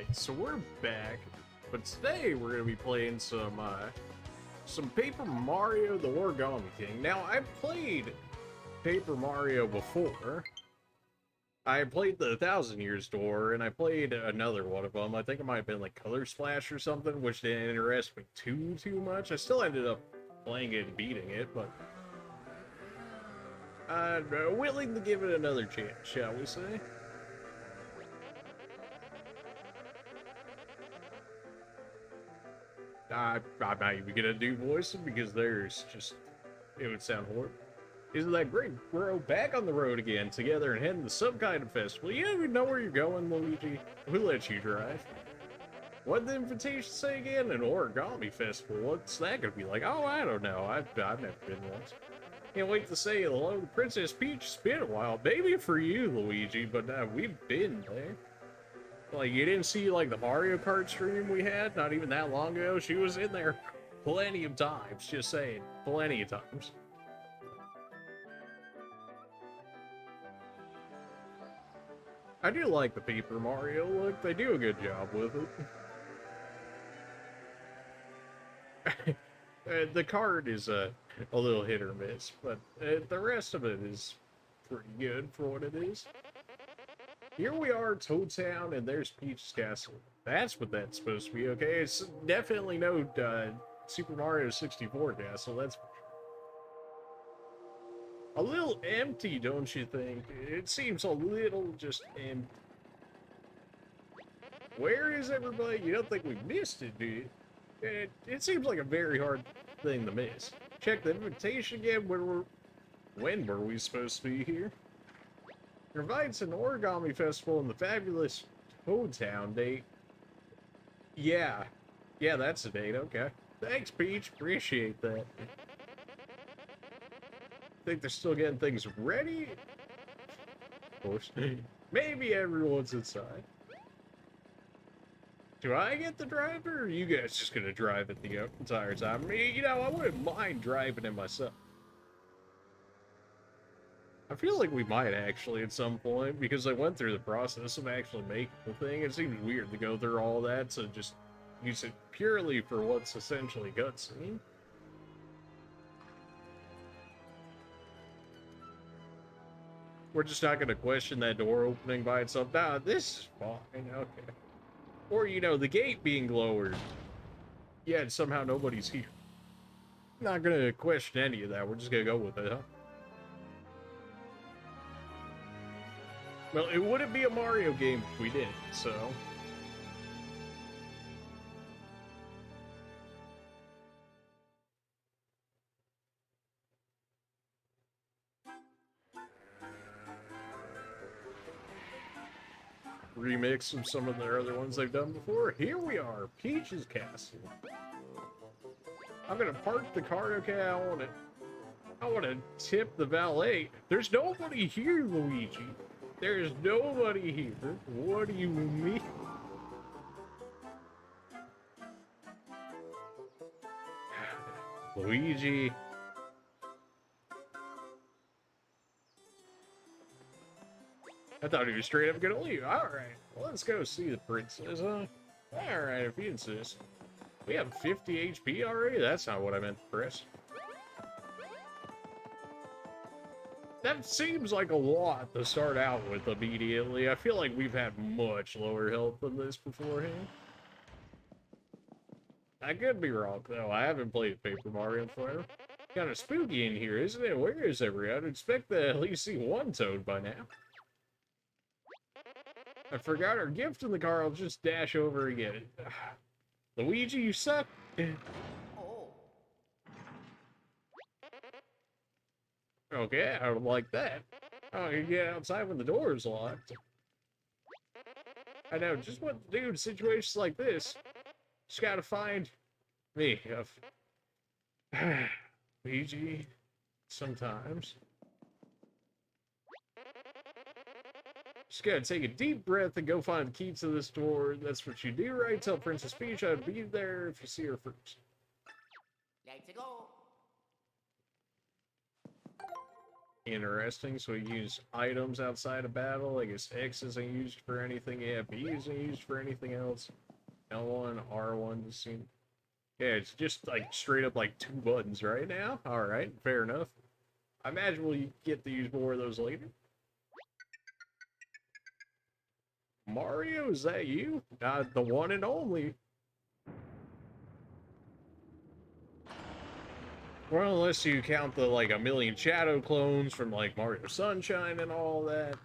Alright, so we're back, but today we're going to be playing some Paper Mario the Origami King. Now, I've played Paper Mario before. I played the 1,000 Years Door, and I played another one of them. I think it might have been like Color Splash or something, which didn't interest me too much. I still ended up playing it and beating it, but I'm willing to give it another chance, shall we say? I'm not even gonna do voices because there's just, it would sound horrible. Isn't that great? We're back on the road again together and heading to some kind of festival. You don't even know where you're going, Luigi. Who lets you drive? What did the invitation say again? An origami festival. What's that gonna be like? Oh, I don't know. I've never been once. Can't wait to say hello to Princess Peach. It's been a while. Maybe for you, Luigi, but we've been there. Like, you didn't see, like, the Mario Kart stream we had not even that long ago? She was in there plenty of times, just saying. Plenty of times. I do like the Paper Mario look. They do a good job with it. The card is a little hit or miss, but the rest of it is pretty good for what it is. Here we are, Toad Town, and there's Peach's Castle. That's what that's supposed to be, okay? It's definitely no Super Mario 64 castle, that's for sure. A little empty, don't you think? It seems a little just empty. Where is everybody? You don't think we missed it, do you? It seems like a very hard thing to miss. Check the invitation again. When were we supposed to be here? Provides an origami festival in the fabulous Toad Town date. Yeah, that's the date. Okay. Thanks, Peach. Appreciate that. Think they're still getting things ready? Of course. Maybe everyone's inside. Do I get the driver, or are you guys just gonna drive it the entire time? I mean, you know, I wouldn't mind driving it myself. I feel like we might actually at some point, because I went through the process of actually making the thing. It seems weird to go through all that to just use it purely for what's essentially cutscene. We're just not going to question that door opening by itself. Nah, this is fine, okay. Or, you know, the gate being lowered. Yeah, and somehow nobody's here. Not going to question any of that. We're just going to go with it, huh? Well, it wouldn't be a Mario game if we did, so... remix of some of their other ones they've done before. Here we are, Peach's Castle. I'm gonna park the car. Okay, I want to tip the valet. There's nobody here, Luigi. There's nobody here. What do you mean? Luigi. I thought he was straight up gonna leave. Alright, well, let's go see the princess, huh? Alright, if you insist. We have 50 HP already? That's not what I meant to press. That seems like a lot to start out with immediately. I feel like we've had much lower health than this beforehand. I could be wrong, though. I haven't played Paper Mario in forever. Kind of spooky in here, isn't it? Where is everyone? I'd expect to at least see one Toad by now. I forgot our gift in the car. I'll just dash over and get it. Luigi, you suck. Okay, I don't like that. Oh, you get outside when the door is locked. I know just what to do in situations like this. Just gotta find me. Luigi, sometimes. Just gotta take a deep breath and go find the key to this door. That's what you do, right? Tell Princess Peach I'd be there if you see her first. Let's go. Interesting. So we use items outside of battle. I guess X isn't used for anything. Yeah, B isn't used for anything else. L1, R1 to see. Yeah, it's just like straight up like 2 buttons right now. Alright, fair enough. I imagine we'll get to use more of those later. Mario, is that you? The one and only. Well, unless you count the like a million Shadow clones from like Mario Sunshine and all that.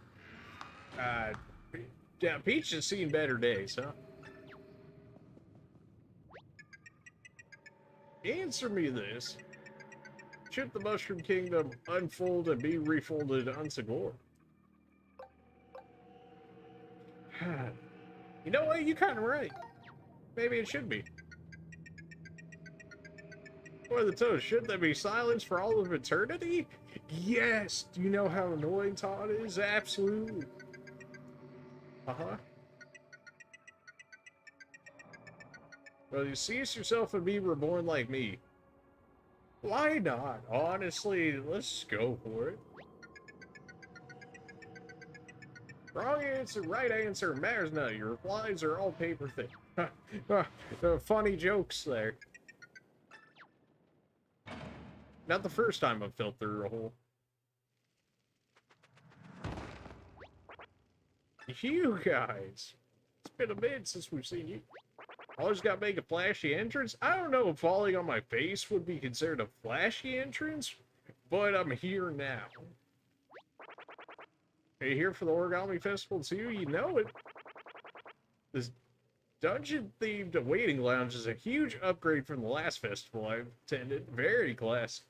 Yeah, Peach has seen better days, huh? Answer me this. Should the Mushroom Kingdom unfold and be refolded unsecure? You know what? You're kind of right. Maybe it should be. Or the toast, should there be silence for all of eternity? Yes! Do you know how annoying Todd is? Absolutely. Uh-huh. Well, you cease yourself and be reborn like me. Why not? Honestly, let's go for it. Wrong answer, right answer, matters none. Your replies are all paper thin. Funny jokes there. Not the first time I've fell through a hole. You guys. It's been a minute since we've seen you. Always gotta make a flashy entrance. I don't know if falling on my face would be considered a flashy entrance, but I'm here now. Are you here for the Origami Festival too? You know it. This dungeon-themed waiting lounge is a huge upgrade from the last festival I attended. Very classy.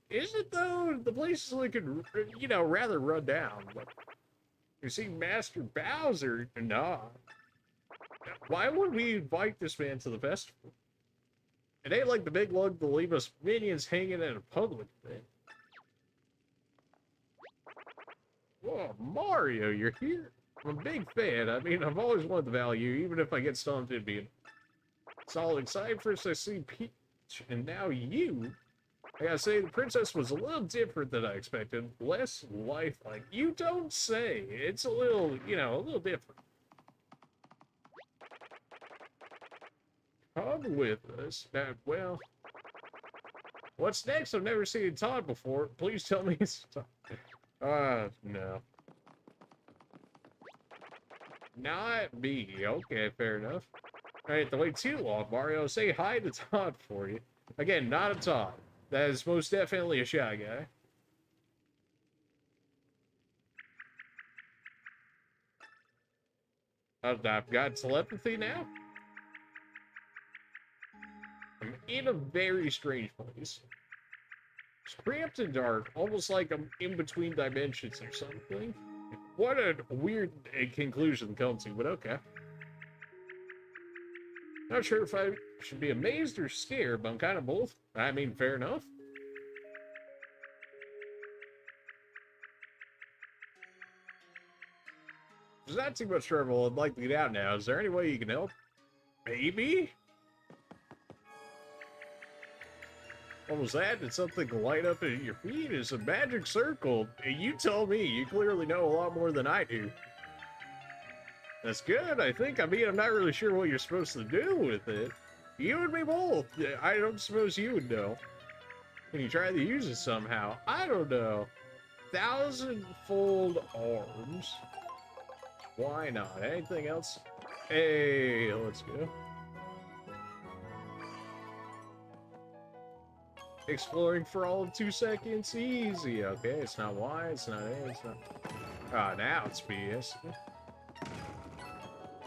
Is it though? The place is looking, you know, rather run down. But you see Master Bowser? Nah. Why would we invite this man to the festival? It ain't like the big lug to leave us minions hanging at a public event. Whoa, Mario, you're here? I'm a big fan. I mean, I've always wanted the value, even if I get stumped in being. It's all exciting. First I see Peach, and now you. I gotta say, the princess was a little different than I expected. Less lifelike. You don't say. It's a little, you know, a little different. Come with us. Well, what's next? I've never seen Todd before. Please tell me it's Todd. No. Not me. Okay, fair enough. Alright, to wait too long, Mario. Say hi to Todd for you. Again, not a Todd. That is most definitely a Shy Guy. I've got telepathy now? I'm in a very strange place. It's cramped and dark, almost like I'm in between dimensions or something. What a weird conclusion to come to, but okay. Not sure if I should be amazed or scared, but I'm kind of both. I mean, fair enough. There's not too much trouble. I'd like to get out now. Is there any way you can help? Maybe? What was that? Did something light up at your feet? It's a magic circle. You tell me. You clearly know a lot more than I do. That's good, I think. I mean, I'm not really sure what you're supposed to do with it. You and me both. I don't suppose you would know. Can you try to use it somehow? I don't know. 1,000-fold arms. Why not? Anything else? Hey, let's go. Exploring for all of 2 seconds? Easy. Okay, it's not Y, it's not A, it's not... Ah, now it's BS.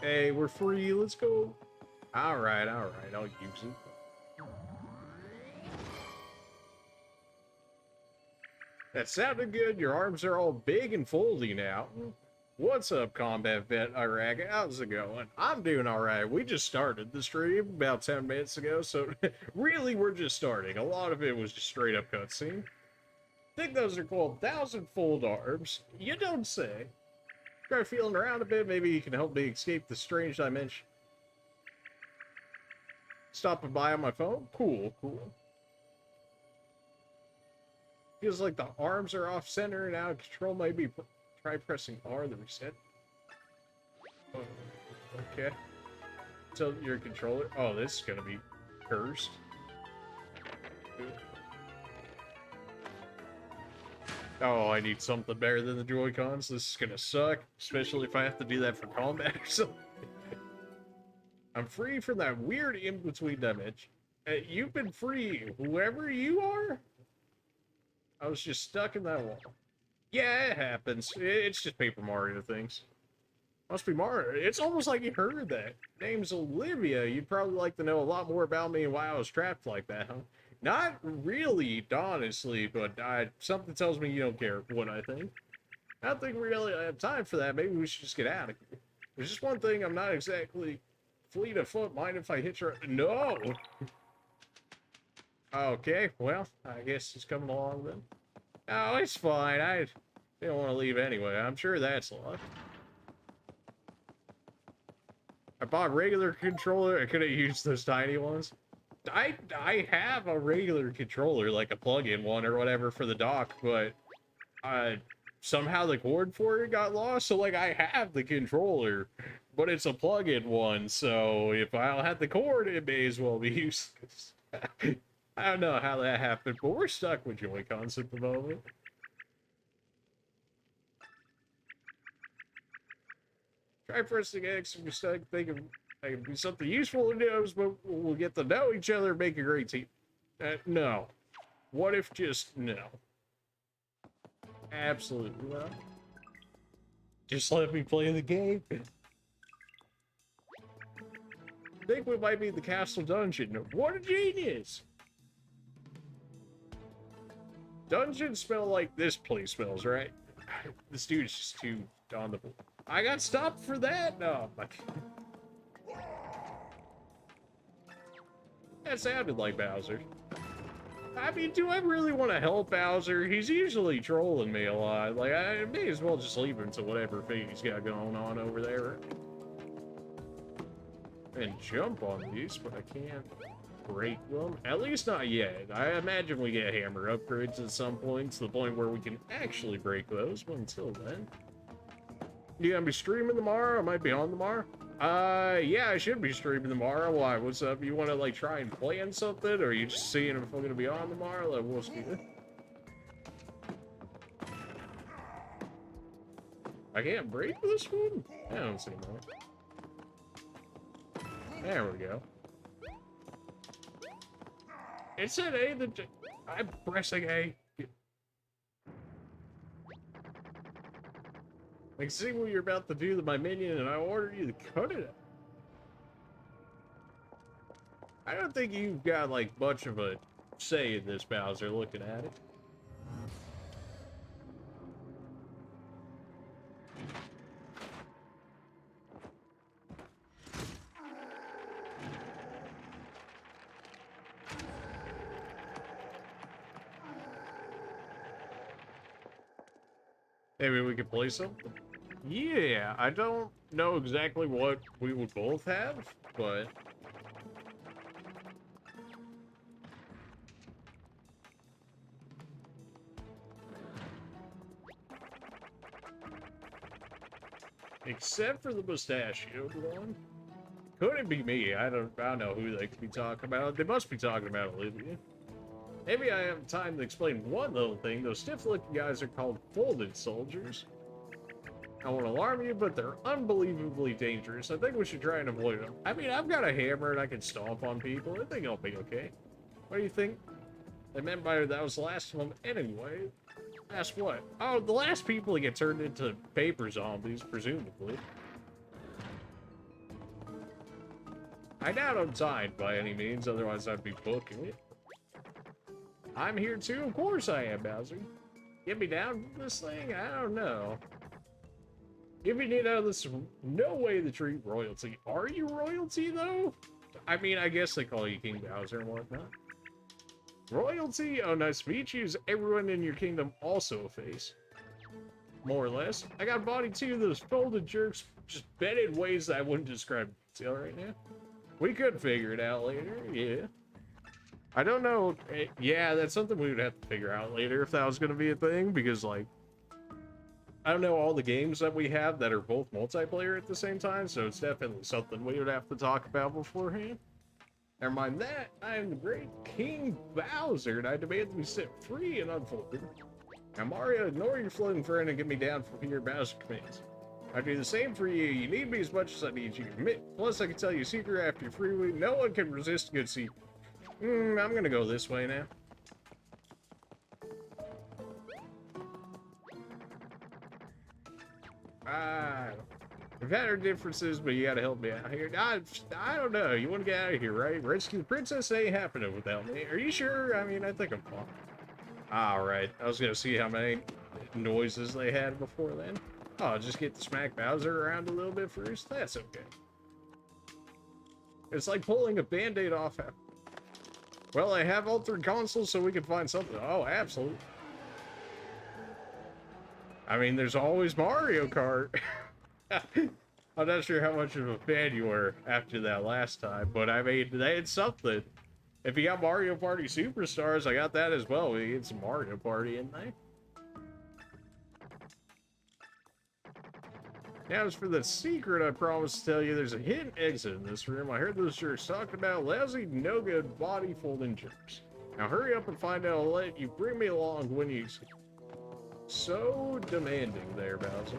Hey, we're free, let's go. Alright, I'll use it. That sounded good. Your arms are all big and foldy now. What's up, Combat Vet Iraq? How's it going? I'm doing alright. We just started the stream about 10 minutes ago, so really we're just starting. A lot of it was just straight up cutscene. I think those are called 1,000-fold arms. You don't say. Try feeling around a bit, maybe you can help me escape the strange dimension. Stopping by on my phone? Cool, cool. Feels like the arms are off center and out of control. Maybe try pressing R to reset. Oh, okay. So your controller. Oh, this is gonna be cursed. Oh, I need something better than the Joy-Cons. This is gonna suck, especially if I have to do that for combat or something. I'm free from that weird in-between damage. You've been free, whoever you are? I was just stuck in that wall. Yeah, it happens. It's just Paper Mario things. Must be Mario. It's almost like you heard that. Name's Olivia. You'd probably like to know a lot more about me and why I was trapped like that, huh? Not really, honestly, but something tells me you don't care what I think. I don't think really I have time for that. Maybe we should just get out of here. There's just one thing, I'm not exactly fleet of foot. Mind if I hit your... No! Okay, well, I guess it's coming along then. Oh, it's fine. I don't want to leave anyway. I'm sure that's locked. I bought a regular controller. I could have used those tiny ones. I have a regular controller, like a plug-in one or whatever for the dock, but somehow the cord for it got lost, so like I have the controller, but it's a plug-in one, so if I don't have the cord, it may as well be useless. I don't know how that happened, but we're stuck with Joy-Cons at the moment. Try pressing X if you're stuck thinking it could be something useful in those, but we'll get to know each other and make a great team. No. What if just no? Absolutely not. Just let me play the game. I think we might be in the castle dungeon. What a genius! Dungeons smell like this place smells, right? This dude's just too on the... I got stopped for that? No. That sounded like Bowser. I mean, do I really want to help Bowser? He's usually trolling me a lot. Like, I may as well just leave him to whatever fate he's got going on over there. And jump on these, but I can't break them. At least not yet. I imagine we get hammer upgrades at some point, to the point where we can actually break those, but until then. You gonna be streaming tomorrow? I might be on tomorrow. Yeah, I should be streaming tomorrow. Why? What's up? You want to, like, try and plan something? Or are you just seeing if I'm gonna be on tomorrow? Like, we'll see. I can't break this one? I don't see that. There we go. It said A, I'm pressing A. I can see what you're about to do to my minion, and I order you to cut it. I don't think you've got, like, much of a say in this, Bowser, looking at it. Maybe we could play something? Yeah, I don't know exactly what we would both have, but... Except for the mustachioed one. Could it be me? I don't know who they could be talking about. They must be talking about Olivia. Maybe I have time to explain one little thing. Those stiff-looking guys are called folded soldiers. I won't alarm you, but they're unbelievably dangerous. I think we should try and avoid them. I mean, I've got a hammer and I can stomp on people. I think I'll be okay. What do you think? They meant by that was the last of them anyway. Last what? Oh, the last people to get turned into paper zombies, presumably. I doubt I'm tied by any means, otherwise I'd be booking it. I'm here too, of course I am, Bowser. Get me down from this thing? I don't know. If you need out of this, no way to treat royalty. Are you royalty, though? I mean, I guess they call you King Bowser and whatnot. Royalty? Oh, nice to meet you. Is everyone in your kingdom also a face? More or less. I got a body too. Those folded jerks just bent in ways that I wouldn't describe in detail right now. We could figure it out later, yeah. I don't know. Yeah, that's something we would have to figure out later if that was going to be a thing, because, like, I don't know all the games that we have that are both multiplayer at the same time, so it's definitely something we would have to talk about beforehand. Never mind that, I am the great King Bowser, and I demand to be set free and unfolded. Now, Mario, ignore your floating friend and get me down from here Bowser commands. I do the same for you. You need me as much as I need you. Plus, I can tell you a secret after your free week. No one can resist a good secret. I'm gonna go this way now. We've had our differences, but you gotta help me out here. I don't know. You want to get out of here, right? Rescue the princess ain't happening without me. Are you sure? I mean, I think I'm fine. Alright. I was gonna see how many noises they had before then. Oh, just get to smack Bowser around a little bit first? That's okay. It's like pulling a band-aid off. Well, I have altered consoles so we can find something. Oh, absolutely. I mean, there's always Mario Kart. I'm not sure how much of a fan you were after that last time, but I mean, they had something. If you got Mario Party Superstars, I got that as well. We get some Mario Party in there. Now, as for the secret, I promised to tell you there's a hidden exit in this room. I heard those jerks talking about lousy, no-good body folding jerks. Now, hurry up and find out. I'll let you bring me along when you... So demanding there, Bowser.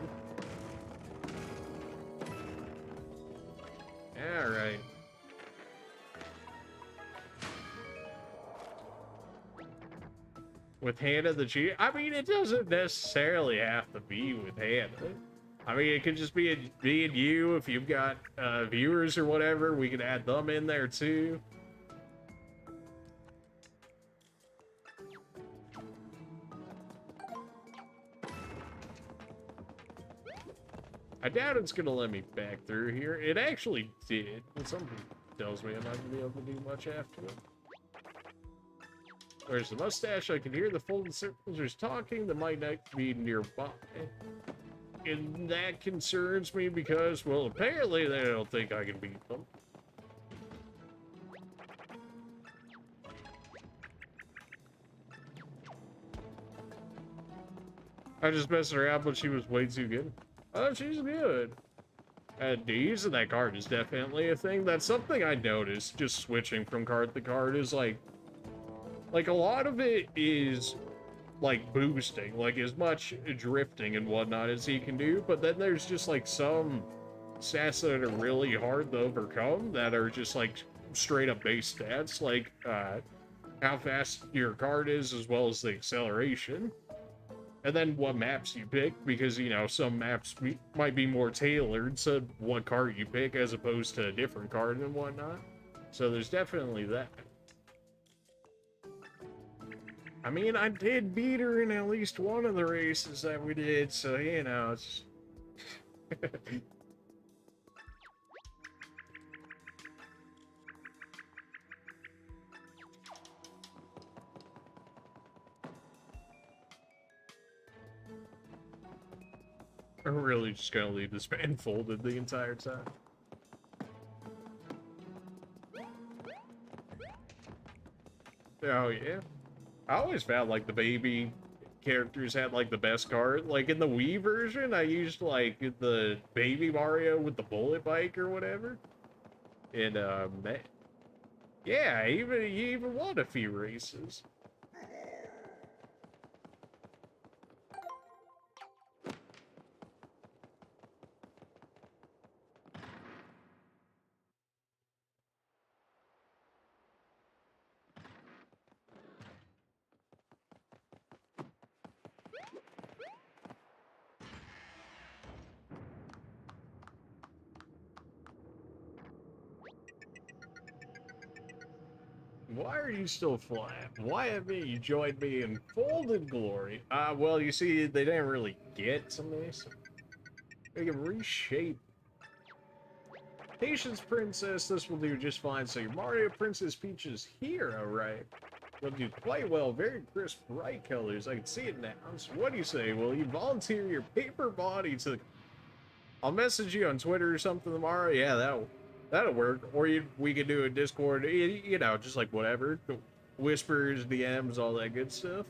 Alright. With Hannah the cheater? I mean, it doesn't necessarily have to be with Hannah. I mean, it could just be me and you. If you've got viewers or whatever, we can add them in there too. I doubt it's gonna let me back through here. It actually did, but something tells me I'm not gonna be able to do much after it. Where's the mustache? I can hear the folded circles talking. That might not be nearby. And that concerns me because, well, apparently they don't think I can beat them. I just messed her out, but she was way too good. Oh, she's good. Using that card is definitely a thing. That's something I noticed, just switching from card to card, is like a lot of it is like boosting, like as much drifting and whatnot as he can do, but then there's just like some stats that are really hard to overcome that are just like straight up base stats, like how fast your card is as well as the acceleration. And then what maps you pick, because, you know, some maps might be more tailored to what card you pick as opposed to a different card and whatnot. So there's definitely that. I mean, I did beat her in at least one of the races that we did, so, you know, it's... I'm really just gonna leave this man folded the entire time. Oh, yeah. I always found, like, the baby characters had, like, the best card. Like, in the Wii version, I used, like, the baby Mario with the bullet bike or whatever. And, yeah, he even won a few races. Why are you still flat? Why haven't you joined me in folded glory? Well, you see, they didn't really get to me, so we can reshape. Patience, princess, this will do just fine. So your Mario Princess Peach is here, alright. Will do quite well, very crisp, bright colors. I can see it now. So what do you say? Will you volunteer your paper body to... I'll message you on Twitter or something tomorrow. Yeah, that'll work. Or we could do a Discord, you know, just like whatever. whispers, DMs, all that good stuff.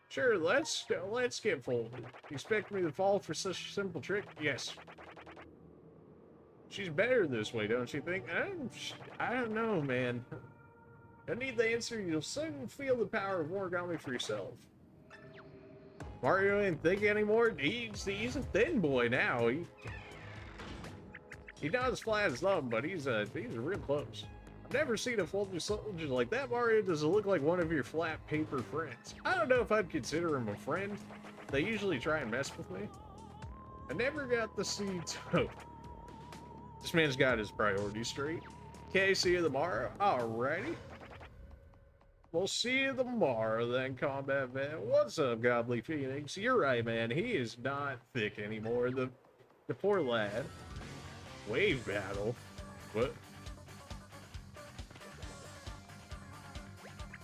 Sure, let's get folded. You expect me to fall for such a simple trick? Yes. She's better this way, don't you think? I don't know, man. I need the answer. You'll soon feel the power of origami for yourself. Mario ain't think anymore. He's a thin boy now. He's not as flat as them, but he's real close. I've never seen a folded soldier like that, Mario. Does it look like one of your flat paper friends? I don't know if I'd consider him a friend. They usually try and mess with me. I never got to see Toad. This man's got his priorities straight. Okay, see you tomorrow. Alrighty. We'll see you tomorrow then, Combat Vet. What's up, Godly Phoenix? You're right, man. He is not thick anymore. The poor lad. Wave battle? What?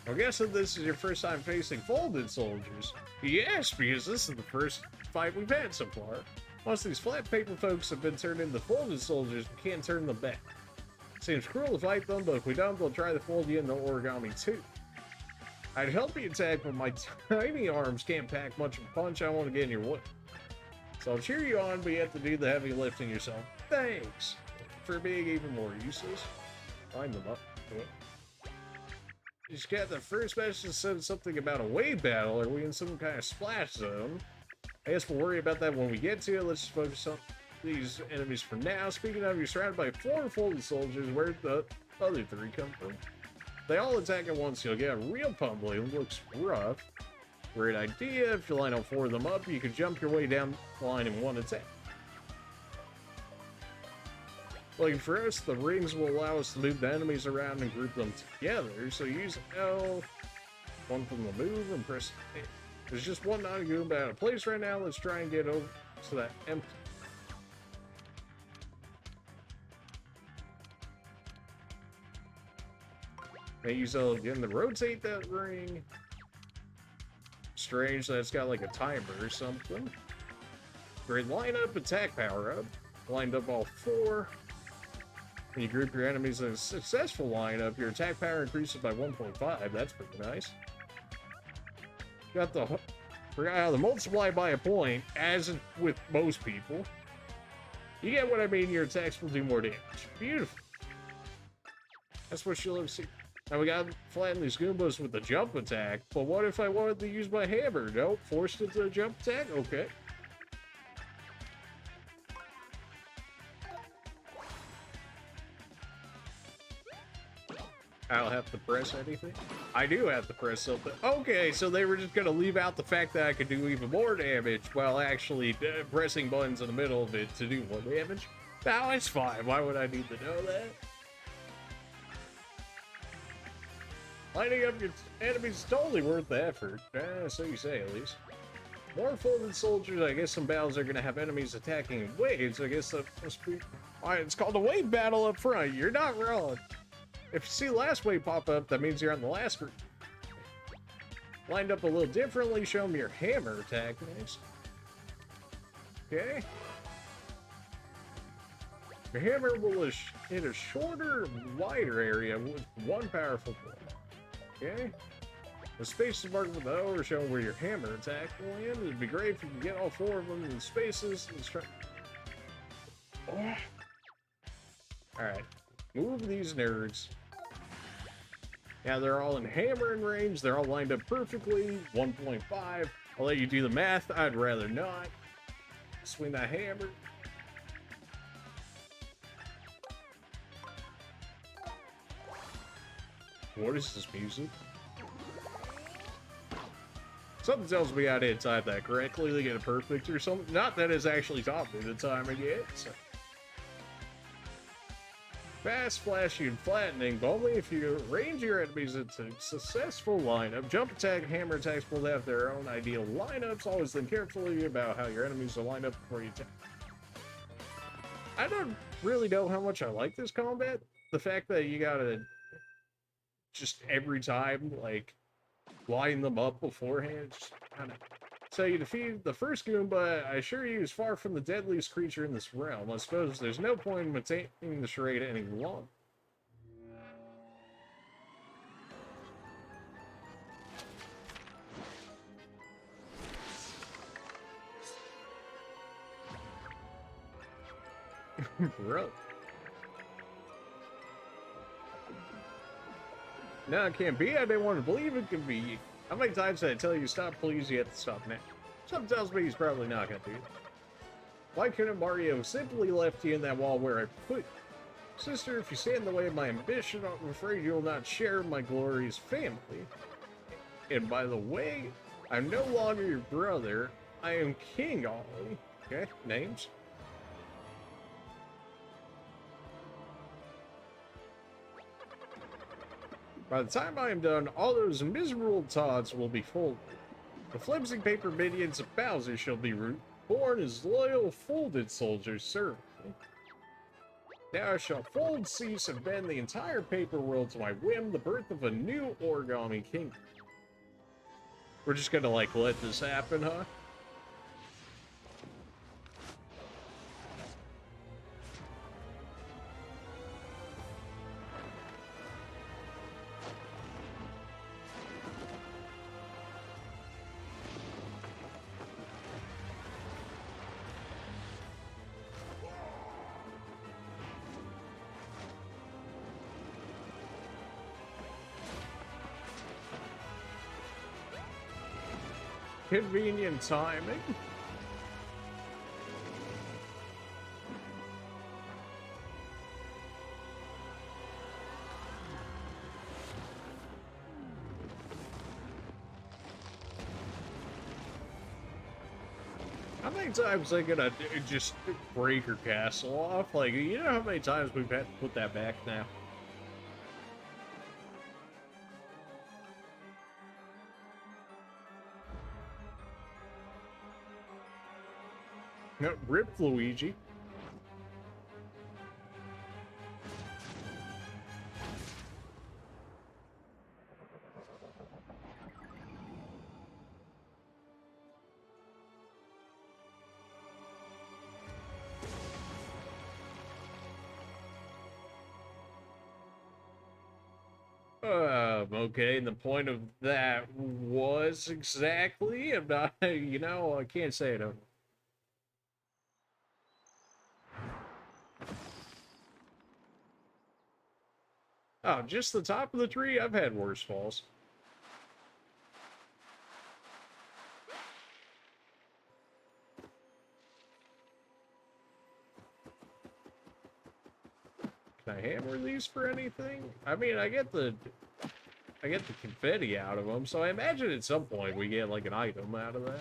I'm guessing this is your first time facing folded soldiers. Yes, because this is the first fight we've had so far. Most of these flat paper folks have been turned into folded soldiers, we can't turn them back. Seems cruel to fight them, but if we don't, they'll try to fold you into origami too. I'd help you attack, but my tiny arms can't pack much of a punch. I don't want to get in your way. So I'll cheer you on, but you have to do the heavy lifting yourself. Thanks for being even more useless. Line them up. You just got the first message that said something about a wave battle. Are we in some kind of splash zone? I guess we'll worry about that when we get to it. Let's just focus on these enemies for now. Speaking of, you're surrounded by 4 folded soldiers. Where'd the other 3 come from? They all attack at once. You'll get a real pummeling. It looks rough. Great idea. If you line all 4 of them up, you can jump your way down the line in one attack. Like for us, the rings will allow us to move the enemies around and group them together. So use L, one from the move, and press A. There's just one non-goomba out of place right now. Let's try and get over to that empty. May use L again to rotate that ring. Strange that it's got like a timer or something. Great lineup, attack power up. Lined up all 4. When you group your enemies in a successful lineup, your attack power increases by 1.5. That's pretty nice. Forgot how to multiply by a point, as with most people. You get what I mean, your attacks will do more damage. Beautiful. That's what you'll see. Now we gotta flatten these Goombas with the jump attack, but what if I wanted to use my hammer? Nope, forced into a jump attack? Okay. I don't have to press anything? I do have to press something. Okay, so they were just gonna leave out the fact that I could do even more damage while actually pressing buttons in the middle of it to do more damage. No, it's fine. Why would I need to know that? Lining up your enemies is totally worth the effort. So you say, at least. More folded soldiers. I guess some battles are gonna have enemies attacking in waves. I guess that must be... Alright, it's called a wave battle up front. You're not wrong. If you see the last wave pop up, that means you're on the last group. Lined up a little differently, show them your hammer attack next. Okay. Your hammer will hit a shorter, wider area with one powerful point. Okay. The spaces marked with the O are showing where your hammer attack will land. It'd be great if you could get all 4 of them in the spaces. Let's try. Oh. Alright. Move these nerds. Yeah, they're all in hammering range. They're all lined up perfectly. 1.5. I'll let you do the math. I'd rather not. Swing that hammer. What is this music? Something tells me I didn't time that correctly to get it perfect or something. Not that it's actually taught me the timing yet. So. Fast, flashy, and flattening, but only if you arrange your enemies into a successful lineup. Jump attack, hammer attacks will have their own ideal lineups. Always think carefully about how your enemies are lined up before you attack. I don't really know how much I like this combat. The fact that you gotta just every time, like, line them up beforehand, just kind of So you defeated the first goon, but I assure you he's far from the deadliest creature in this realm. I suppose there's no point in maintaining the charade any longer. Bro. No, it can't be. I didn't want to believe it could be. How many times did I tell you stop, please? You have to stop now. Something tells me he's probably not going to do it. Why couldn't Mario simply left you in that wall where I put you? Sister, if you stand in the way of my ambition, I'm afraid you will not share my glorious family. And by the way, I'm no longer your brother. I am King Ollie. Okay, names. By the time I am done, all those miserable Tods will be folded. The flimsy paper minions of Bowser shall be reborn as loyal, folded soldiers serving me. Now I shall fold, cease, and bend the entire paper world to my whim, the birth of a new Origami King. We're just gonna, like, let this happen, huh? Convenient timing. How many times are they gonna just break her castle off? Like, you know how many times we've had to put that back now? No, rip Luigi. Okay, and the point of that was exactly, I'm not, you know, I can't say it. Oh, just the top of the tree? I've had worse falls. Can I hammer these for anything? I mean, I get the confetti out of them, so I imagine at some point we get like an item out of that.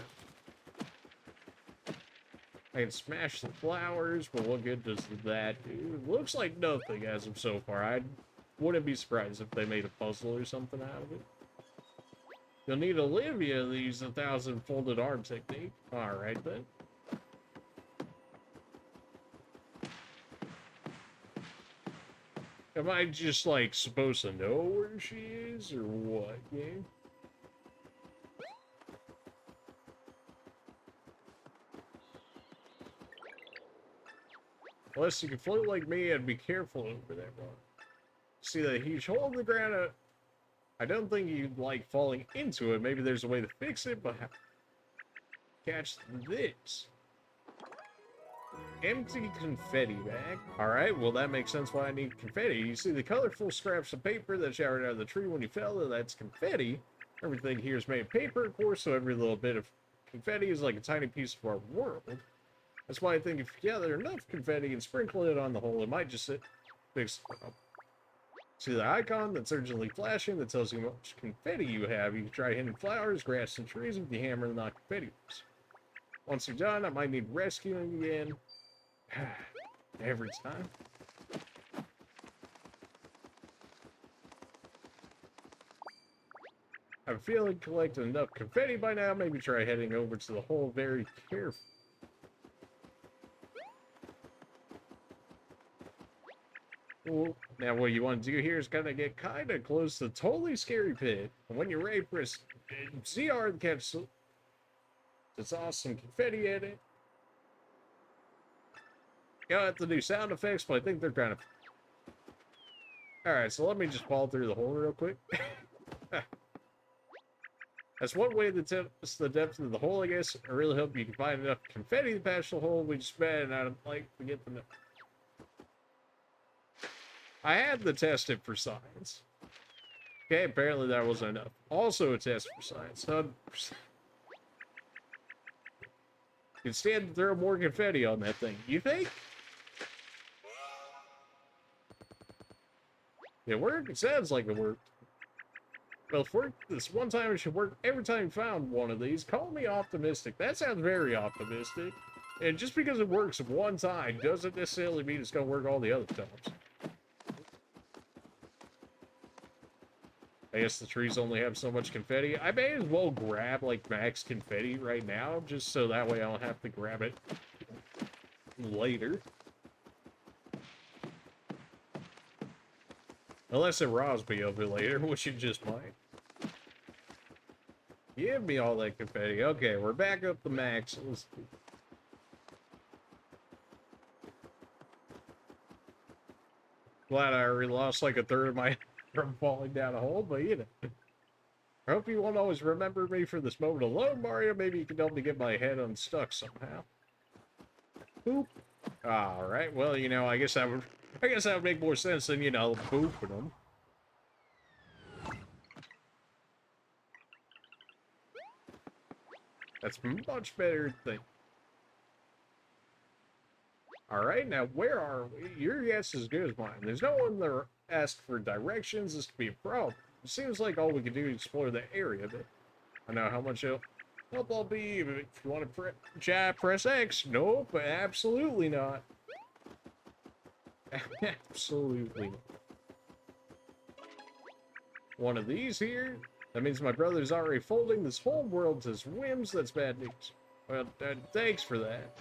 I can smash the flowers, but what good does that do? It looks like nothing as of so far. I wouldn't be surprised if they made a puzzle or something out of it. You'll need Olivia to use the 1,000 folded arm technique. Alright then. Am I just, like, supposed to know where she is, or what, game? Unless you can float like me and be careful over that rock. See that huge hole in the ground? I don't think you'd like falling into it. Maybe there's a way to fix it, but catch this. Empty confetti bag. Alright, well that makes sense why I need confetti. You see the colorful scraps of paper that showered out of the tree when you fell? That's confetti. Everything here is made of paper, of course, so every little bit of confetti is like a tiny piece of our world. That's why I think if you gather enough confetti and sprinkle it on the hole, it might just fix the problem. See the icon that's urgently flashing that tells you how much confetti you have. You can try hitting flowers, grass, and trees with the hammer and knock confetti loose. Once you're done, I might need rescuing again. Every time. I feel like collecting enough confetti by now. Maybe try heading over to the hole very carefully. Well, now what you want to do here is kind of get kind of close to the totally scary pit. And when you're ready, press ZR to catch It's awesome confetti in it. You don't have to do sound effects, but I think they're kind of... Alright, so let me just fall through the hole real quick. That's one way to test the depth of the hole, I guess. I really hope you can find enough confetti to patch the hole. We just ran out of light to get them. I had to test it for science. Okay, apparently that wasn't enough. Also a test for science. 100%. You can stand to throw more confetti on that thing. You think? It worked? It sounds like it worked. Well, if worked this one time, it should work every time you found one of these. Call me optimistic. That sounds very optimistic. And just because it works one time doesn't necessarily mean it's going to work all the other times. I guess the trees only have so much confetti. I may as well grab, like, max confetti right now, just so that way I don't have to grab it later. Unless it robs me of it later, which it just might. Give me all that confetti. Okay, we're back up to max. Glad I already lost like a third of my from falling down a hole, but you know. I hope you won't always remember me for this moment alone, Mario. Maybe you can help me get my head unstuck somehow. Boop. Alright, well, you know, I guess that would make more sense than, you know, booping them. That's much better thing. Alright, now where are we? Your guess is as good as mine. There's no one there asked for directions. This could be a problem. It seems like all we can do is explore the area a bit. I know how much help I'll be. If you want to press X. Nope, absolutely not. Absolutely not. One of these here. That means my brother's already folding this whole world to his whims. That's bad news. Well, thanks for that.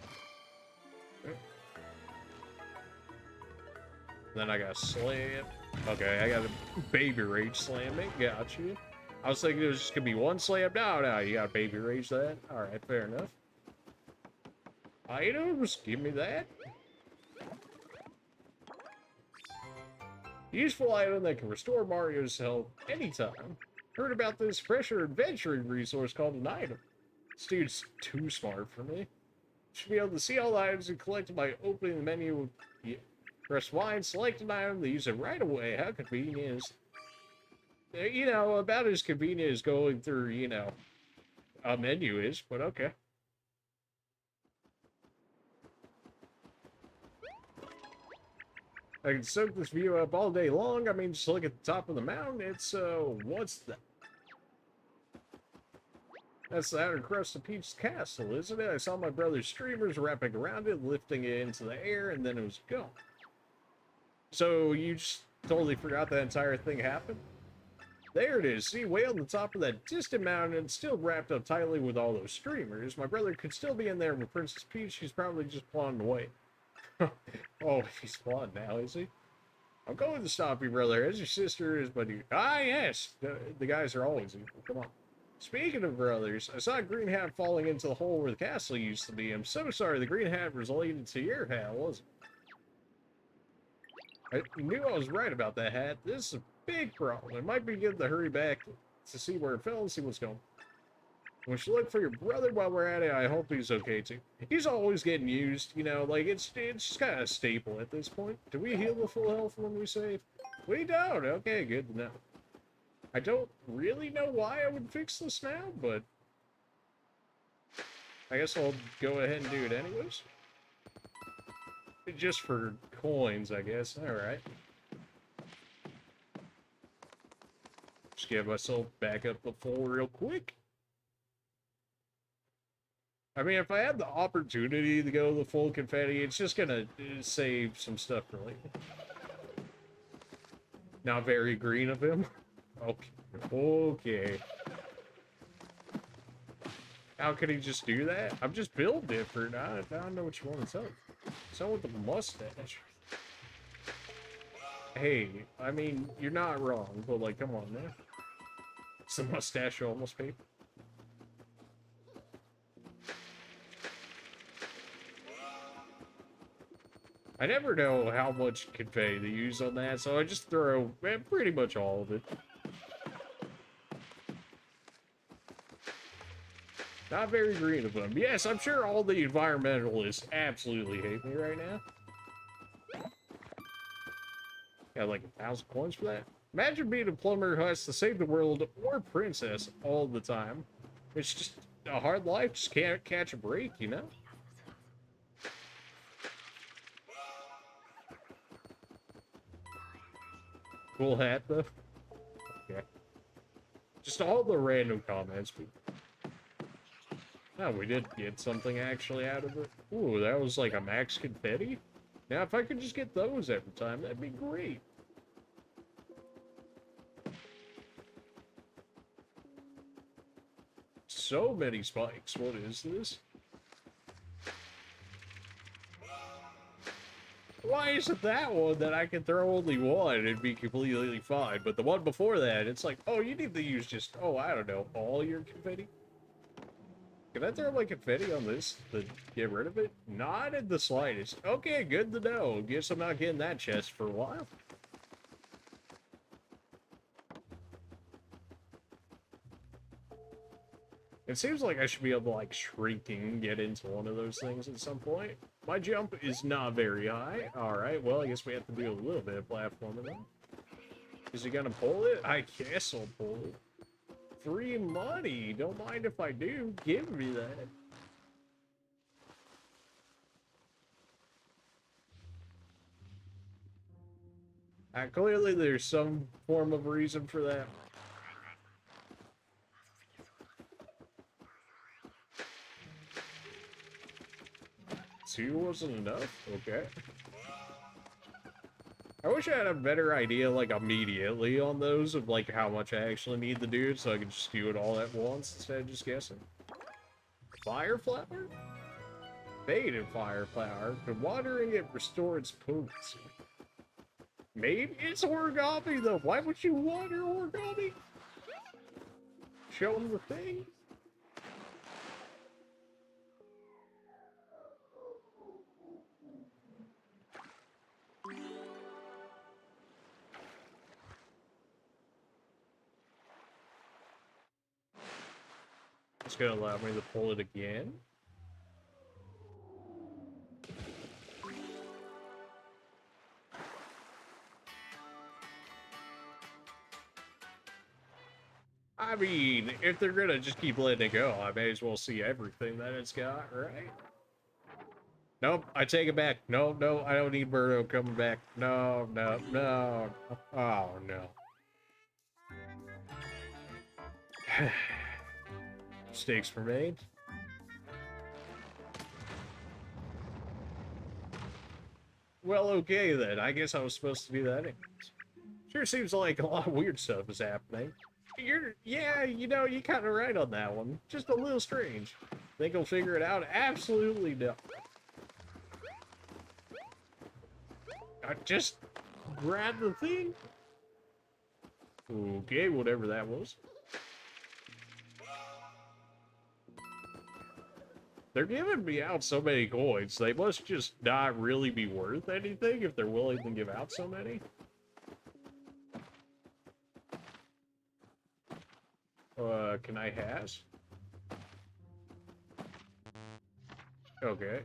Then I got slam. Okay, I got a baby rage slam it. Got you. I was thinking it was just gonna be one slam. No, you got baby rage that. Alright, fair enough. Items, give me that. Useful item that can restore Mario's health anytime. Heard about this fresher adventuring resource called an item. This dude's too smart for me. Should be able to see all the items and collect them by opening the menu. Yeah. Press Y and select an item to use it right away. How convenient is... You know, about as convenient as going through, you know, a menu is, but okay. I can soak this view up all day long. I mean, just look at the top of the mountain. It's, what's that? That's the outer crust of Peach's castle, isn't it? I saw my brother's streamers wrapping around it, lifting it into the air, and then it was gone. So you just totally forgot that entire thing happened? There it is. See, way on the top of that distant mountain, it's still wrapped up tightly with all those streamers. My brother could still be in there with Princess Peach. She's probably just plodding away. Oh, he's plodding now, is he? I'm going to stop you, brother, as your sister is, but you... Ah, yes! The guys are always equal. Come on. Speaking of brothers, I saw a green hat falling into the hole where the castle used to be. I'm so sorry the green hat was related to your hat, wasn't it? I knew I was right about that hat. This is a big problem. It might be good to hurry back to see where it fell and see what's going on. We should look for your brother while we're at it. I hope he's okay too. He's always getting used, you know, like it's just kind of a staple at this point. Do we heal the full health when we save? We don't. Okay, good to know. I don't really know why I would fix this now, but I guess I'll go ahead and do it anyways. Just for coins, I guess. Alright. Just get myself back up to full real quick. I mean, if I had the opportunity to go the full confetti, it's just gonna save some stuff for later. Not very green of him. Okay. Okay. How could he just do that? I'm just built different. I don't know what you want to tell me. Someone with a mustache. Hey, I mean, you're not wrong, but like, come on, man. It's the mustache almost paper. I never know how much confetti to use on that, so I just throw pretty much all of it. Not very green of them. Yes, I'm sure all the environmentalists absolutely hate me right now. Got like 1,000 coins for that. Imagine being a plumber who has to save the world or princess all the time. It's just a hard life, just can't catch a break, you know? Cool hat, though. Okay. Just all the random comments. Oh, we did get something actually out of it. Ooh, that was like a max confetti? Now, if I could just get those every time, that'd be great. So many spikes. What is this? Why isn't that one that I can throw only one and be completely fine? But the one before that, it's like, oh, you need to use just, oh, I don't know, all your confetti? Can I throw my confetti on this to get rid of it? Not in the slightest. Okay, good to know. Guess I'm not getting that chest for a while. It seems like I should be able to, like, shrinking get into one of those things at some point. My jump is not very high. Alright, well, I guess we have to do a little bit of platforming then. Is he gonna pull it? I guess I'll pull it. Free money. Don't mind if I do. Give me that. Clearly there's some form of reason for that. 2 wasn't enough? Okay. I wish I had a better idea, like, immediately on those of, like, how much I actually need to do so I could just do it all at once instead of just guessing. Fire flower? Faded fire flower. But watering it restore its potency. Maybe it's origami, though. Why would you water origami? Show them the thing. It's gonna allow me to pull it again. I mean, if they're gonna just keep letting it go, I may as well see everything that it's got, right? Nope, I take it back. No, no, I don't need Birdo coming back. No, no, no. Oh, no. Mistakes were made. Well, okay then. I guess I was supposed to do that anyways. Sure seems like a lot of weird stuff is happening. Yeah, you know, you're kind of right on that one. Just a little strange. Think I'll figure it out? Absolutely no. I just grab the thing. Okay, whatever that was. They're giving me out so many coins. They must just not really be worth anything if they're willing to give out so many. Can I has? Okay.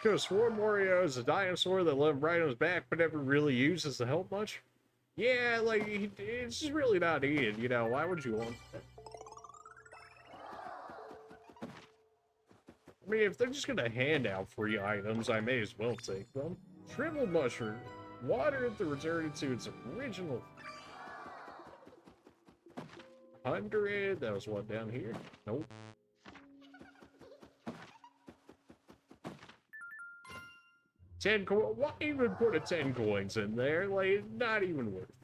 Could have sworn Wario is a dinosaur that lived right on his back but never really uses the help much. Yeah, like, it's just really not needed, you know, why would you want that? I mean, if they're just gonna hand out free items, I may as well take them. Shriveled mushroom. Water it to return it to its original. 100. That was one down here. Nope. Why even put a 10 coins in there? Like, not even worth it.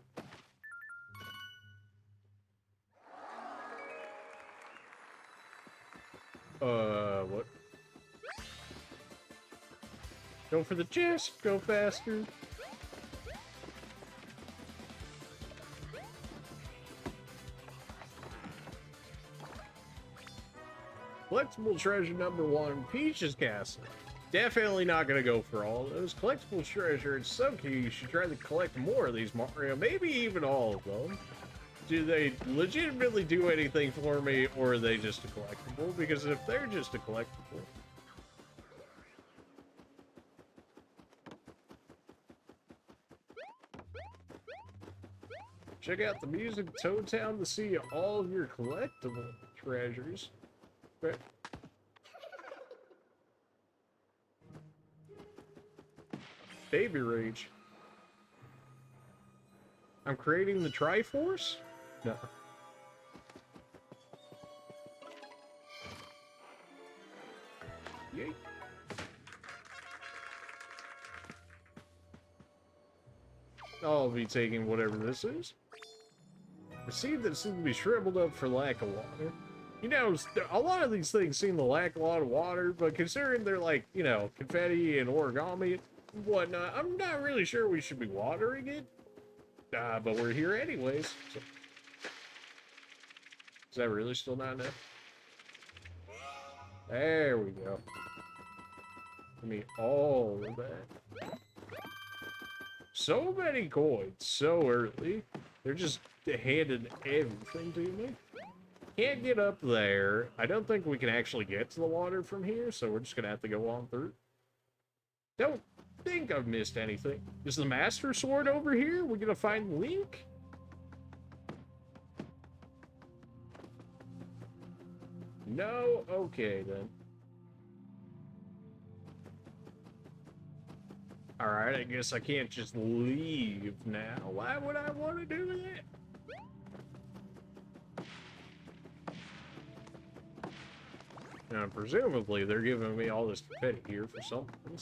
What? Go for the chest, go faster. Collectible treasure number 1, Peach's Castle. Definitely not gonna go for all of those. Collectible treasure, it's so cute. You should try to collect more of these, Mario. Maybe even all of them. Do they legitimately do anything for me, or are they just a collectible? Because if they're just a collectible... Check out the music Toad Town to see all of your collectible treasures. But... Baby Rage. I'm creating the Triforce? No. Yay. I'll be taking whatever this is. Received that seems to be shriveled up for lack of water. You know, a lot of these things seem to lack a lot of water, but considering they're like, you know, confetti and origami and whatnot, I'm not really sure we should be watering it. But we're here anyways. So. Is that really still not enough? There we go. Give me all of that. So many coins so early. They're just handed everything to me. Can't get up there. I don't think we can actually get to the water from here, so we're just gonna have to go on through. Don't think I've missed anything. Is the Master Sword over here? We're gonna find Link? No? Okay, then. Alright, I guess I can't just leave now. Why would I want to do that? Now, presumably, they're giving me all this confetti here for something.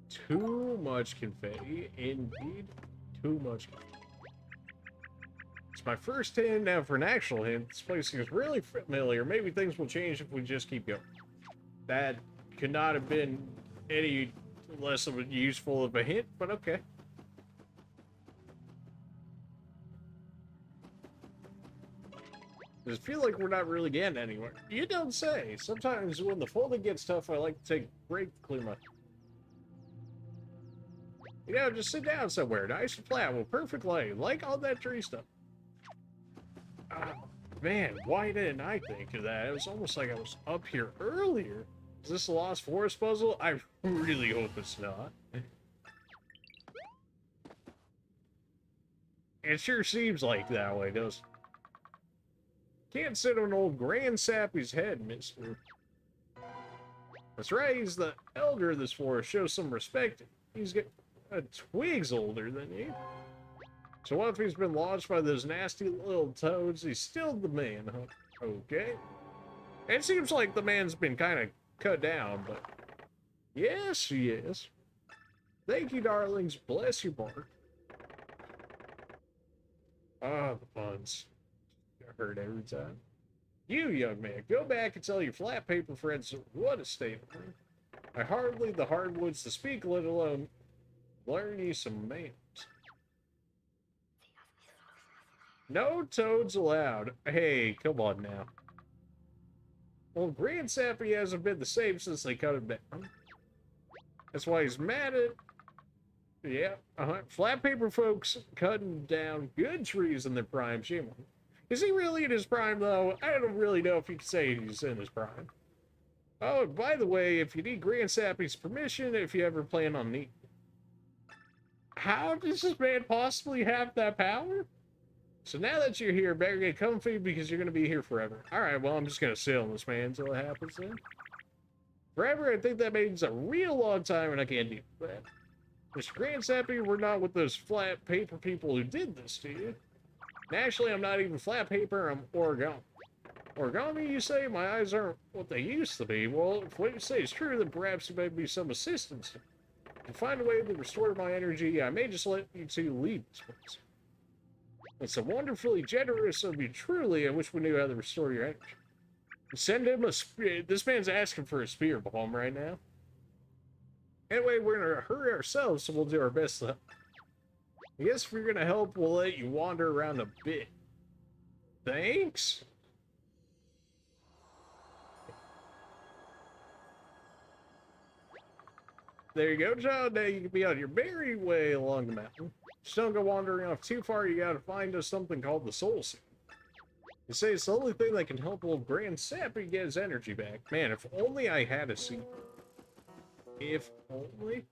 Too much confetti, indeed. Too much confetti. It's my first hint. Now, for an actual hint, this place seems really familiar. Maybe things will change if we just keep going. That could not have been any less of a useful of a hint, but okay. I just feel like we're not really getting anywhere. You don't say. Sometimes when the folding gets tough, I like to take a break to clear my... You know, just sit down somewhere, nice and flat, with perfect light, like all that tree stuff. Oh, man, why didn't I think of that? It was almost like I was up here earlier. Is this a Lost Forest puzzle? I really hope it's not. It sure seems like that way, doesn't it? Can't sit on old Grand Sappy's head, mister. That's right, he's the elder of this forest. Show some respect. He's got a twigs older than you. So what if he's been launched by those nasty little toads? He's still the man, huh? Okay. It seems like the man's been kind of cut down, but... Yes, yes. Thank you, darlings. Bless you, Bart. Ah, the puns. I heard every time. You, young man, go back and tell your flat paper friends what a state of mind. I hardly the hardwoods to speak, let alone learn you some manners. No toads allowed. Hey, come on now. Well, Grand Sappy hasn't been the same since they cut him down. That's why he's mad at... Yeah, flat paper folks cutting down good trees in their prime. Shame on him. Is he really in his prime, though? I don't really know if you can say he's in his prime. Oh, and by the way, if you need Grand Sappy's permission, if you ever plan on needing it. How does this man possibly have that power? So now that you're here, better get comfy because you're going to be here forever. Alright, well, I'm just going to sit on this man until it happens then. Forever, I think that means a real long time, and I can't deal with that. Mr. Grand Sappy, we're not with those flat paper people who did this to you. Naturally, I'm not even flat paper, I'm origami. Origami, you say? My eyes aren't what they used to be. Well, if what you say is true, then perhaps you may be some assistance. To find a way to restore my energy, I may just let you two lead this place. It's a wonderfully generous of you, truly. I wish we knew how to restore your energy. Send him a spear. This man's asking for a spear bomb right now. Anyway, we're in a hurry ourselves, so we'll do our best to help. I guess if you're gonna help, we'll let you wander around a bit. Thanks? There you go, child. Now you can be on your merry way along the mountain. Just don't go wandering off too far. You gotta find us something called the Soul Seed. They say it's the only thing that can help old Grand Sappy get his energy back. Man, if only I had a seed. If only.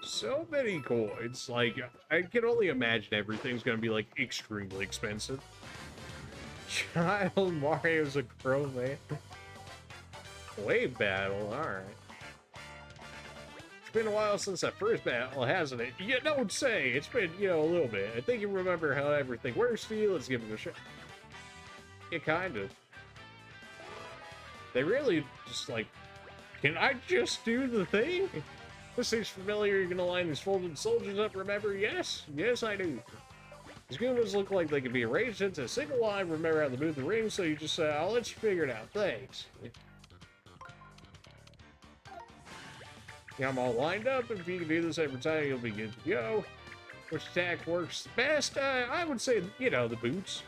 So many coins. Like, I can only imagine everything's gonna be, like, extremely expensive. Child Mario's a crow, man. Wave battle, alright. It's been a while since that first battle, hasn't it? You don't say! It's been, you know, a little bit. I think you remember how everything works to you. Let's give it a shot. Yeah, kind of. They really just, like, can I just do the thing? This seems familiar. You're gonna line these folded soldiers up, remember? Yes? Yes, I do. These good ones look like they could be arranged into a single line. Remember how to move the ring, so you just say, I'll let you figure it out. Thanks. Yeah, I'm all lined up. If you can do this every time, you'll be good to go. Which attack works the best? I would say, you know, the boots.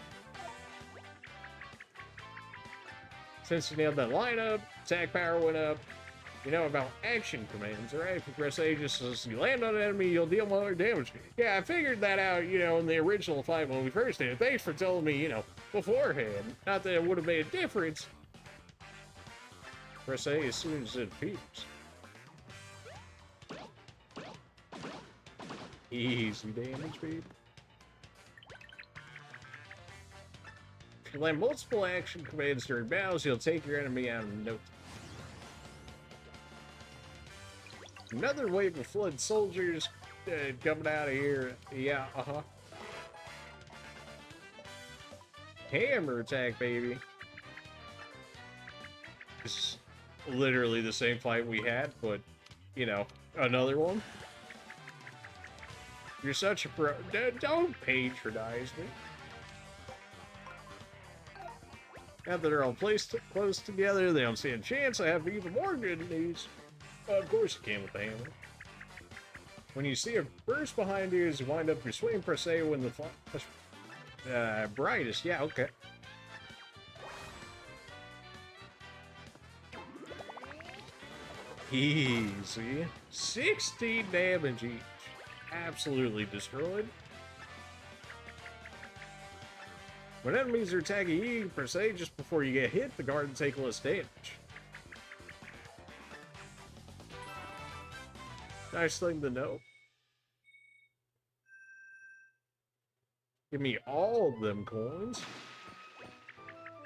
Since you nailed that lineup, attack power went up. You know about action commands, right? If you press A just as you land on an enemy, you'll deal more damage. Yeah, I figured that out, you know, in the original fight when we first did it. Thanks for telling me, you know, beforehand. Not that it would have made a difference. Press A as soon as it appears. Easy damage, baby. If you land multiple action commands during battles, you'll take your enemy out in no time. Another wave of flood soldiers coming out of here. Yeah, Hammer attack, baby. It's literally the same fight we had, but, you know, another one. You're such a pro. Don't patronize me. Now that they're all placed close together, they don't stand a chance. I have even more good news. Of course you can with the hammer. When you see a burst behind you as you wind up your swing, press A when the brightest. Yeah, okay. Easy. 16 damage each. Absolutely destroyed. When enemies are attacking you, press A just before you get hit. The guard will take less damage. Nice thing to know. Give me all of them coins.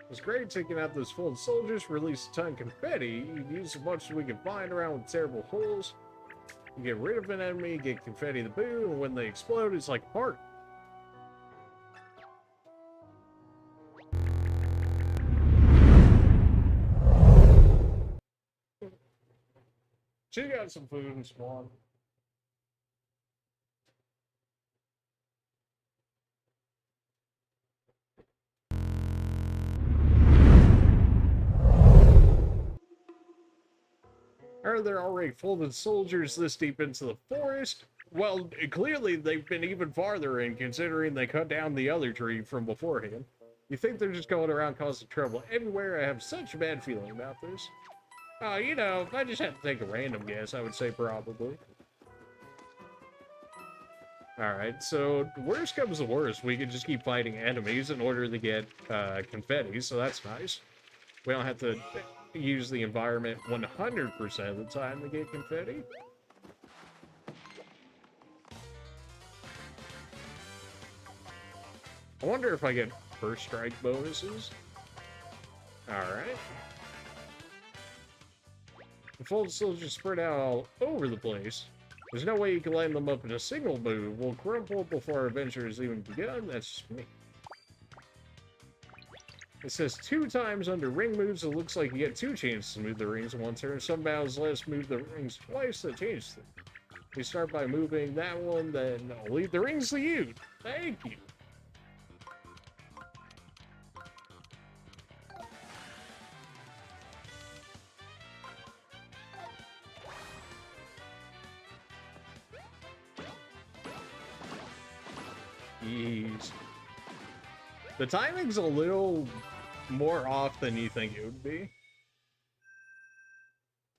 It's great taking out those full soldiers, release a ton of confetti. You can use as much as we can find around with terrible holes. You get rid of an enemy, get confetti the boo, and when they explode, it's like a party. She got some food and spawn. Are there already folded soldiers this deep into the forest? Well, clearly they've been even farther in, considering they cut down the other tree from beforehand. You think they're just going around causing trouble everywhere? I have such a bad feeling about this. You know, if I just had to take a random guess, I would say probably. Alright, so worst comes to worst, we can just keep fighting enemies in order to get confetti, so that's nice. We don't have to use the environment 100% of the time to get confetti. I wonder if I get first strike bonuses. Alright. The folded soldiers spread out all over the place. There's no way you can line them up in a single move. We'll crumple before our adventure has even begun. That's just me. It says 2 times under ring moves, it looks like you get 2 chances to move the rings in one turn. Some battles let us move the rings twice to change them. You start by moving that one, then I'll leave the rings to you. Thank you. Jeez. The timing's a little more off than you think it would be.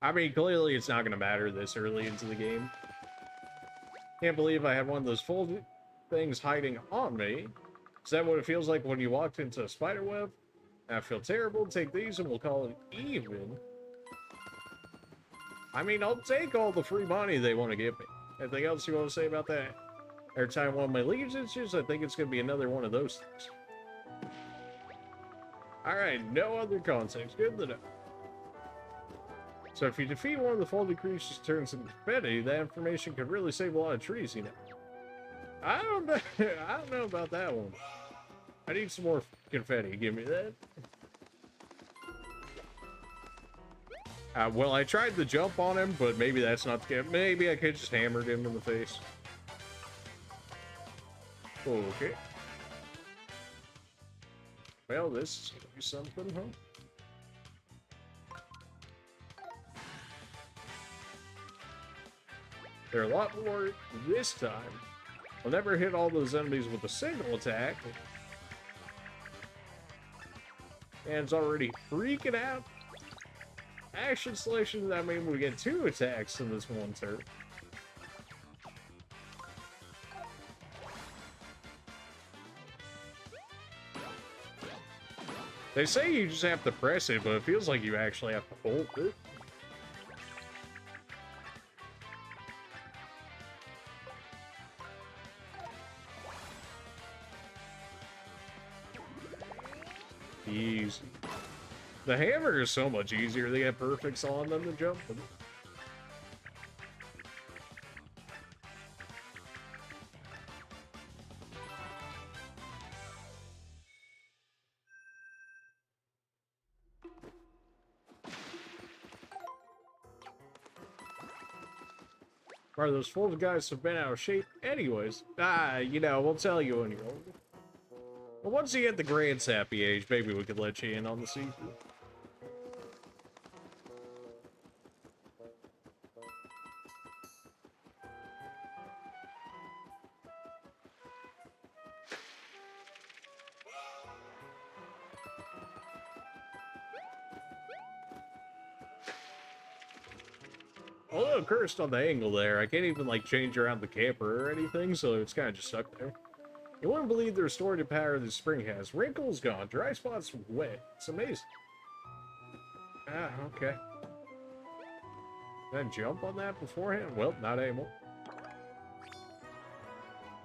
I mean, clearly it's not going to matter this early into the game. Can't believe I had one of those folded things hiding on me. Is that what it feels like when you walked into a spider web? I feel terrible. Take these and we'll call it even. I mean, I'll take all the free money they want to give me. Anything else you want to say about that? Every time one of my leaves itches, I think it's going to be another one of those things. Alright, no other context. Good to know. So if you defeat one of the folded creatures turns into confetti, that information could really save a lot of trees, you know. I don't know. I don't know about that one. I need some more confetti. Give me that. Well, I tried to jump on him, but maybe that's not the case. Maybe I could just hammered him in the face. Okay. Well, this is gonna be something, huh? There are a lot more this time. I'll never hit all those enemies with a single attack. And it's already freaking out. Action selection, I mean, we get 2 attacks in this one turn. They say you just have to press it, but it feels like you actually have to hold it. Easy. The hammer is so much easier to get perfects on than the jumping. Or those folded guys have been out of shape anyways. You know, we'll tell you when you're older. But once you get the grand sappy age, maybe we could let you in on the secret. A little cursed on the angle there. I can't even, like, change around the camper or anything, so it's kind of just stuck there. You wouldn't believe the restorative power this spring has. Wrinkles gone, dry spots wet. It's amazing. Ah, okay. Then jump on that beforehand? Well, not anymore.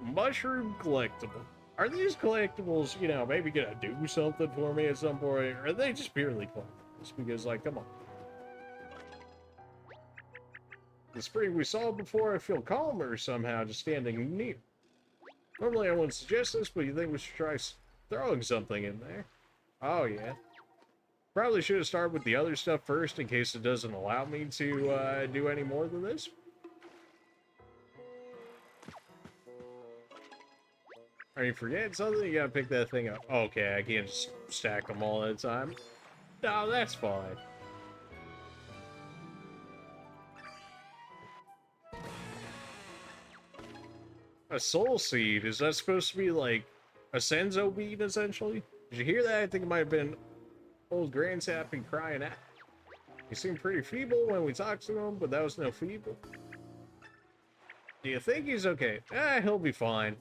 Mushroom collectible. Are these collectibles, you know, maybe gonna do something for me at some point? Or are they just purely collectibles? Because, like, come on. The spring we saw before, I feel calmer somehow just standing near. Normally I wouldn't suggest this, but you think we should try throwing something in there? Oh, yeah. Probably should have started with the other stuff first in case it doesn't allow me to do any more than this. Are you forgetting something? You gotta pick that thing up. Okay, I can't just stack them all at a time. No, that's fine. A soul seed? Is that supposed to be like a senzo bead, essentially? Did you hear that? I think it might have been old Grandsappy crying out. He seemed pretty feeble when we talked to him, but that was no feeble. Do you think he's okay? He'll be fine.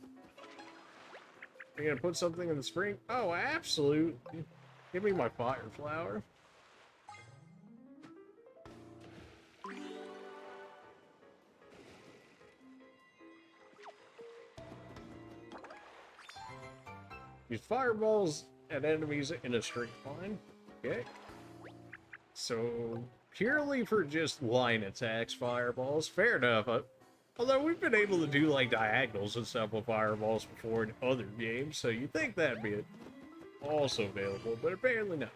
Are you gonna put something in the spring? Oh, absolutely. Give me my fire flower. Use fireballs at enemies in a straight line. Okay. So, purely for just line attacks, fireballs. Fair enough. Although we've been able to do, like, diagonals and stuff with fireballs before in other games, so you'd think that'd be it. also available, but apparently not.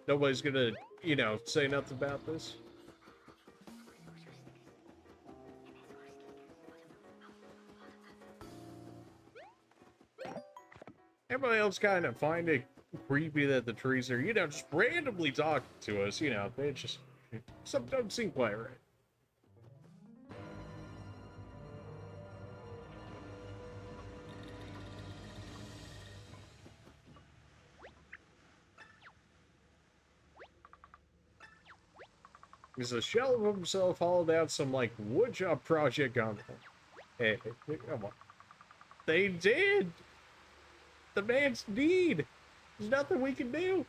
Nobody's gonna, you know, say nothing about this. Everybody else kind of find it creepy that the trees are, you know, just randomly talking to us, you know, they just, something don't seem quite right. He's a shell of himself hauled out some, like, woodshop project on them. Hey, come on. They did! The man's deed! There's nothing we can do!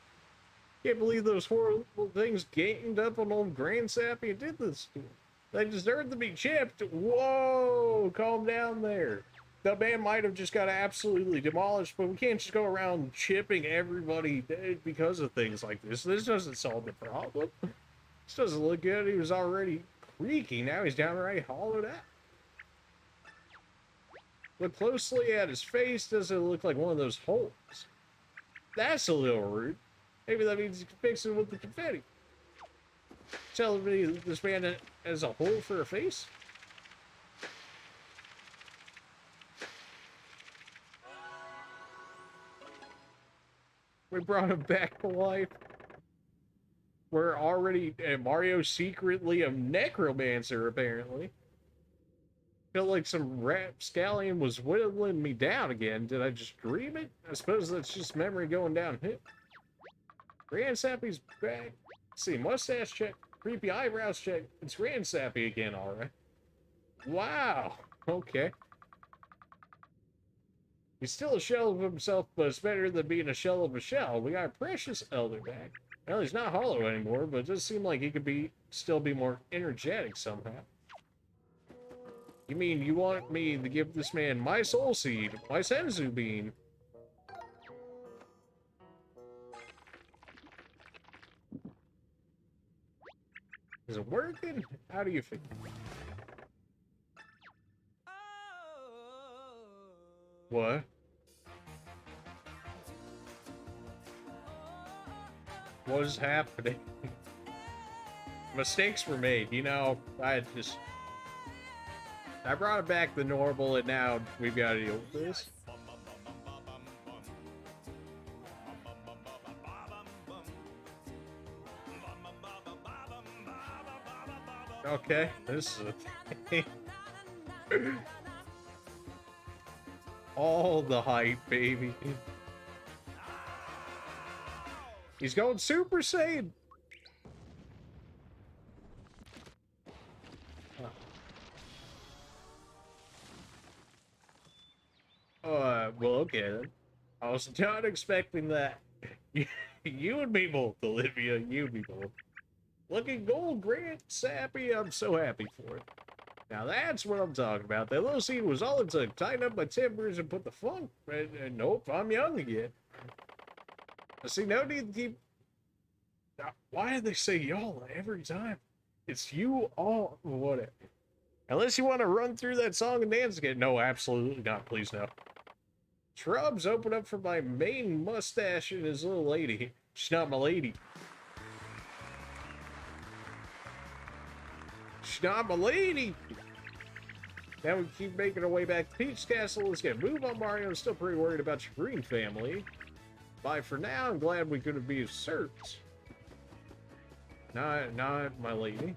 Can't believe those horrible things ganged up on old Grand Sappy and did this to him. They deserve to be chipped! Whoa! Calm down there. The man might have just got absolutely demolished, but we can't just go around chipping everybody dead because of things like this. This doesn't solve the problem. This doesn't look good. He was already creaking. Now he's downright hollowed out. Look closely at his face. Doesn't look like one of those holes. That's a little rude. Maybe that means he can fix it with the confetti. Telling me this man has a hole for a face? We brought him back to life. We're already Mario's secretly a necromancer, apparently. Felt like some rapscallion was whittling me down again. Did I just dream it? I suppose that's just memory going downhill. Grand Sappy's back. Let's see, mustache check, creepy eyebrows check. It's Grand Sappy again, alright. Wow, okay. He's still a shell of himself, but it's better than being a shell of a shell. We got a precious elder back. Well, he's not hollow anymore, but it does seem like he could still be more energetic somehow. You mean you want me to give this man my soul seed, my senzu bean? Is it working? How do you feel? What? What is happening? Mistakes were made, you know. I brought it back to normal, and now we've got to deal with this. Okay, this is a thing. All the hype, baby. He's going Super Saiyan. Well, okay then. I was not expecting that. You and me both, Olivia. You and me both. Looking gold, Grand Sappy. I'm so happy for it. Now that's what I'm talking about. That little seed was all it took. Tighten up my timbers and put the funk. And nope, I'm young again. I see no need to keep. Why do they say y'all every time? It's you all. Whatever. Unless you want to run through that song and dance again. No, absolutely not. Please no. Shrubs open up for my main mustache and his little lady. She's not my lady. She's not my lady. Now we keep making our way back to Peach Castle. Let's get a move on, Mario. I'm still pretty worried about your green family. Bye for now. I'm glad we could be of service. Not my lady.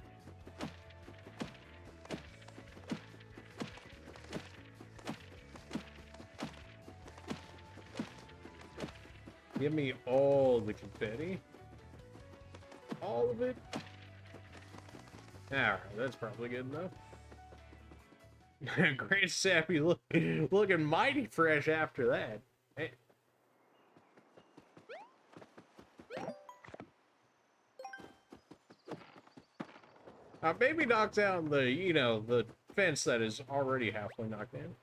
Give me all the confetti. All of it. Alright, that's probably good enough. Grand Sappy looking mighty fresh after that. Hey. Maybe knock down the, you know, the fence that is already halfway knocked in.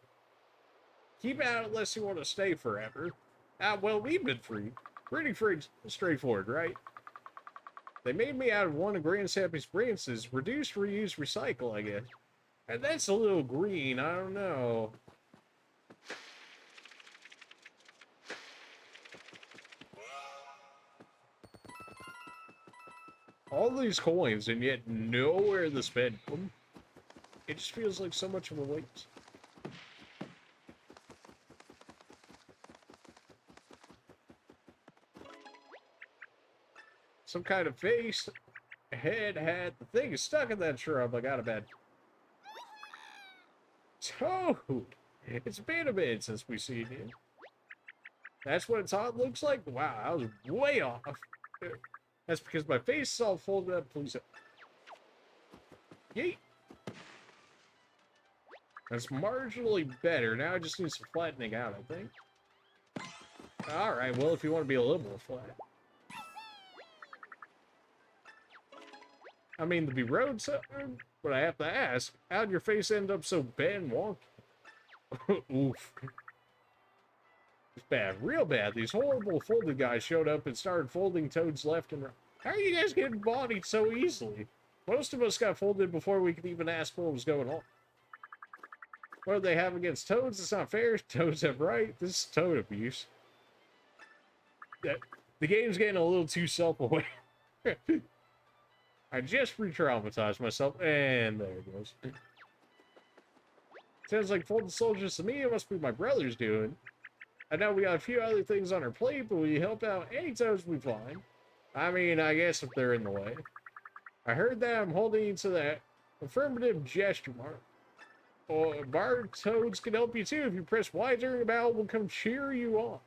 Keep out unless you want to stay forever. Well, we've been free. Pretty straightforward, right? They made me out of one of Grand Sappy's branches. Reduce, reuse, recycle, I guess. And that's a little green. I don't know. all these coins and yet nowhere to spend them. It just feels like so much of a waste. Some kind of face, head, hat. The thing is stuck in that shrub. I got a bed. Toad! It's been a bit since we've seen you. That's what Todd looks like? Wow, I was way off. That's because my face is all folded up. Please. Yeet. That's marginally better. Now I just need some flattening out, I think. Alright, well, if you want to be a little more flat. I mean, to be road so, but I have to ask, how'd your face end up so bad and wonky? Oof. It's bad, real bad. These horrible folded guys showed up and started folding Toads left and right. How are you guys getting bodied so easily? Most of us got folded before we could even ask what was going on. What do they have against Toads? It's not fair. Toads have right. This is Toad abuse. The game's getting a little too self-aware. I just re-traumatized myself, and there it goes. Sounds like folded soldiers to me. It must be my brother's doing. I know we got a few other things on our plate, but will you help out any Toads we find? I mean, I guess if they're in the way. I heard that I'm holding you to that affirmative gesture mark. Or bar Toads can help you too. If you press Y during a battle, we'll come cheer you on.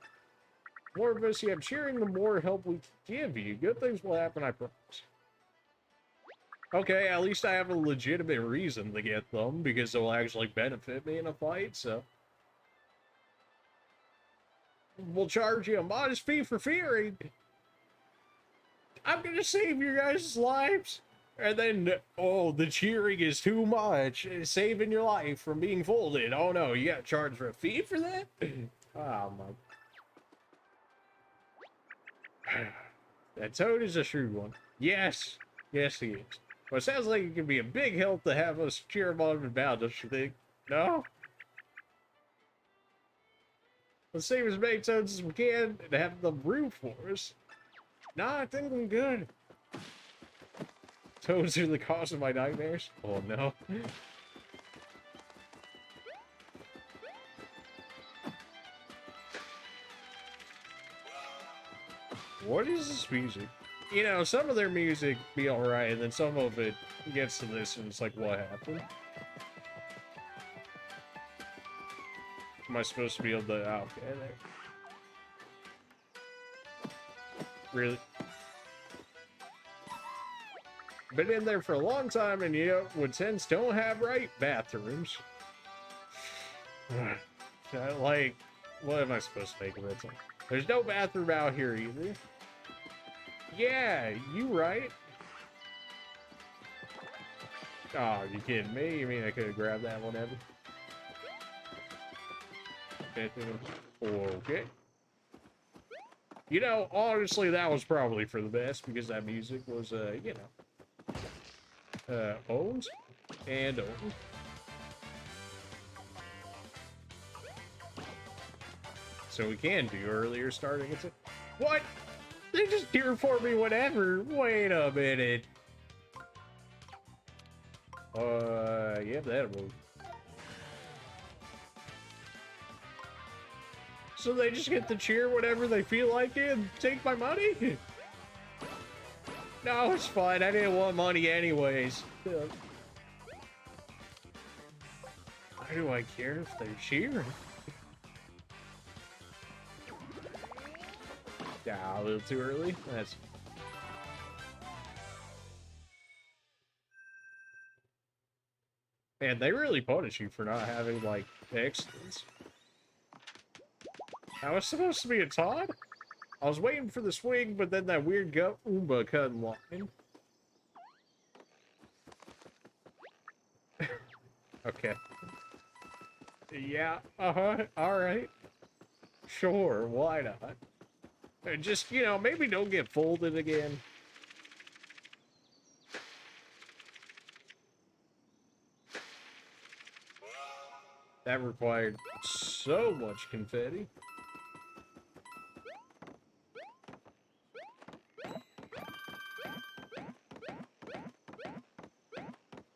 The more of us you have cheering, the more help we can give you. Good things will happen, I promise. Okay, at least I have a legitimate reason to get them, because they'll actually benefit me in a fight, so. We'll charge you a modest fee for fearing. I'm gonna save your guys' lives. And then, oh, the cheering is too much. It's saving your life from being folded. Oh no, you got charged for a fee for that? Oh my. That Toad is a shrewd one. Yes. Yes, he is. Well, it sounds like it could be a big help to have us cheer him on about, don't you think? No? Let's save as many Toads as we can and have them root for us. Nah, I think I'm good. Toads are the cause of my nightmares? Oh no. What is this music? You know, some of their music be alright, and then some of it gets to this, and it's like, what happened? Am I supposed to be able to... Oh, okay, there. Really? Been in there for a long time, and you know, Woodsends don't have right bathrooms. Like, what am I supposed to make of it? There's no bathroom out here either. Yeah, you right. Oh, you kidding me? You mean I could have grabbed that whenever? Okay. You know, honestly, that was probably for the best, because that music was, you know, owned and owned. So we can do earlier starting. It's what? They just cheer for me whenever. Wait a minute. Yeah, that'll move. So they just get to cheer whenever they feel like it and take my money? No, it's fine. I didn't want money anyways. Why do I care if they cheer? Yeah, a little too early. That's... Man, they really punish you for not having, like, excellence. I was supposed to be a Todd? I was waiting for the swing, but then that weird gut Oomba cut in line. Okay. Yeah, alright. Sure, why not? Just, you know, maybe don't get folded again. That required so much confetti.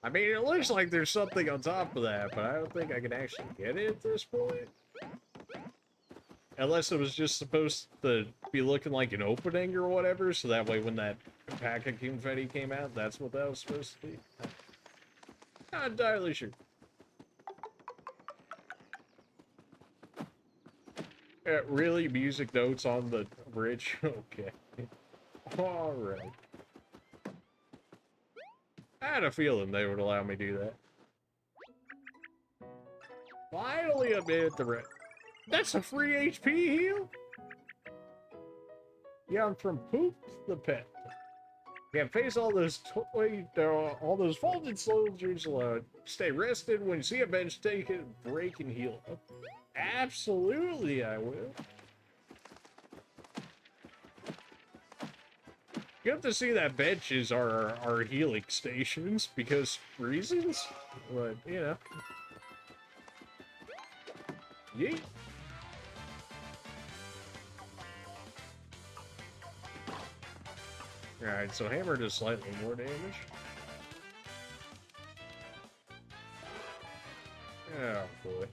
I mean, it looks like there's something on top of that, but I don't think I can actually get it at this point. Unless it was just supposed to be looking like an opening or whatever, so that way when that pack of confetti came out, that's what that was supposed to be. Not entirely sure. Really? Music notes on the bridge? Okay. Alright. I had a feeling they would allow me to do that. Finally a bit the red. That's a free HP heal? Yeah, I'm from Poop the Pet. Yeah, face all those folded soldiers alone. Stay rested. When you see a bench, take it, break, and heal up. Absolutely, I will. You have to see that benches are our healing stations because reasons, but you know. Yeet. Alright, so hammer does slightly more damage. Oh boy.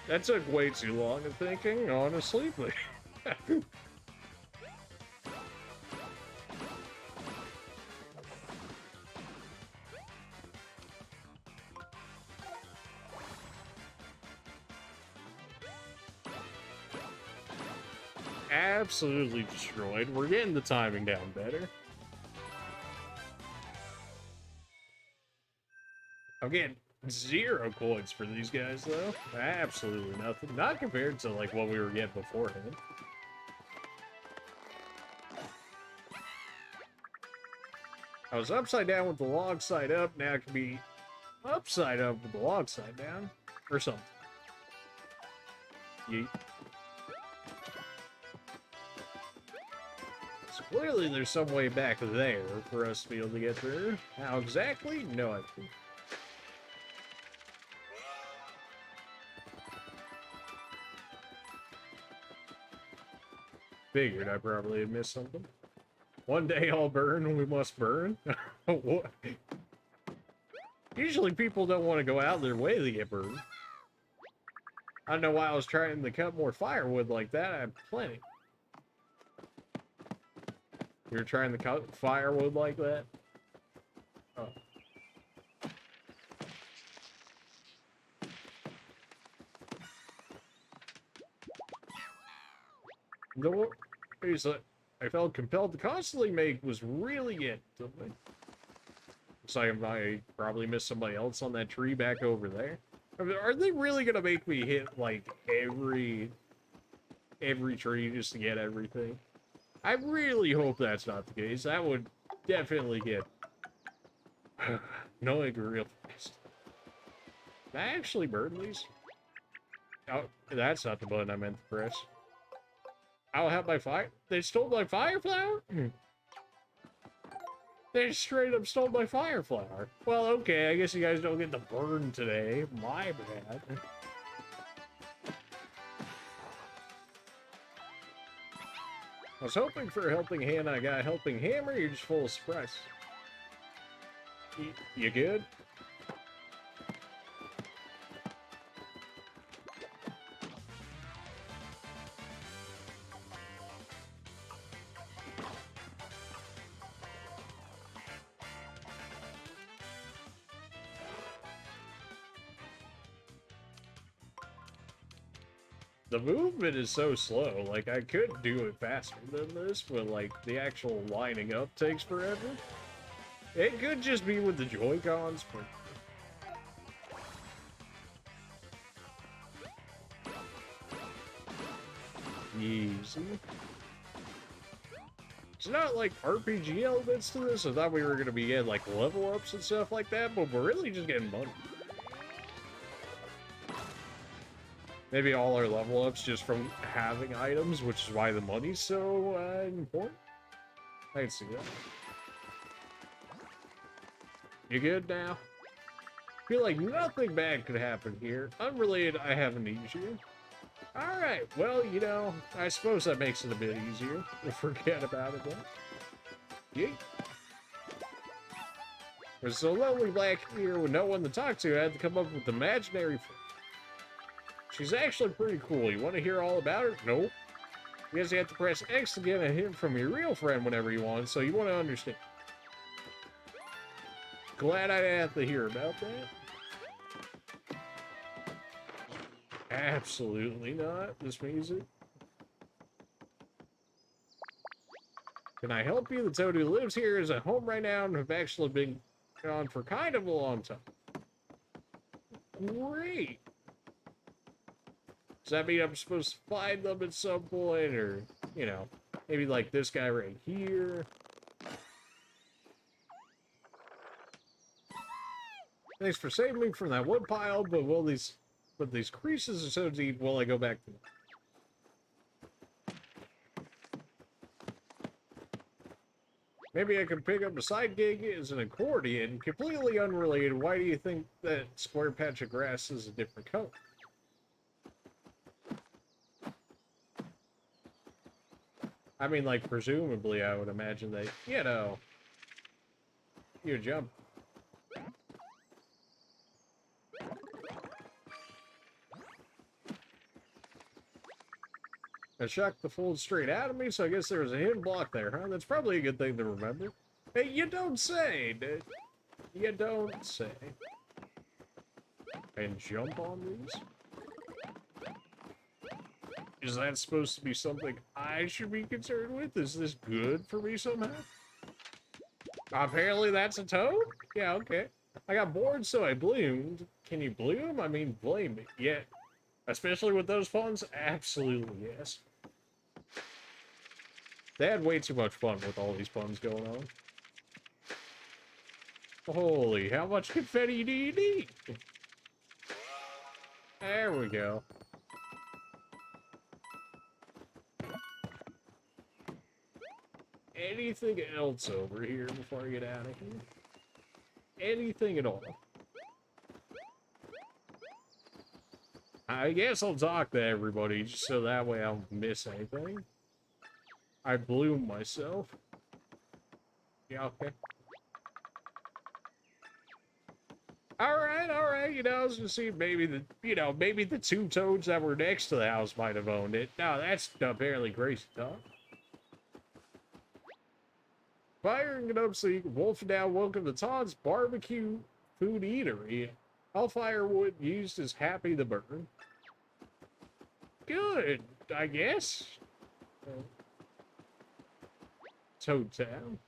That took way too long of thinking, honestly, but... Absolutely destroyed. We're getting the timing down better. I'm getting 0 coins for these guys, though. Absolutely nothing. Not compared to, like, what we were getting beforehand. I was upside down with the log side up, now it can be upside up with the log side down. Or something. Yeet. So clearly there's some way back there for us to be able to get through. How exactly? No idea. Figured I probably had missed something. One day I'll burn, we must burn. What? Usually people don't want to go out their way to get burned. I don't know why I was trying to cut more firewood like that. I have plenty. You're trying to cut firewood like that? Oh. The reason I felt compelled to constantly make was really it. Looks like I probably missed somebody else on that tree back over there. I mean, are they really gonna make me hit like every tree just to get everything? I really hope that's not the case. That would definitely get no real fast. Did I actually burn these? Oh, that's not the button I meant to press. I'll have my fire. They stole my fire flower? They straight up stole my fire flower. Well, okay, I guess you guys don't get to burn today. My bad. I was hoping for a helping hand. I got a helping hammer. You're just full of surprise. You good? The movement is so slow, like, I could do it faster than this, but, like, the actual lining up takes forever. It could just be with the Joy-Cons, but... Easy. It's not, like, RPG elements to this. I thought we were gonna be getting, like, level-ups and stuff like that, but we're really just getting money. Maybe all our level ups just from having items, which is why the money's so important. I can see that. You good now? Feel like nothing bad could happen here. Unrelated, I have amnesia. Alright, well, you know, I suppose that makes it a bit easier to forget about it then. Yeet. There's a lonely black here with no one to talk to. I had to come up with imaginary friend. She's actually pretty cool. You want to hear all about her? Nope. You guess you have to press X to get a hint from your real friend whenever you want, so you want to understand. Glad I didn't have to hear about that. Absolutely not. This music. Can I help you? The toad who lives here is at home right now and have actually been gone for kind of a long time. Great. Does that mean I'm supposed to find them at some point? Or, you know, maybe like this guy right here? Thanks for saving me from that wood pile, but these creases are so deep, will I go back to them? Maybe I can pick up a side gig as an accordion, completely unrelated. Why do you think that square patch of grass is a different color? I mean, like, presumably, I would imagine that, you know, you jump. I shocked the fold straight out of me, so I guess there was a hidden block there, huh? That's probably a good thing to remember. Hey, you don't say, dude. You don't say. And jump on these? Is that supposed to be something I should be concerned with? Is this good for me somehow? Apparently that's a toad? Yeah, okay. I got bored, so I bloomed. Can you bloom? I mean, blame me. Yeah. Especially with those puns? Absolutely, yes. They had way too much fun with all these puns going on. Holy, how much confetti do you need? There we go. Anything else over here before I get out of here? Anything at all? I guess I'll talk to everybody just so that way I don't miss anything. I bloom myself. Yeah, okay. Alright, you know, I was just seeing maybe maybe the two toads that were next to the house might have owned it. No, that's apparently crazy talk. Firing it up so you can wolf it down. Welcome to Todd's Barbecue Food Eatery. All firewood used is happy to burn. Good, I guess. Toad Town.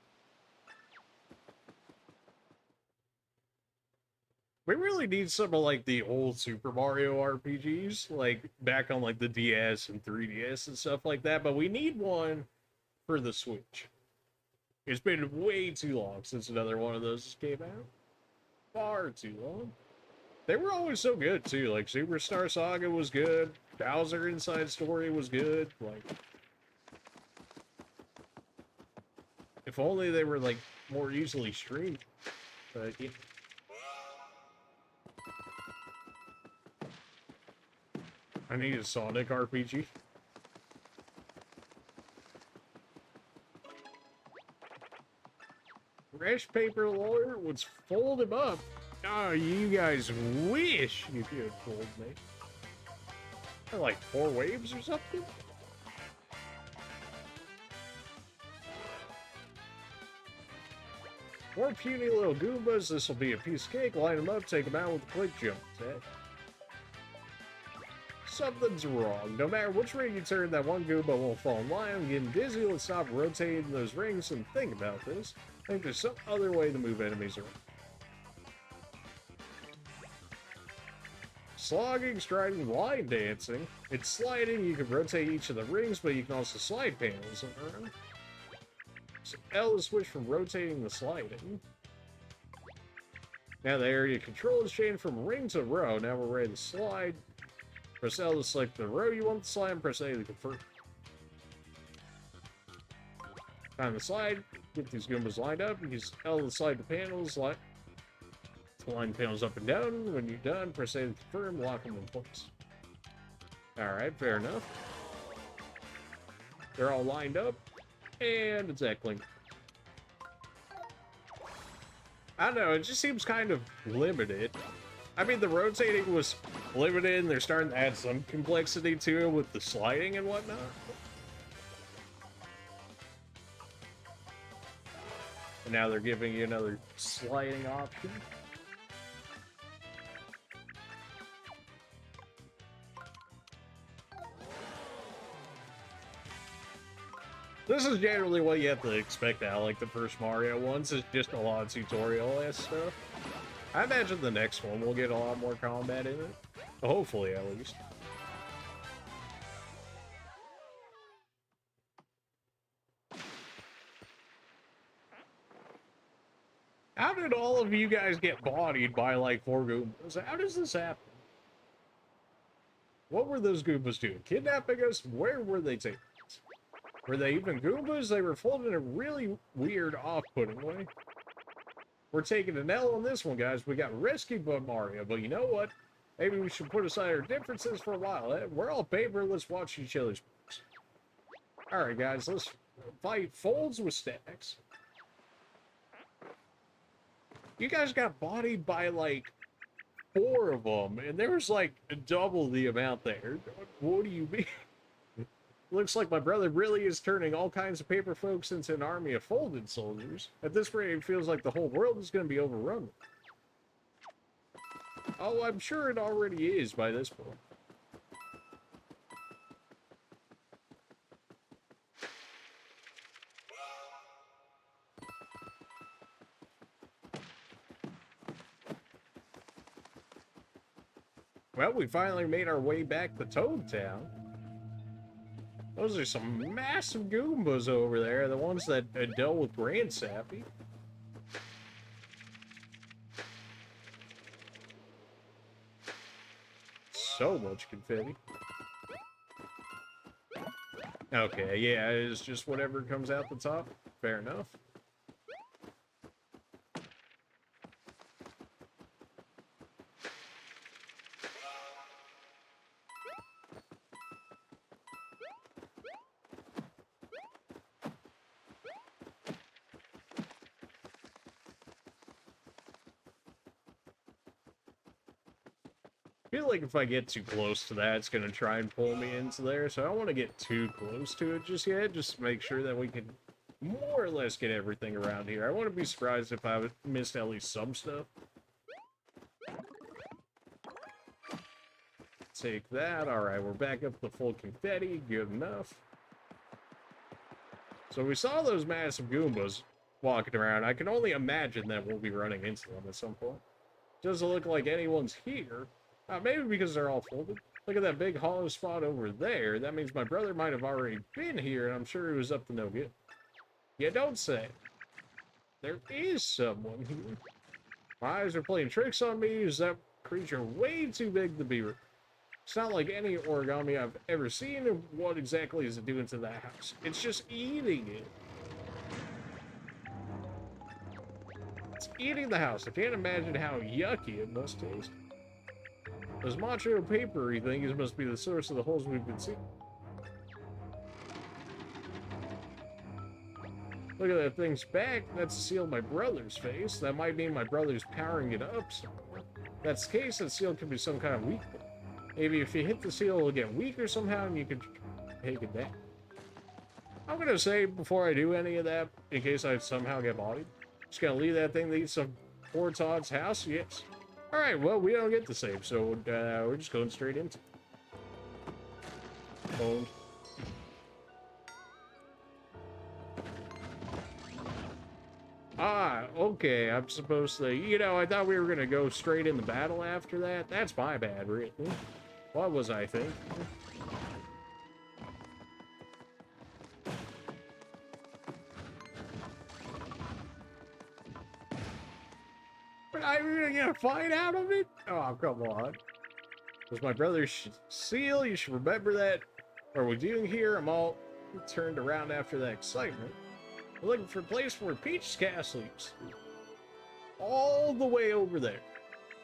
We really need some of like the old Super Mario RPGs, like back on like the DS and 3DS and stuff like that, but we need one for the Switch. It's been way too long since another one of those came out. Far too long. They were always so good too. Like Superstar Saga was good. Bowser Inside Story was good. Like, if only they were like more easily streamed. But yeah. I need a Sonic RPG. Fresh paper lawyer would fold him up. Oh, you guys wish you could have told me. Like 4 waves or something? More puny little Goombas. This will be a piece of cake. Line them up, take them out with a quick jump attack. Something's wrong. No matter which ring you turn, that one Goomba won't fall in line. I'm getting dizzy. Let's stop rotating those rings and think about this. I think there's some other way to move enemies around. Slogging, striding, line dancing. It's sliding. You can rotate each of the rings, but you can also slide panels around. So L is switch from rotating to sliding. Now the area control is changed from ring to row. Now we're ready to slide. Press L to select the row you want to slide, and press A to confirm. Time to slide. Get these Goombas lined up. Use L to slide the panels. Line the panels up and down. When you're done, press A to confirm. Lock them in place. Alright, fair enough. They're all lined up, and it's echoing. I don't know, it just seems kind of limited. I mean, the rotating was limited, and they're starting to add some complexity to it with the sliding and whatnot. And now they're giving you another sliding option. This is generally what you have to expect out, like the first Mario ones. It's just a lot of tutorial-ass stuff. I imagine the next one will get a lot more combat in it. Hopefully, at least. How did all of you guys get bodied by, like, 4 Goombas? How does this happen? What were those Goombas doing? Kidnapping us? Where were they taking us? Were they even Goombas? They were folded in a really weird, off-putting way. We're taking an L on this one, guys. We got rescued by Mario, but you know what? Maybe we should put aside our differences for a while. We're all paper. Let's watch each other's moves. Alright, guys. Let's fight folds with stacks. You guys got bodied by, like, 4 of them, and there was, like, double the amount there. What do you mean? Looks like my brother really is turning all kinds of paper folks into an army of folded soldiers. At this rate, it feels like the whole world is going to be overrun. Oh, I'm sure it already is by this point. Well, we finally made our way back to Toad Town. Those are some massive Goombas over there, the ones that dealt with Grand Sappy. So much confetti. Okay, yeah, it's just whatever comes out the top. Fair enough. I feel like if I get too close to that, it's going to try and pull me into there, so I don't want to get too close to it just yet, just to make sure that we can more or less get everything around here. I wouldn't be surprised if I missed at least some stuff. Take that. Alright, we're back up to full confetti. Good enough. So we saw those massive Goombas walking around. I can only imagine that we'll be running into them at some point. Doesn't look like anyone's here. Maybe because they're all folded. Look at that big hollow spot over there. That means my brother might have already been here, and I'm sure he was up to no good. You don't say. There is someone here. My eyes are playing tricks on me. Is that creature way too big to be real? It's not like any origami I've ever seen. And what exactly is it doing to that house? It's just eating it. It's eating the house. I can't imagine how yucky it must taste. Those macho papery things must be the source of the holes we've been seeing. Look at that thing's back. That's the seal of my brother's face. That might mean my brother's powering it up somewhere. If that's the case, that seal could be some kind of weak one. Maybe if you hit the seal, it'll get weaker somehow and you can take it down. I'm gonna say before I do any of that, in case I somehow get bodied, just gonna leave that thing to eat some poor Todd's house. Yes. Alright, well, we don't get the save, so we're just going straight into it. Owned. Ah, okay, I'm supposed to... You know, I thought we were going to go straight in the battle after that. That's my bad, really. What was I thinking? But I'm gonna get a fight out of it? Oh, come on. Was my brother's seal? You should remember that. What are we doing here? I'm all turned around after that excitement. We're looking for a place where Peach's castle is. All the way over there.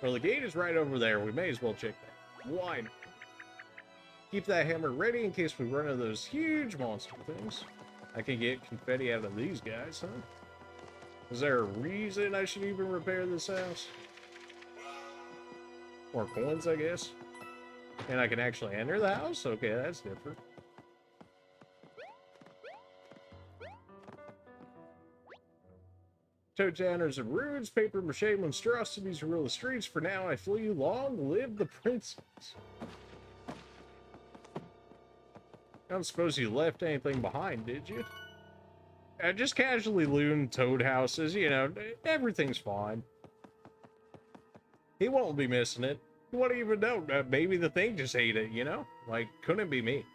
Well, the gate is right over there. We may as well check that. Why not? Keep that hammer ready in case we run into those huge monster things. I can get confetti out of these guys, huh? Is there a reason I should even repair this house? More coins, I guess. And I can actually enter the house? Okay, that's different. Toad Tanners and Rudes, paper mache monstrosities rule the streets. For now, I flee. Long live the princess. I don't suppose you left anything behind, did you? Just casually loon toad houses, you know, everything's fine. He won't be missing it. He won't even know. Maybe the thing just ate it, you know? Like, couldn't be me.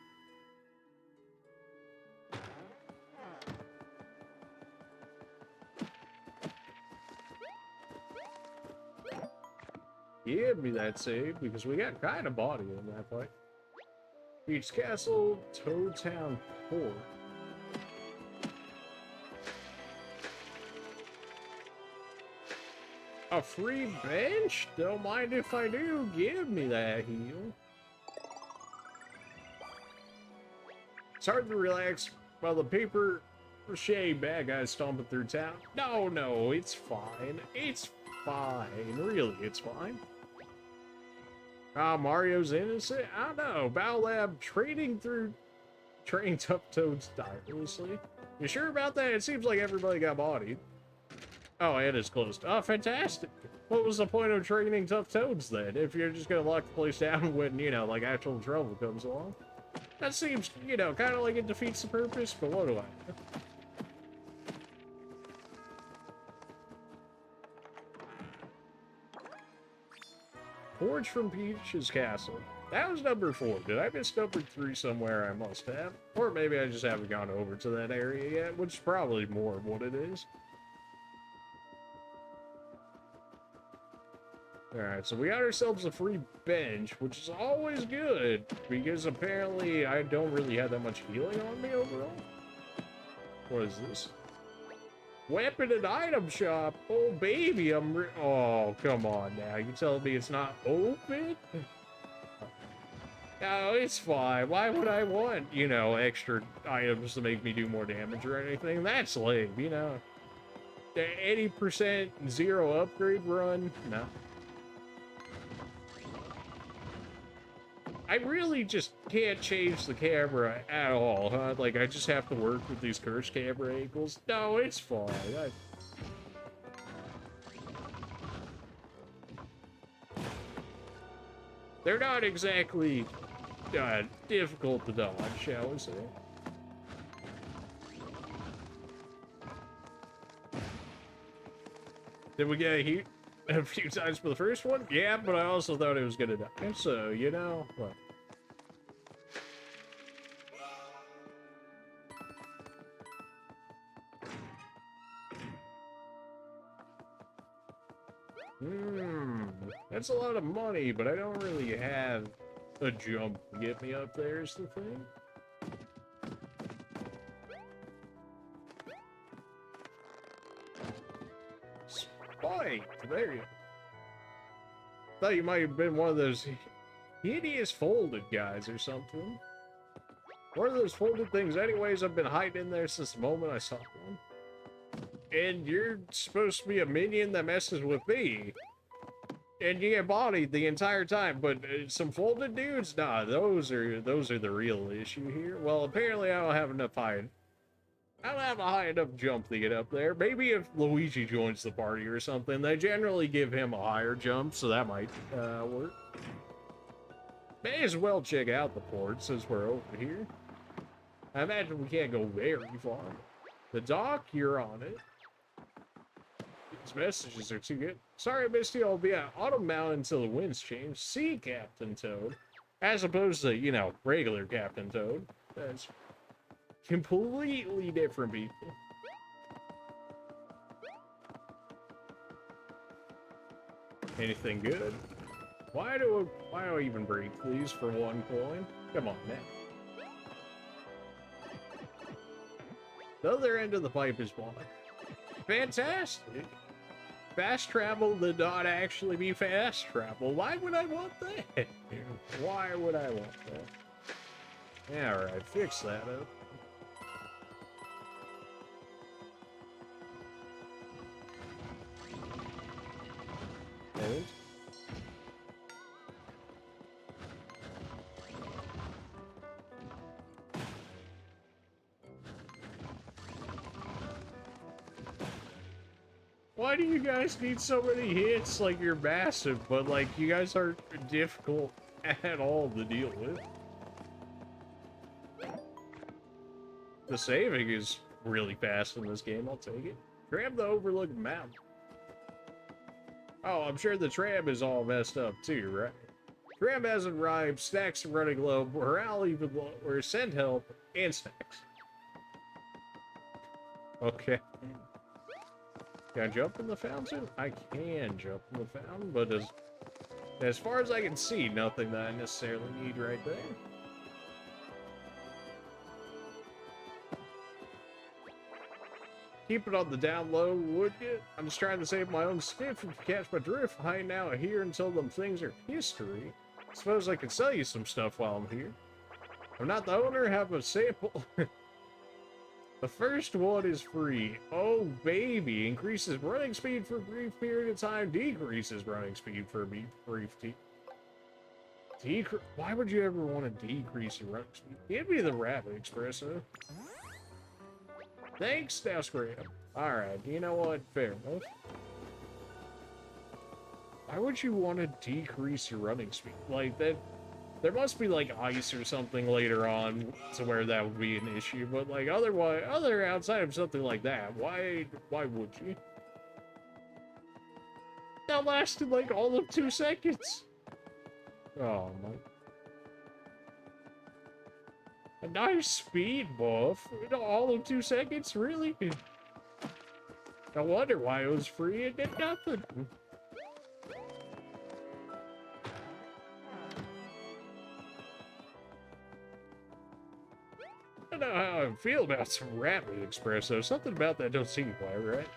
Give me that save, because we got kind of body in that fight. Beach Castle, Toad Town Port. A free bench? Don't mind if I do. Give me that heal. It's hard to relax while the paper mache bad guys stomping through town. No, it's fine. It's fine. Really, it's fine. Mario's innocent? I don't know. Bow Lab trading tough toads tirelessly. You sure about that? It seems like everybody got bodied. Oh, and it's closed. Oh, fantastic. What was the point of training tough toads then? If you're just gonna lock the place down when, you know, like actual trouble comes along? That seems, you know, kind of like it defeats the purpose, but what do I know? Forge from Peach's Castle. That was number 4. Did I miss number 3 somewhere? I must have. Or maybe I just haven't gone over to that area yet, which is probably more of what it is. Alright, so we got ourselves a free bench, which is always good, because apparently I don't really have that much healing on me overall. What is this? Weapon and item shop? Oh, baby, oh, come on now. You telling me it's not open? No, it's fine. Why would I want, you know, extra items to make me do more damage or anything? That's lame, you know. The 80% zero upgrade run? No. I really just can't change the camera at all, huh? Like, I just have to work with these cursed camera angles? No, it's fine. They're not exactly difficult to dodge, shall we say. Did we get a heat a few times for the first one? Yeah, but I also thought it was gonna die. So, you know, what? That's a lot of money, but I don't really have a jump to get me up there is the thing. Spike! There you go. Thought you might have been one of those hideous folded guys or something. What are those folded things anyways? I've been hiding in there since the moment I saw one. And you're supposed to be a minion that messes with me. And you get bodied the entire time, but some folded dudes? Nah, those are the real issue here. Well, apparently I don't have enough height. I don't have a high enough jump to get up there. Maybe if Luigi joins the party or something, they generally give him a higher jump, so that might work. May as well check out the port since we're over here. I imagine we can't go very far. The dock, you're on it. These messages are too good. Sorry I missed you. I'll be at Autumn Mountain until the winds change. See Captain Toad. As opposed to, you know, regular Captain Toad. That's completely different people. Anything good? Why do I even break these for 1 coin? Come on, man. The other end of the pipe is blocked. Fantastic. Fast travel did not actually be fast travel. Why would I want that? Why would I want that? Yeah, alright, fix that up. And why do you guys need so many hits? Like, you're massive, but, like, you guys are difficult at all to deal with. The saving is really fast in this game, I'll take it. Grab the overlooked mountain. Oh, I'm sure the tram is all messed up too, right? Tram hasn't arrived, snacks are running low, morale even lower, send help, and snacks. Okay. Can I jump in the fountain? I can jump in the fountain, but as far as I can see, nothing that I necessarily need right there. Keep it on the down low, would you? I'm just trying to save my own skin if you catch my drift. Hiding out here until them things are history. Suppose I could sell you some stuff while I'm here. I'm not the owner, have a sample. The first one is free. Oh, baby. Increases running speed for a brief period of time. Decreases running speed for a brief why would you ever want to decrease your running speed? Give me the rapid espresso. Thanks, now scram. Alright, you know what? Fair enough. Why would you want to decrease your running speed? Like, that... There must be, like, ice or something later on to where that would be an issue, but, like, outside of something like that, why would you? That lasted, like, all of 2 seconds. Oh, my... A nice speed buff? All of 2 seconds? Really? No wonder why it was free and did nothing. I don't know how I feel about some rapid espresso. Something about that don't seem quite right.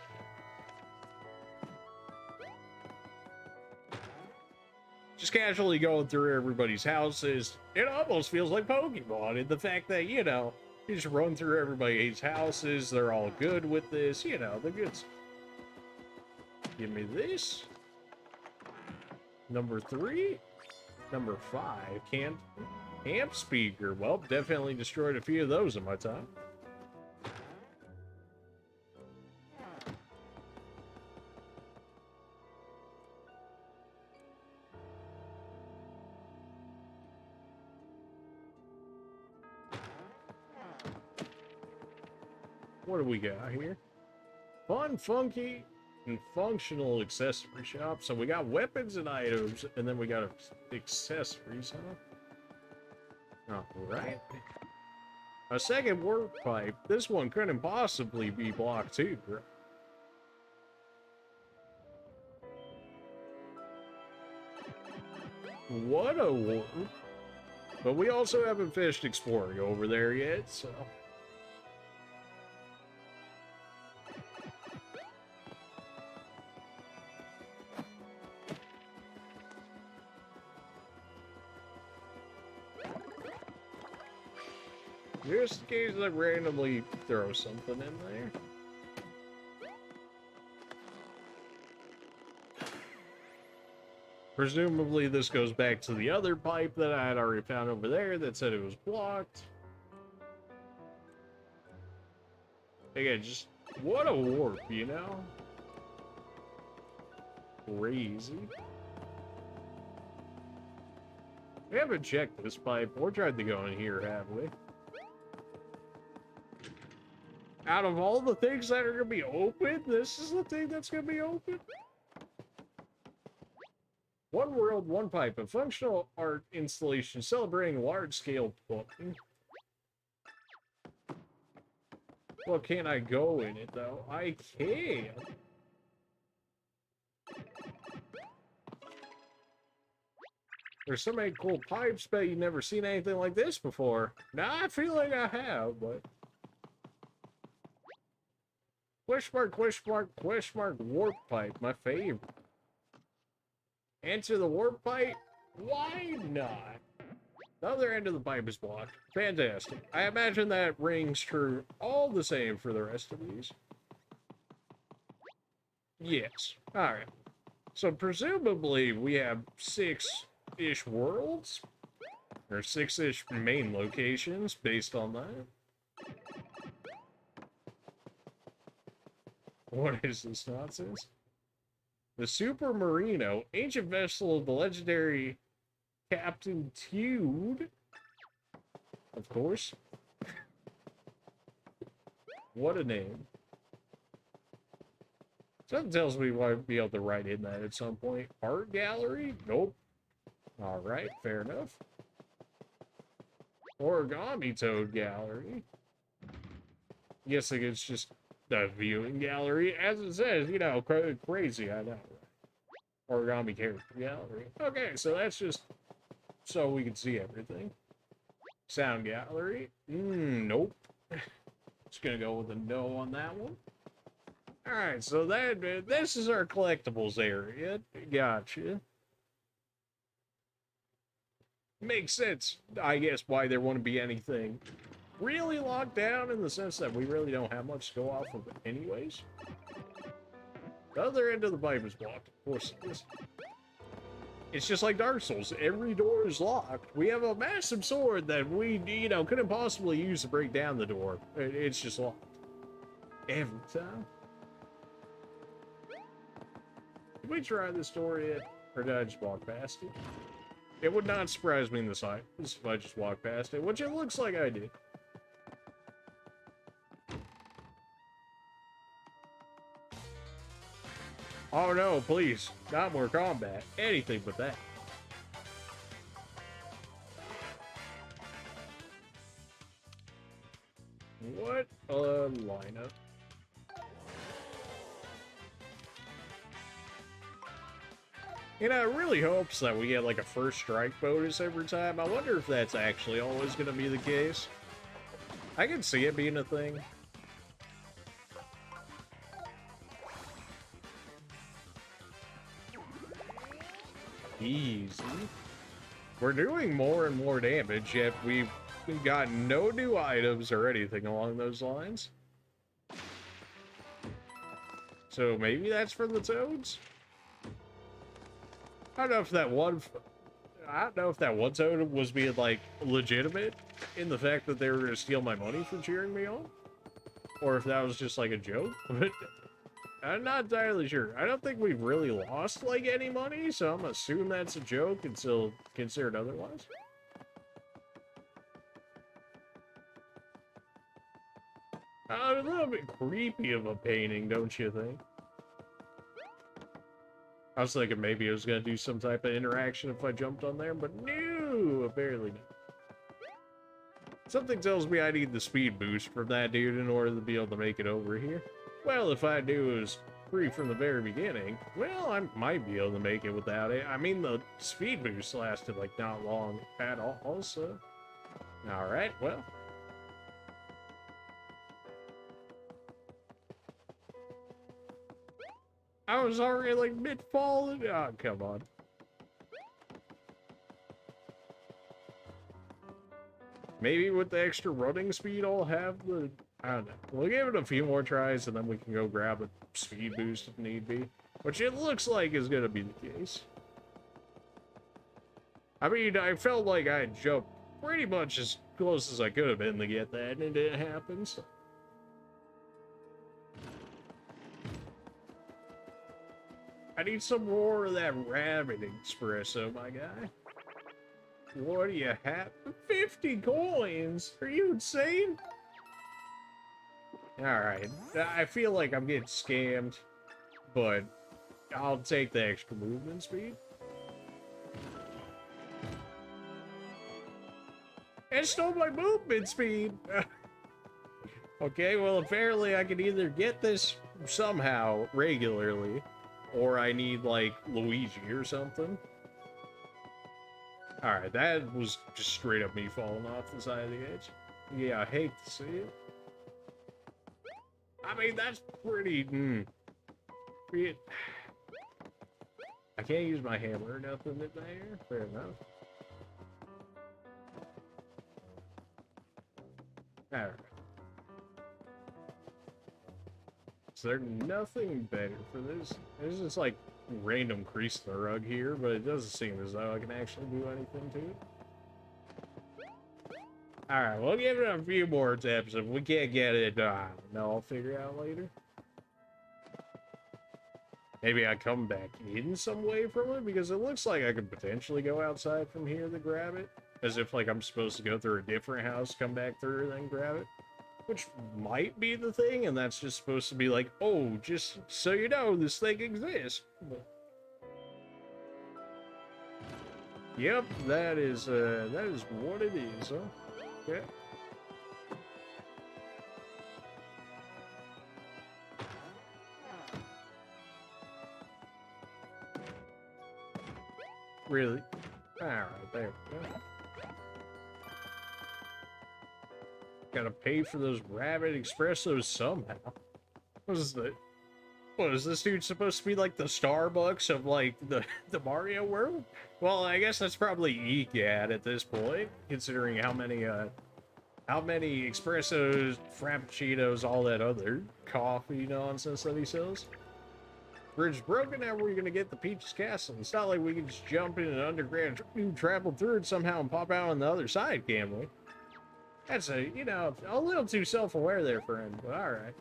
Just casually going through everybody's houses. It almost feels like Pokemon. And the fact that, you know, you just run through everybody's houses. They're all good with this. You know, the goods. Give me this. Number 3. Number 5. Amp speaker. Well, definitely destroyed a few of those in my time. What do we got here? Fun, funky, and functional accessory shop. So we got weapons and items, and then we got accessories, huh? Alright. A second work pipe. This one couldn't possibly be blocked too, bro. What a warp. But we also haven't finished exploring over there yet, so... Just in case I randomly throw something in there. Presumably this goes back to the other pipe that I had already found over there that said it was blocked. Again, just what a warp, you know? Crazy. We haven't checked this pipe or tried to go in here, have we? Out of all the things that are going to be open, this is the thing that's going to be open? One world, one pipe. A functional art installation celebrating large-scale plumbing. Well, can't I go in it, though? I can. There's so many cool pipes, but you've never seen anything like this before. Now I feel like I have, but... Question mark, warp pipe, my favorite. Answer the warp pipe? Why not? The other end of the pipe is blocked. Fantastic. I imagine that rings true all the same for the rest of these. Yes. Alright. So presumably we have 6-ish worlds? Or 6-ish main locations based on that. What is this nonsense? The Super Marino, ancient vessel of the legendary Captain Tude. Of course. What a name. Something tells me we might be able to write in that at some point. Art gallery? Nope. Alright, fair enough. Origami Toad gallery. Guessing it's just the viewing gallery. As it says, you know, crazy, I know. Origami character gallery. Okay, so that's just so we can see everything. Sound gallery? Nope. Just gonna go with a no on that one. Alright, so this is our collectibles area. Gotcha. Makes sense, I guess, why there wouldn't be anything really locked down in the sense that we really don't have much to go off of anyways. The other end of the pipe is blocked. Of course it is. It's just like Dark Souls. Every door is locked. We have a massive sword that we, you know, couldn't possibly use to break down the door. It's just locked. Every time. Did we try this door yet? Or did I just walk past it? It would not surprise me in the side if I just walked past it, which it looks like I did. Oh no, please. Not more combat. Anything but that. What a lineup. You know, it really hopes that we get like a first strike bonus every time. I wonder if that's actually always going to be the case. I can see it being a thing. Easy. We're doing more and more damage, yet we've got no new items or anything along those lines. So maybe that's for the toads? I don't know if that one toad was being, like, legitimate in the fact that they were going to steal my money for cheering me on. Or if that was just, like, a joke. But I'm not entirely sure. I don't think we've really lost, like, any money, so I'm assuming that's a joke until considered otherwise. A little bit creepy of a painting, don't you think? I was thinking maybe it was going to do some type of interaction if I jumped on there, but no, apparently not. Something tells me I need the speed boost from that dude in order to be able to make it over here. Well, if I knew it was free from the very beginning, well, I might be able to make it without it. I mean, the speed boost lasted, like, not long at all, so... Alright, well... I was already, like, mid-fall. Oh, come on. Maybe with the extra running speed, I'll have the... I don't know. We'll give it a few more tries, and then we can go grab a speed boost if need be. Which it looks like is going to be the case. I mean, I felt like I jumped pretty much as close as I could have been to get that, and it didn't happen, so... I need some more of that rabbit espresso, my guy. What do you have? 50 coins? Are you insane? Alright. I feel like I'm getting scammed, but I'll take the extra movement speed. And stole my movement speed! Okay, well, apparently I can either get this somehow regularly, or I need, like, Luigi or something. Alright, that was just straight up me falling off the side of the edge. Yeah, I hate to see it. I mean, that's pretty... I can't use my hammer or nothing in there. Fair enough. Alright. Is there nothing better for this? There's just like random crease in the rug here, but it doesn't seem as though I can actually do anything to it. Alright, we'll give it a few more attempts. If we can't get it, no, I'll figure out later. Maybe I come back in some way from it, because it looks like I could potentially go outside from here to grab it. As if like I'm supposed to go through a different house, come back through, then grab it. Which might be the thing, and that's just supposed to be like, oh, just so you know, this thing exists. But... Yep, that is what it is, huh? Okay. Really? Alright, there we go. Gotta pay for those rabbit espressos somehow. What is that? What is this dude supposed to be like the Starbucks of like the Mario world? Well, I guess that's probably EGAD at this point, considering how many espressos, frappuccinos, all that other coffee nonsense that he sells. Bridge is broken. How are we gonna get the Peach's Castle? It's not like we can just jump in an underground travel through it somehow and pop out on the other side, can we? That's a, you know, a little too self-aware there, friend, but alright.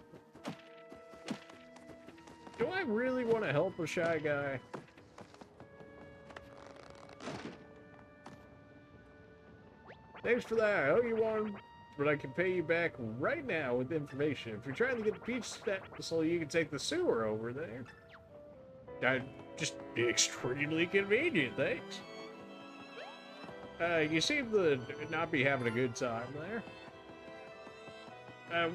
Do I really want to help a shy guy? Thanks for that. I owe you one, but I can pay you back right now with information. If you're trying to get the Peach so you can take the sewer over there. Just extremely convenient, thanks. You seem to not be having a good time there.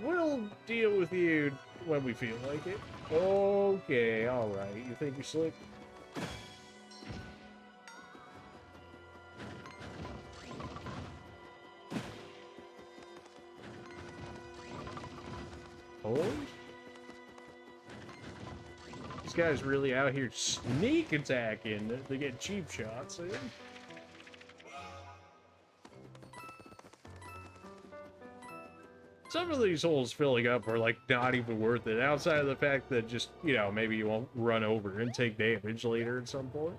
We'll deal with you when we feel like it. Okay, alright. You think you're slick? Oh? This guy's really out here sneak attacking to get cheap shots in. Some of these holes filling up are like not even worth it, outside of the fact that just, you know, maybe you won't run over and take damage later at some point.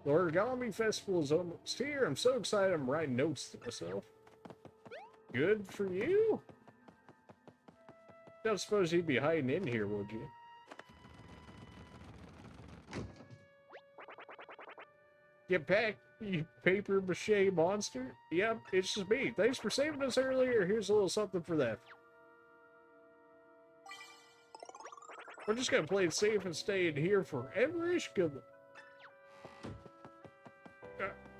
The Origami Festival is almost here. I'm so excited I'm writing notes to myself. Good for you? Don't suppose you'd be hiding in here, would you? Get back, you paper mache monster. Yep, it's just me. Thanks for saving us earlier. Here's a little something for that. We're just gonna play it safe and stay in here forever-ish.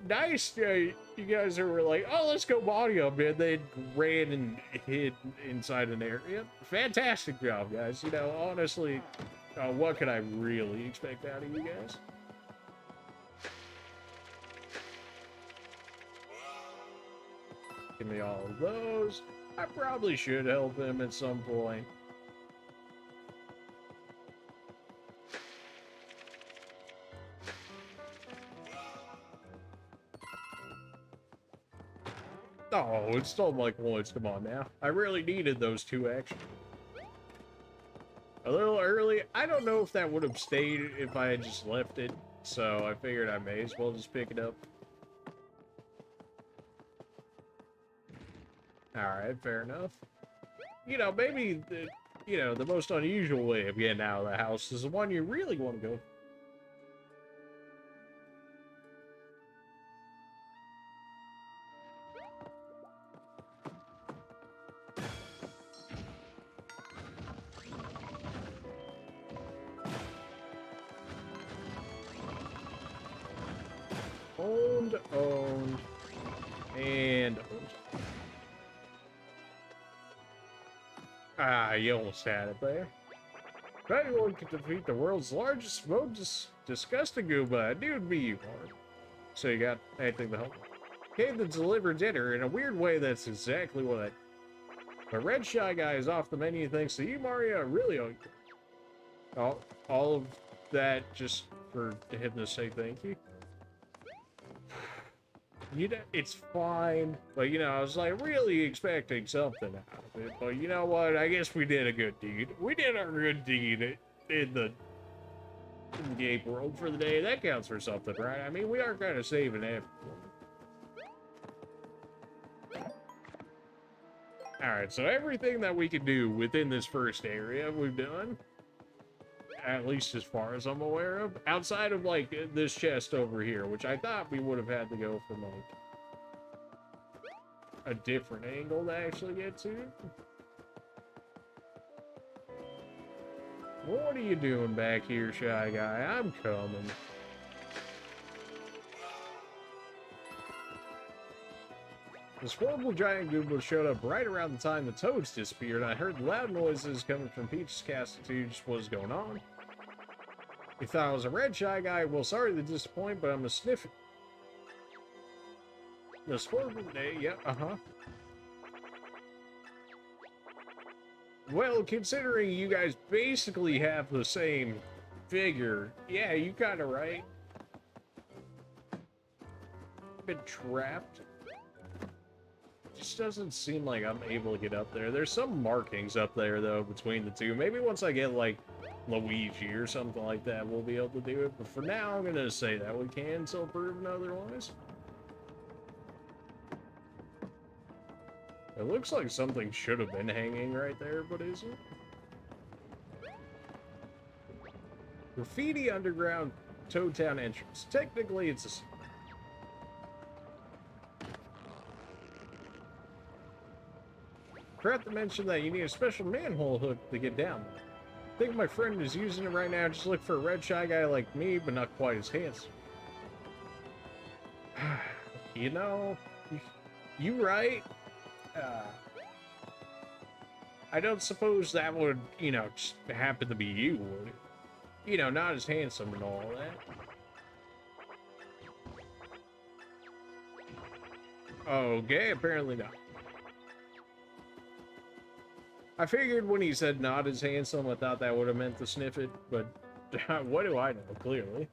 Nice. You guys are like, oh, let's go body up, man. They ran and hid inside an area. Fantastic job, guys. You know, honestly, what could I really expect out of you guys? Give me all of those. I probably should help him at some point. Oh, it's still like once. Come on now. I really needed those two actually. A little early. I don't know if that would have stayed if I had just left it. So I figured I may as well just pick it up. Alright, fair enough. You know, maybe the most unusual way of getting out of the house is the one you really want to go. Owned, and owned. Ah, you almost had it there. If anyone could defeat the world's largest, most disgusting Goomba, it would be you, Mark. So you got anything to help? Came to deliver dinner. In a weird way, that's exactly what I... The red shy guy is off the menu thanks to you, Mario. I really owe you. All of that just for him to say thank you. You know, it's fine, but you know, I was like really expecting something out of it. But you know what? I guess we did a good deed. We did our good deed in the game world for the day. That counts for something, right? I mean, we are kind of saving everyone. Alright, so everything that we can do within this first area, we've done. At least as far as I'm aware of. Outside of, like, this chest over here, which I thought we would have had to go from, like, a different angle to actually get to. What are you doing back here, Shy Guy? I'm coming. This horrible giant goobler showed up right around the time the toads disappeared. I heard loud noises coming from Peach's castle too. Just what was going on? You thought I was a red Shy Guy? Well, sorry to disappoint, but I'm a sniffy. This horrible day, yeah, Well, considering you guys basically have the same figure, yeah, you kinda right. Been trapped. Just doesn't seem like I'm able to get up there. There's some markings up there, though, between the two. Maybe once I get, like, Luigi or something like that, we'll be able to do it. But for now, I'm gonna say that we can until proven otherwise. It looks like something should have been hanging right there, but isn't. Graffiti underground Toad Town entrance. Technically, it's a... Forgot to mention that you need a special manhole hook to get down there. I think my friend is using it right now. Just look for a red Shy Guy like me, but not quite as handsome. You know, you right. I don't suppose that would, you know, just happen to be you, would it? You know, not as handsome and all that. Okay, apparently not. I figured when he said not as handsome, I thought that would have meant to sniff it, but what do I know, clearly.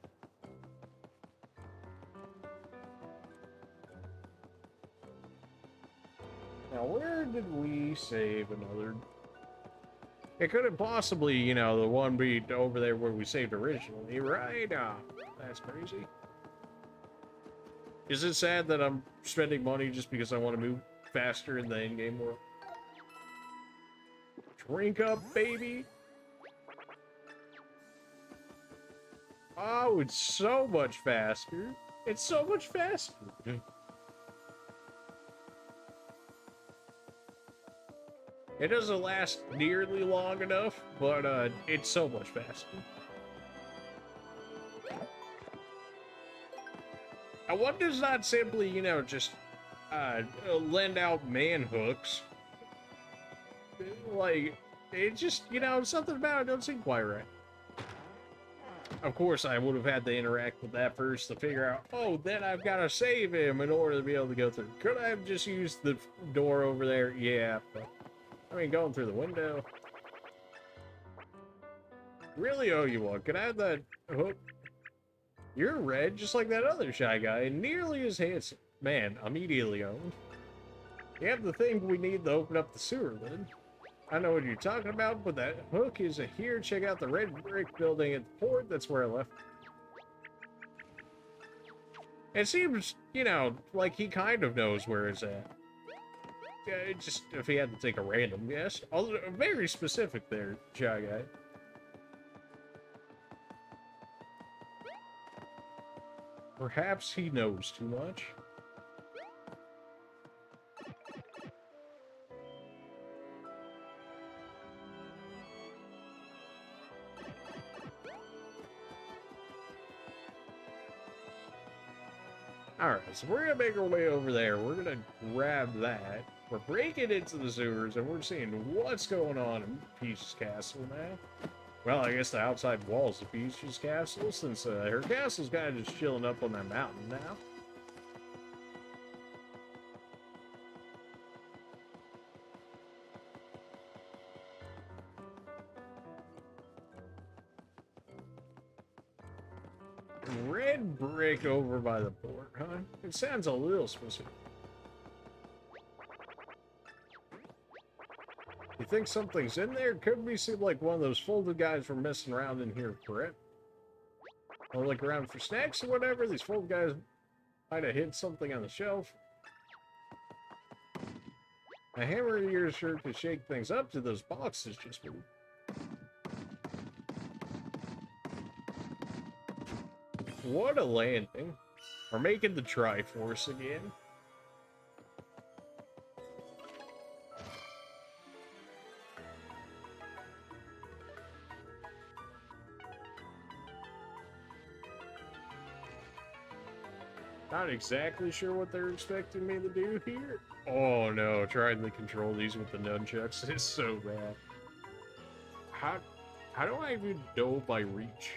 Now, where did we save another? It couldn't possibly, you know, the one be over there where we saved originally, right? That's crazy. Is it sad that I'm spending money just because I want to move faster in the in-game world? Drink up, baby! Oh, it's so much faster. It's so much faster. It doesn't last nearly long enough, but it's so much faster. And one does not simply, you know, just lend out man hooks. Like, it just, you know, something about it doesn't seem quite right. Of course, I would have had to interact with that first to figure out, oh, then I've got to save him in order to be able to go through. Could I have just used the door over there? Yeah, but, I mean, going through the window. Really owe you one. Can I have that hook? You're red, just like that other Shy Guy, and nearly as handsome. Man, immediately owned. You have the thing we need to open up the sewer lid. I know what you're talking about, but that hook isn't here. Check out the red brick building at the port. That's where I left it. It seems, you know, like he kind of knows where it's at. Yeah, just if he had to take a random guess. Although, very specific there, Shy Guy. Perhaps he knows too much. Alright, so we're gonna make our way over there. We're gonna grab that. We're breaking into the sewers, and we're seeing what's going on in Peach's castle now. Well, I guess the outside walls of Peach's castle, since her castle's kind of just chilling up on that mountain now. Red brick brick over by the port, huh? It sounds a little specific. You think something's in there? Could we see like one of those folded guys were messing around in here, correct? Or look around for snacks or whatever. These folded guys might have hid something on the shelf. A hammer in your shirt to shake things up to those boxes just moved. What a landing. We're making the Triforce again. Not exactly sure what they're expecting me to do here. Oh no, trying to control these with the nunchucks is so bad. How do I even know by reach?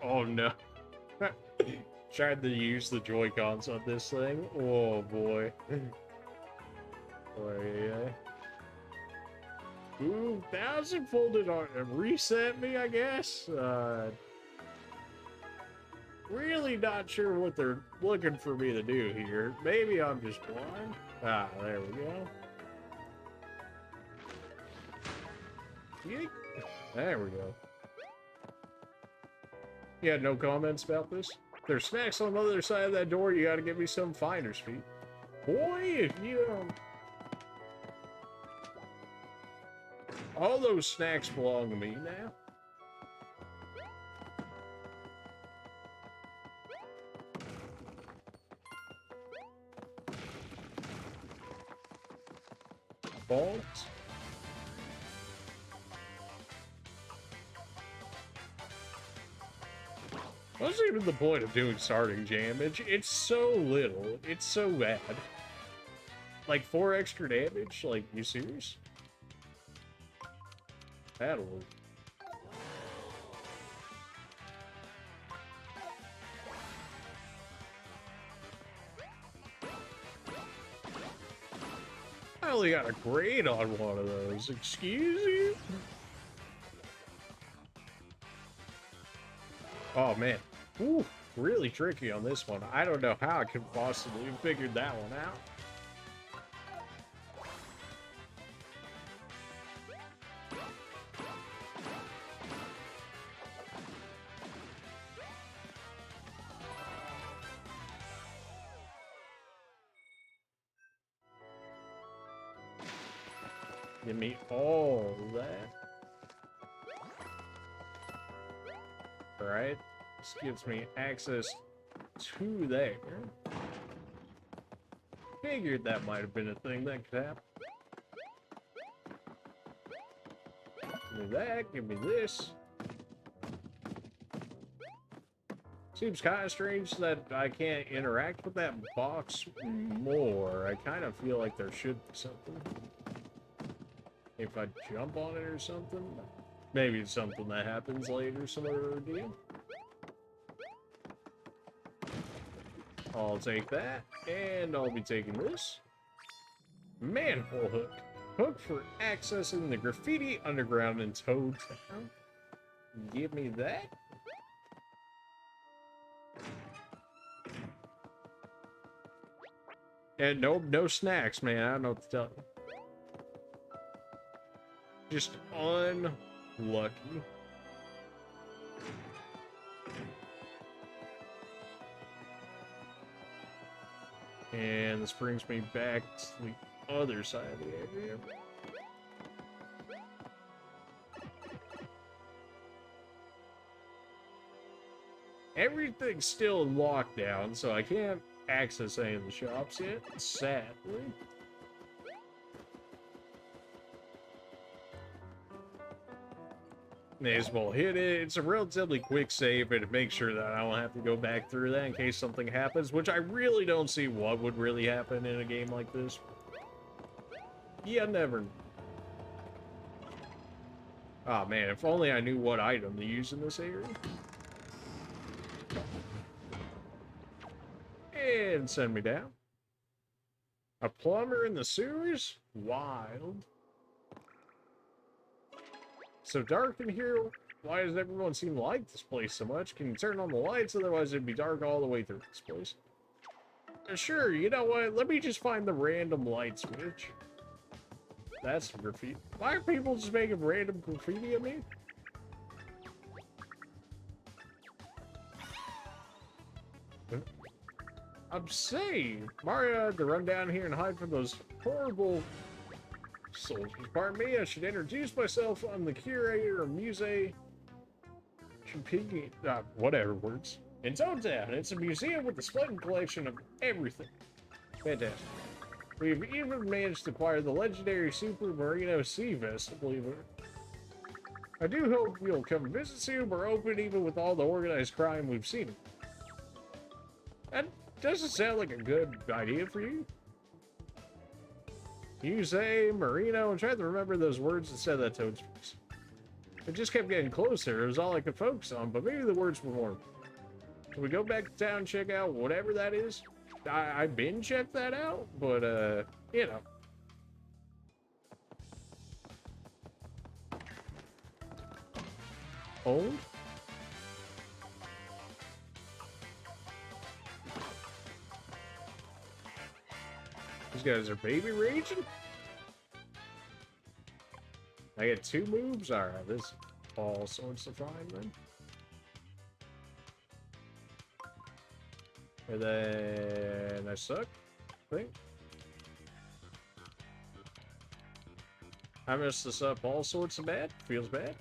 Oh no. Tried to use the Joy-Cons on this thing. Oh boy. Oh yeah. Ooh, 1,000 folded on reset me, I guess. Really not sure what they're looking for me to do here. Maybe I'm just blind. Ah, there we go. Yeet. There we go. You had no comments about this? There's snacks on the other side of that door. You gotta give me some finder's fee. Boy, if you all those snacks belong to me now. Balls. What's even the point of doing starting damage? It's so little. It's so bad. Like 4 extra damage? Like, you serious? That'll work. I only got a grade on one of those. Excuse you? Oh, man. Ooh, really tricky on this one. I don't know how I could possibly have figured that one out. Give me all that. Alright. This gives me access to there. Figured that might have been a thing that could happen. Give me that, give me this. Seems kind of strange that I can't interact with that box more. I kind of feel like there should be something. If I jump on it or something. Maybe it's something that happens later, some other deal. I'll take that, and I'll be taking this. Manhole hook. Hook for accessing the graffiti underground in Toad Town. Give me that. And no snacks, man. I don't know what to tell you. Just unlucky. And this brings me back to the other side of the area. Everything's still in lockdown, so I can't access any of the shops yet, sadly. May as well hit it. It's a relatively quick save, and to make sure that I don't have to go back through that in case something happens, which I really don't see what would really happen in a game like this. Yeah, never. Oh man, if only I knew what item to use in this area. And send me down. A plumber in the sewers? Wild. So dark in here, Why does everyone seem to like this place so much? Can you turn on the lights? Otherwise it'd be dark all the way through this place. Sure, you know what? Let me just find the random light switch. That's graffiti. Why are people just making random graffiti at me? I'm saying, Mario had to run down here and hide from those horrible soldiers. Pardon me, I should introduce myself. I'm the curator of Musée Champigny, whatever words. In Town. It's a museum with a splendid collection of everything. Fantastic. We've even managed to acquire the legendary Super Marino Sea Vessel, believe it. I do hope you'll come visit soon. We're open even with all the organized crime we've seen. That doesn't sound like a good idea for you. You say Marino. I'm trying to remember those words that said that Toad's face. It just kept getting closer. It was all I could focus on, but maybe the words were more. Can we go back to town and check out whatever that is? I've been checked that out, but you know. Owned? These guys are baby raging? I get 2 moves? Alright, this all sorts of fine then. And then I suck, I think. I messed this up all sorts of bad. Feels bad.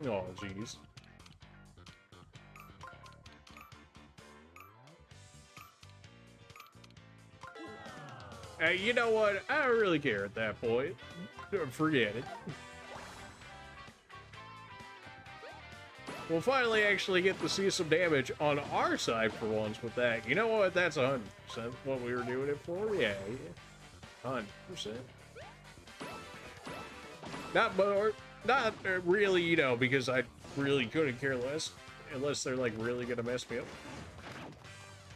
Oh, jeez. You know what? I don't really care at that point. Forget it. We'll finally actually get to see some damage on our side for once with that. You know what? That's 100% what we were doing it for. Yeah, 100%. Not more, not really, you know, because I really couldn't care less unless they're like really gonna mess me up.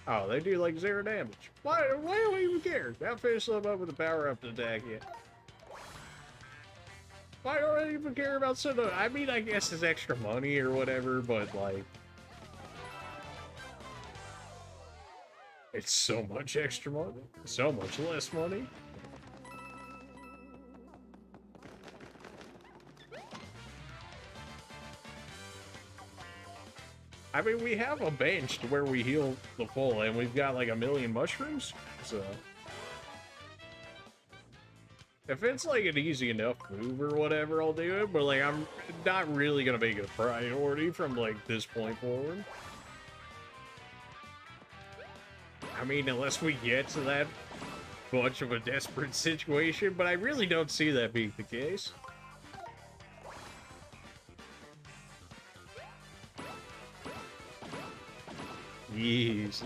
Oh, they do like 0 damage. Why do I even care? Now finish them up with the power up attack yet. Why don't I even care about Soda? I mean, I guess it's extra money or whatever, but like, it's so much extra money, so much less money. I mean, we have a bench to where we heal the full, and we've got like 1,000,000 mushrooms, so. If it's like an easy enough move or whatever, I'll do it, but like, I'm not really gonna make it a priority from like this point forward. I mean, unless we get to that much of a desperate situation, but I really don't see that being the case. Easy.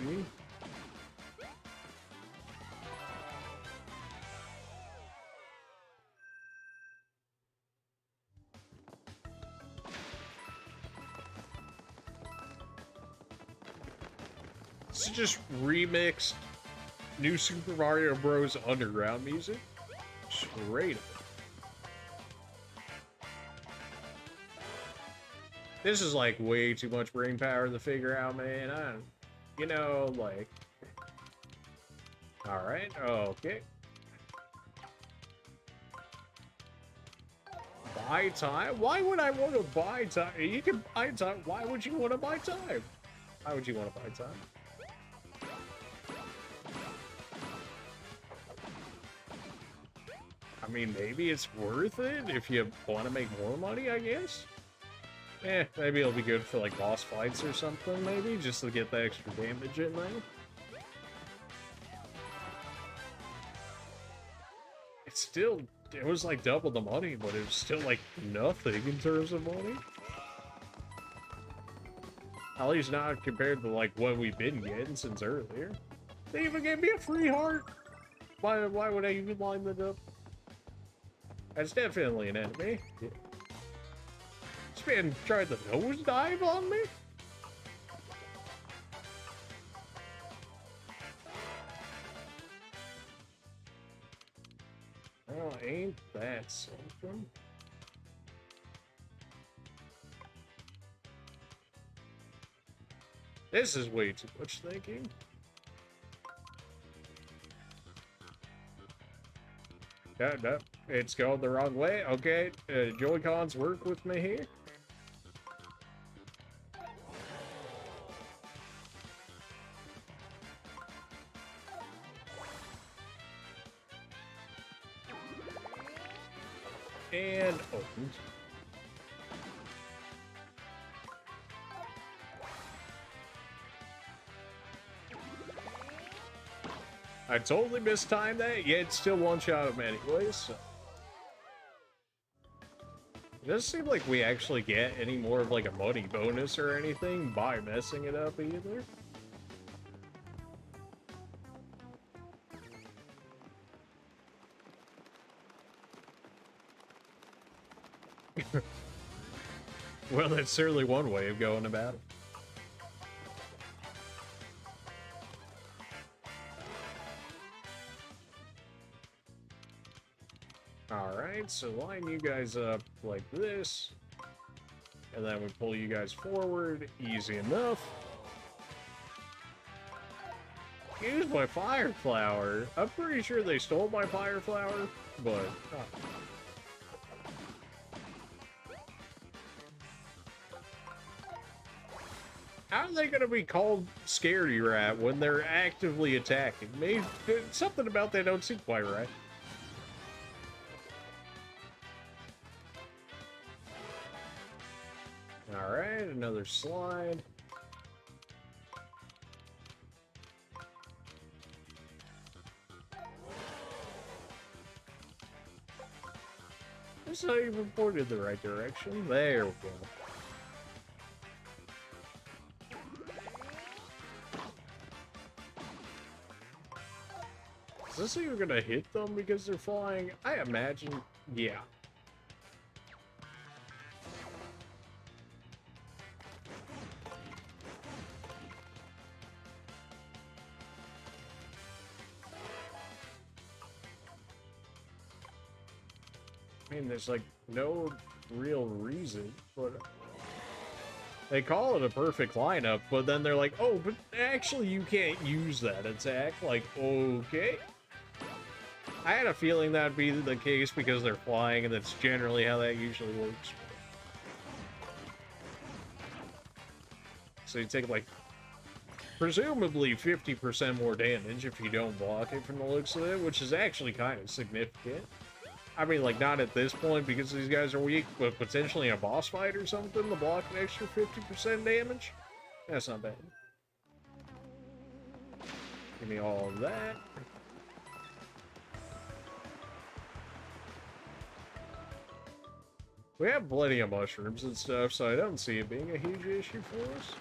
This is just remixed New Super Mario Bros. Underground music. Straight up. This is like way too much brain power to figure out, man. I don't, you know, like. Alright, okay. Buy time? Why would I want to buy time? You can buy time. Why would you want to buy time? Why would you want to buy time? I mean, maybe it's worth it if you want to make more money, I guess. Maybe it'll be good for like boss fights or something, maybe, just to get the extra damage in there. It's still, it was like double the money, but it was still like nothing in terms of money. At least not compared to like what we've been getting since earlier. They even gave me a free heart. Why would I even line that up? That's definitely an enemy. Yeah. This man tried to nosedive on me? Oh, ain't That's something. This is way too much thinking. No, it's going the wrong way. Okay, Joy-Cons work with me here. And opened. I totally mistimed that, yet still one shot him anyways. So. It doesn't seem like we actually get any more of like a money bonus or anything by messing it up either. Well, that's certainly one way of going about it. Alright, so line you guys up like this. And then we pull you guys forward. Easy enough. Use my fire flower. I'm pretty sure they stole my fire flower, but... How are they gonna be called Scaredy Rat when they're actively attacking me? Something about that don't seem quite right. Alright, another slide. This is how you reported the right direction. There we go. Is this even gonna hit them because they're flying? I imagine, yeah. I mean, there's like no real reason, but they call it a perfect lineup, but then they're like, oh, but actually you can't use that attack. Like, okay. I had a feeling that'd be the case because they're flying, and that's generally how that usually works. So you take like, presumably 50% more damage if you don't block it from the looks of it, which is actually kind of significant. I mean, like, not at this point because these guys are weak, but potentially in a boss fight or something to block an extra 50% damage? That's not bad. Give me all of that. We have plenty of mushrooms and stuff, so I don't see it being a huge issue for us.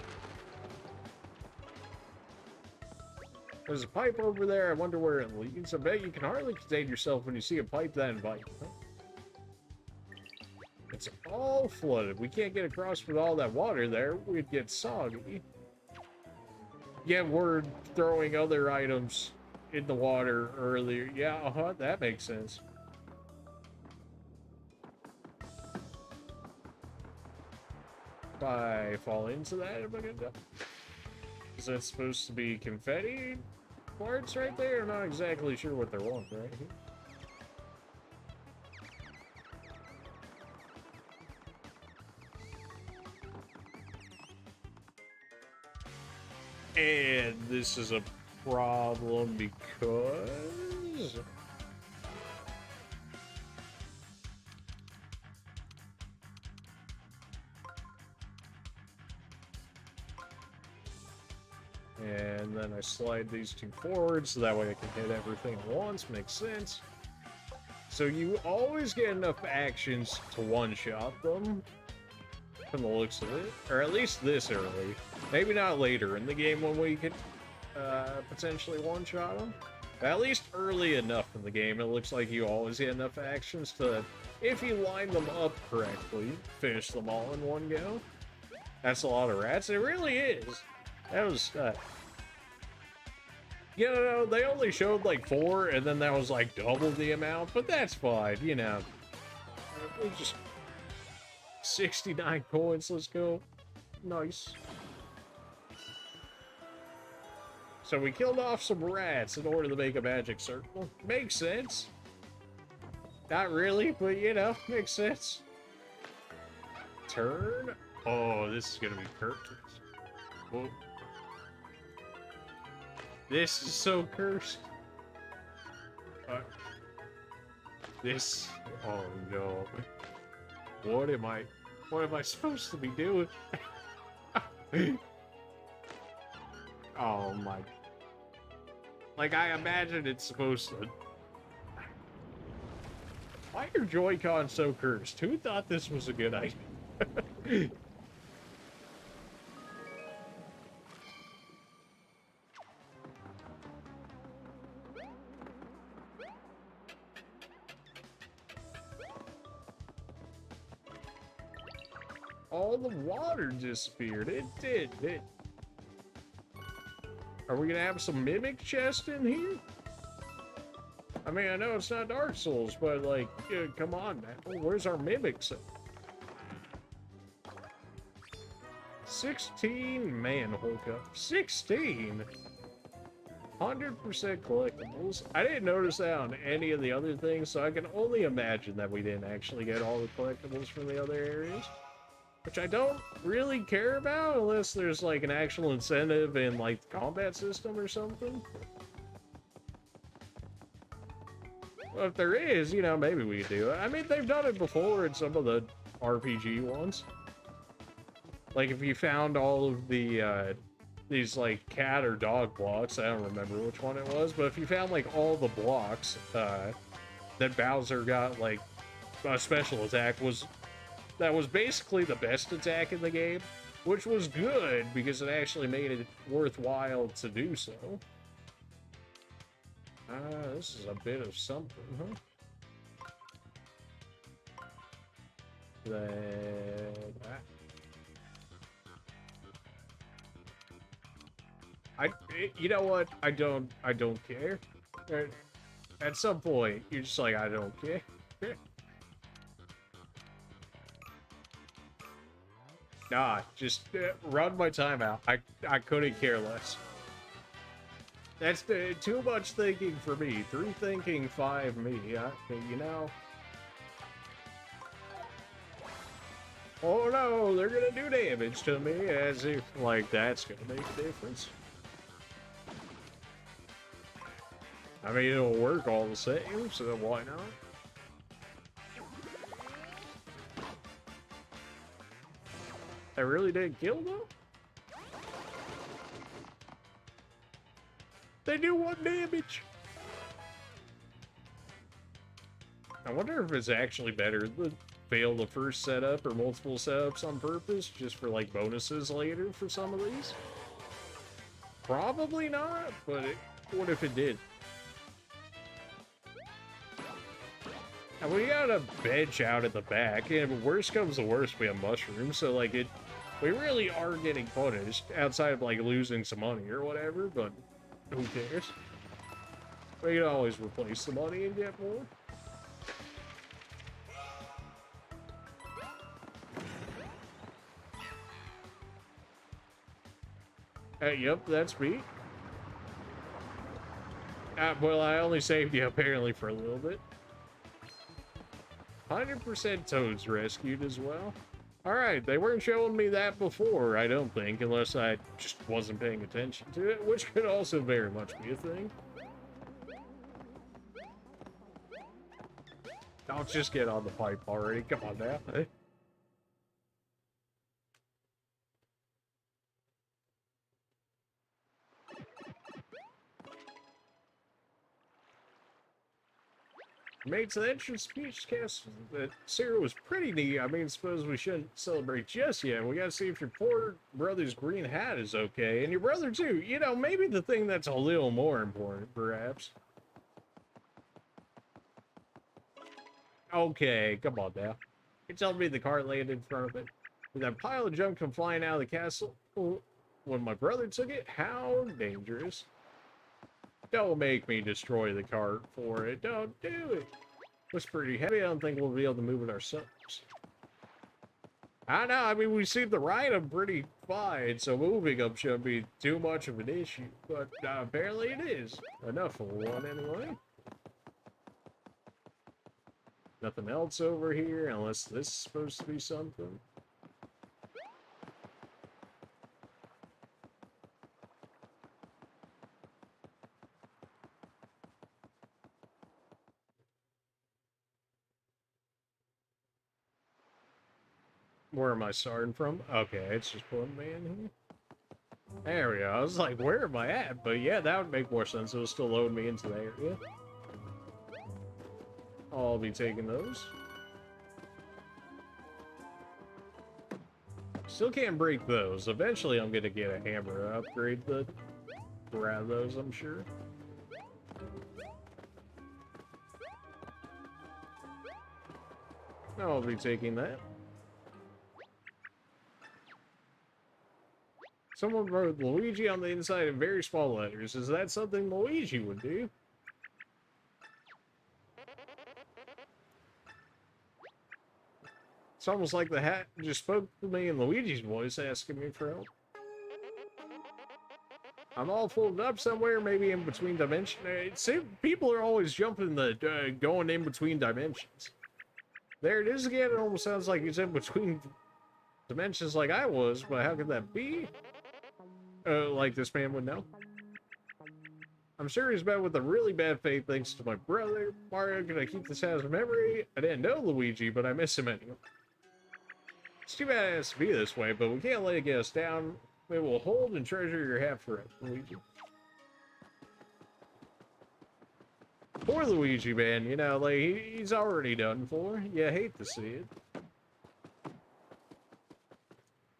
There's a pipe over there. I wonder where it leads. I bet you can hardly contain yourself when you see a pipe that invites. It's all flooded. We can't get across with all that water there. We'd get soggy. Yeah, we're throwing other items in the water earlier. Yeah, that makes sense. If I fall into that, am I gonna die? Is that supposed to be confetti parts right there? I'm not exactly sure what they're wanting right here. And this is a problem because... And then I slide these two forward so that way I can hit everything at once. Makes sense. So you always get enough actions to one-shot them, from the looks of it. Or at least this early. Maybe not later in the game when we could potentially one-shot them. But at least early enough in the game, it looks like you always get enough actions to, if you line them up correctly, finish them all in one go. That's a lot of rats. It really is. That was... You know, they only showed like 4, and then that was like double the amount, but that's fine, you know. We'll just 69 coins, let's go. Nice. So we killed off some rats in order to make a magic circle. Makes sense. Not really, but you know, makes sense. Turn. Oh, this is gonna be cursed. Whoa. This is so cursed. This. Oh no. What am I supposed to be doing? Oh my. Like, I imagine it's supposed to. Why are Joy-Con so cursed? Who thought this was a good idea? All the water disappeared. It did. Are we gonna have some mimic chest in here? I mean, I know it's not Dark Souls, but like, come on, man. Oh, where's our mimics? 16 manhole cup. 16. 100% collectibles. I didn't notice that on any of the other things, so I can only imagine that we didn't actually get all the collectibles from the other areas. Which I don't really care about unless there's like an actual incentive in like the combat system or something. Well, if there is, you know, maybe we could do it. I mean, they've done it before in some of the RPG ones. Like if you found all of the these like cat or dog blocks, I don't remember which one it was, but if you found like all the blocks that Bowser got, like a special attack that was basically the best attack in the game, which was good because it actually made it worthwhile to do so. This is a bit of something, huh? You know what? I don't care. At some point, you're just like, I don't care. Nah, just run my time out. I couldn't care less. That's too much thinking for me. 3 thinking, 5 me. You know. Oh no, they're gonna do damage to me, as if like that's gonna make a difference. I mean, it'll work all the same, so why not? I really didn't kill them? They do 1 damage! I wonder if it's actually better to fail the first setup or multiple setups on purpose, just for like bonuses later for some of these. Probably not, but what if it did? And we got a bench out at the back, and worst comes to worst, we have mushrooms, so like we really are getting punished outside of like losing some money or whatever, but who cares? We can always replace the money and get more. Yep, that's me. Well, I only saved you apparently for a little bit. 100% toads rescued as well. Alright, they weren't showing me that before, I don't think, unless I just wasn't paying attention to it, which could also very much be a thing. I'll just get on the pipe already, come on now. Made to the entrance speech cast that Sarah was pretty neat. I mean, suppose we shouldn't celebrate just yet. We gotta see if your poor brother's green hat is okay. And your brother too. You know, maybe the thing that's a little more important, perhaps. Okay, come on now. You're telling me the car landed in front of it? Did that pile of junk come flying out of the castle when my brother took it? How dangerous. Don't make me destroy the cart for it. Don't do it. It's pretty heavy. I don't think we'll be able to move it ourselves. I know. I mean, we seem to ride them pretty fine, so moving them shouldn't be too much of an issue. But apparently it is. Enough for one, anyway. Nothing else over here, unless this is supposed to be something. Where am I starting from? Okay, it's just putting me in here. There we go. I was like, where am I at? But yeah, that would make more sense. It will still load me into the area. I'll be taking those. Still can't break those. Eventually, I'm gonna get a hammer to upgrade the grab those, I'm sure. I'll be taking that. Someone wrote Luigi on the inside in very small letters. Is that something Luigi would do? It's almost like the hat just spoke to me in Luigi's voice, asking me for help. I'm all folded up somewhere, maybe in between dimensions. People are always jumping the going in between dimensions. There it is again. It almost sounds like he's in between dimensions like I was, but how could that be? Like this man would know. I'm sure he's met with a really bad fate thanks to my brother. Mario, can I keep this as a memory? I didn't know Luigi, but I miss him anyway. It's too bad it has to be this way, but we can't let it get us down. We will hold and treasure your hat forever, Luigi. Poor Luigi, man. You know, like, he's already done for. You hate to see it.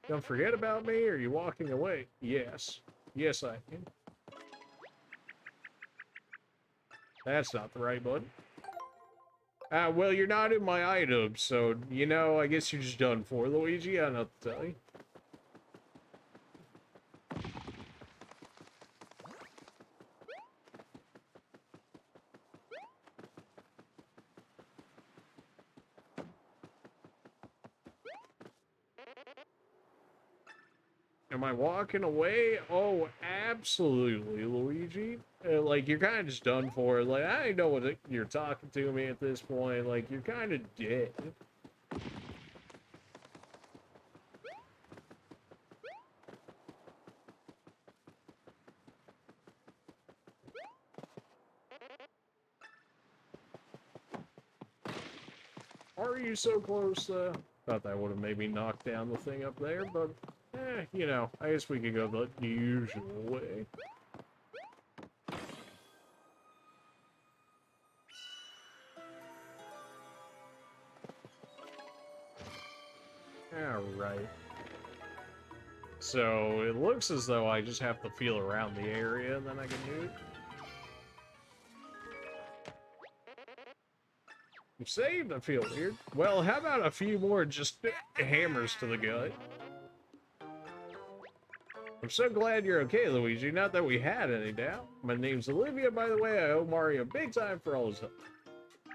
Don't forget about me, or are you walking away? Yes. Yes, I am. That's not the right button. Well, you're not in my items, so, you know, I guess you're just done for, Luigi. I don't know what to tell you. Am I walking away? Oh, absolutely, Luigi. Like, you're kind of just done for. Like, I don't know what you're talking to me at this point. Like, you're kind of dead. Are you so close, Thought that would have maybe knocked down the thing up there, but, you know, I guess we could go the usual way. Alright. So, it looks as though I just have to feel around the area and then I can do it. I'm saved, I feel weird. Well, how about a few more just hammers to the gut? I'm so glad you're okay, Luigi. Not that we had any doubt. My name's Olivia, by the way. I owe Mario big time for all his help.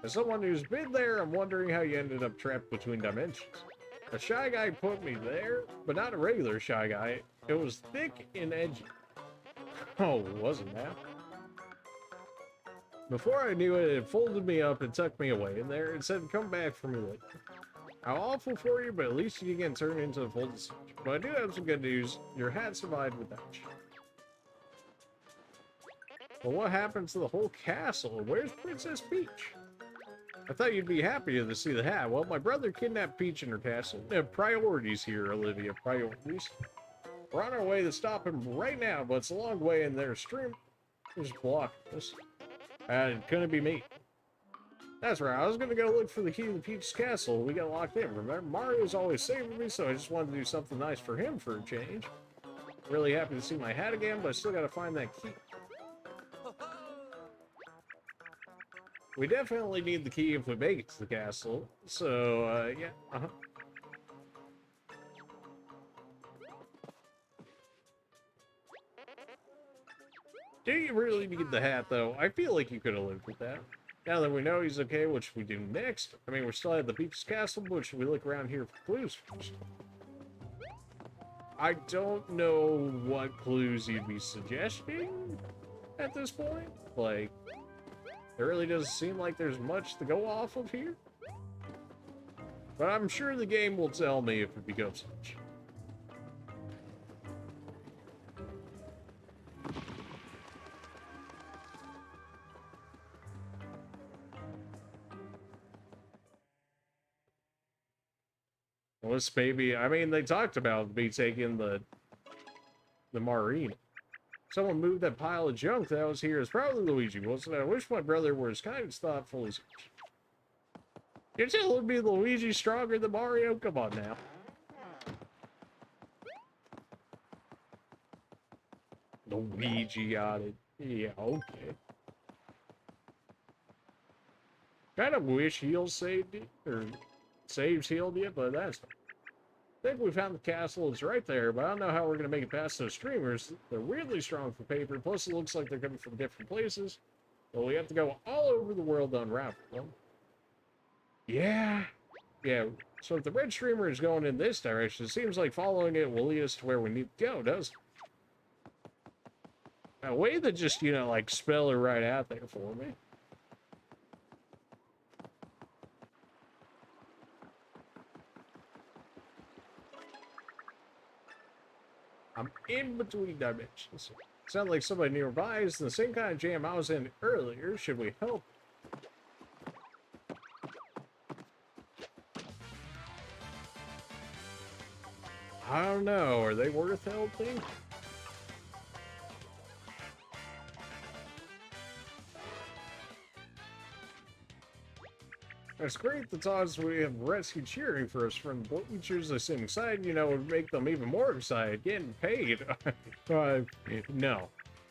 As someone who's been there, I'm wondering how you ended up trapped between dimensions. A shy guy put me there, but not a regular shy guy. It was thick and edgy. Oh, wasn't that? Before I knew it, it folded me up and tucked me away in there and said, come back for me later. How awful for you, but at least you can turn into a folded stitch. But I do have some good news. Your hat survived without you. Well, what happened to the whole castle? Where's Princess Peach? I thought you'd be happier to see the hat. Well, my brother kidnapped Peach in her castle. Priorities here, Olivia. Priorities. We're on our way to stop him right now, but it's a long way in their stream. Just blocking us. It couldn't be me. That's right, I was gonna go look for the key to the Peach's castle. We got locked in, remember? Mario's always saving me, so I just wanted to do something nice for him for a change. Really happy to see my hat again, but I still gotta find that key. We definitely need the key if we make it to the castle. So, yeah, Do you really need the hat, though? I feel like you could have lived with that. Now that we know he's okay, what should we do next? I mean, we're still at the Beach's Castle, but should we look around here for clues first? I don't know what clues you'd be suggesting at this point. Like, it really doesn't seem like there's much to go off of here. But I'm sure the game will tell me if it becomes such. Unless maybe, I mean, they talked about me taking the marine. Someone moved that pile of junk that was here. It's probably Luigi, wasn't it? I wish my brother were as kind as thoughtful as you're telling me Luigi's stronger than Mario? Come on now. Luigi on it. Yeah, okay. Kind of wish heals saved you, or saves healed you, but that's... I think we found the castle. It's right there, but I don't know how we're going to make it past those streamers. They're weirdly strong for paper, plus it looks like they're coming from different places. Well, we have to go all over the world to unravel them. Yeah. Yeah, so if the red streamer is going in this direction, it seems like following it will lead us to where we need to go, doesn't it? A way to just, you know, like, spell it right out there for me. I'm in between dimensions. Sounds like somebody nearby is in the same kind of jam I was in earlier. Should we help? I don't know. Are they worth helping? It's great the odds we have rescue cheering for us from the bleachers. They seem excited, you know, would make them even more excited. Getting paid. No.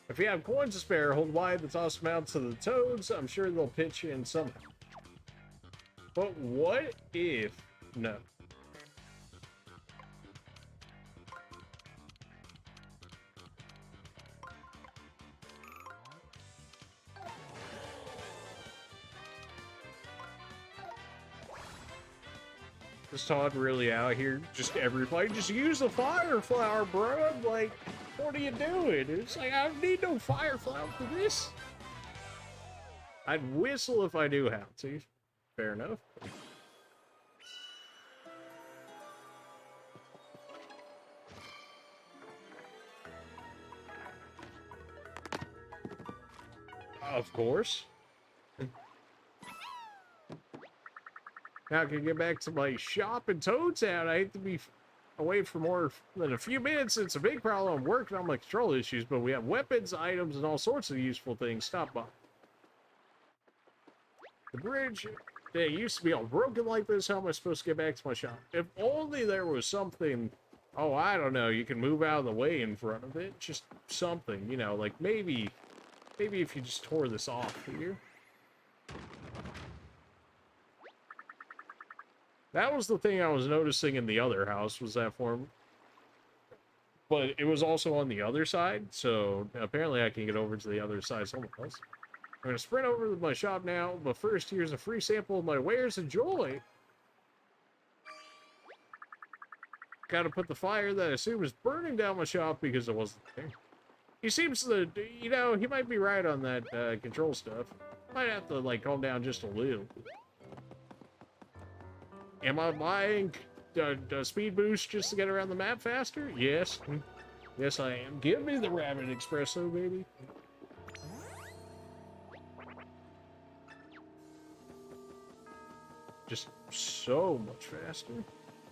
If you have coins to spare, hold wide the toss them out to the toads. I'm sure they'll pitch in somehow. But what if... No. Is Todd really out here? Just everybody, just use the fire flower, bro. I'm like, what are you doing? It's like, I don't need no fire flower for this. I'd whistle if I knew how to. Fair enough. Of course. Now I can get back to my shop in Toadtown. I hate to be away for more than a few minutes. It's a big problem. I'm working on my control issues, but we have weapons, items, and all sorts of useful things. Stop by. The bridge, it used to be all broken like this. How am I supposed to get back to my shop? If only there was something, oh, I don't know, you can move out of the way in front of it. Just something, you know, like maybe if you just tore this off here. That was the thing I was noticing in the other house, was that form. But it was also on the other side, so apparently I can get over to the other side somewhere else. I'm going to sprint over to my shop now, but first here's a free sample of my wares. Enjoy! Gotta put the fire that I assume is burning down my shop because it wasn't there. He seems to, you know, he might be right on that control stuff. Might have to, like, calm down just a little. Am I buying a speed boost just to get around the map faster? Yes. Yes, I am. Give me the Rabbit Espresso, baby. Just so much faster.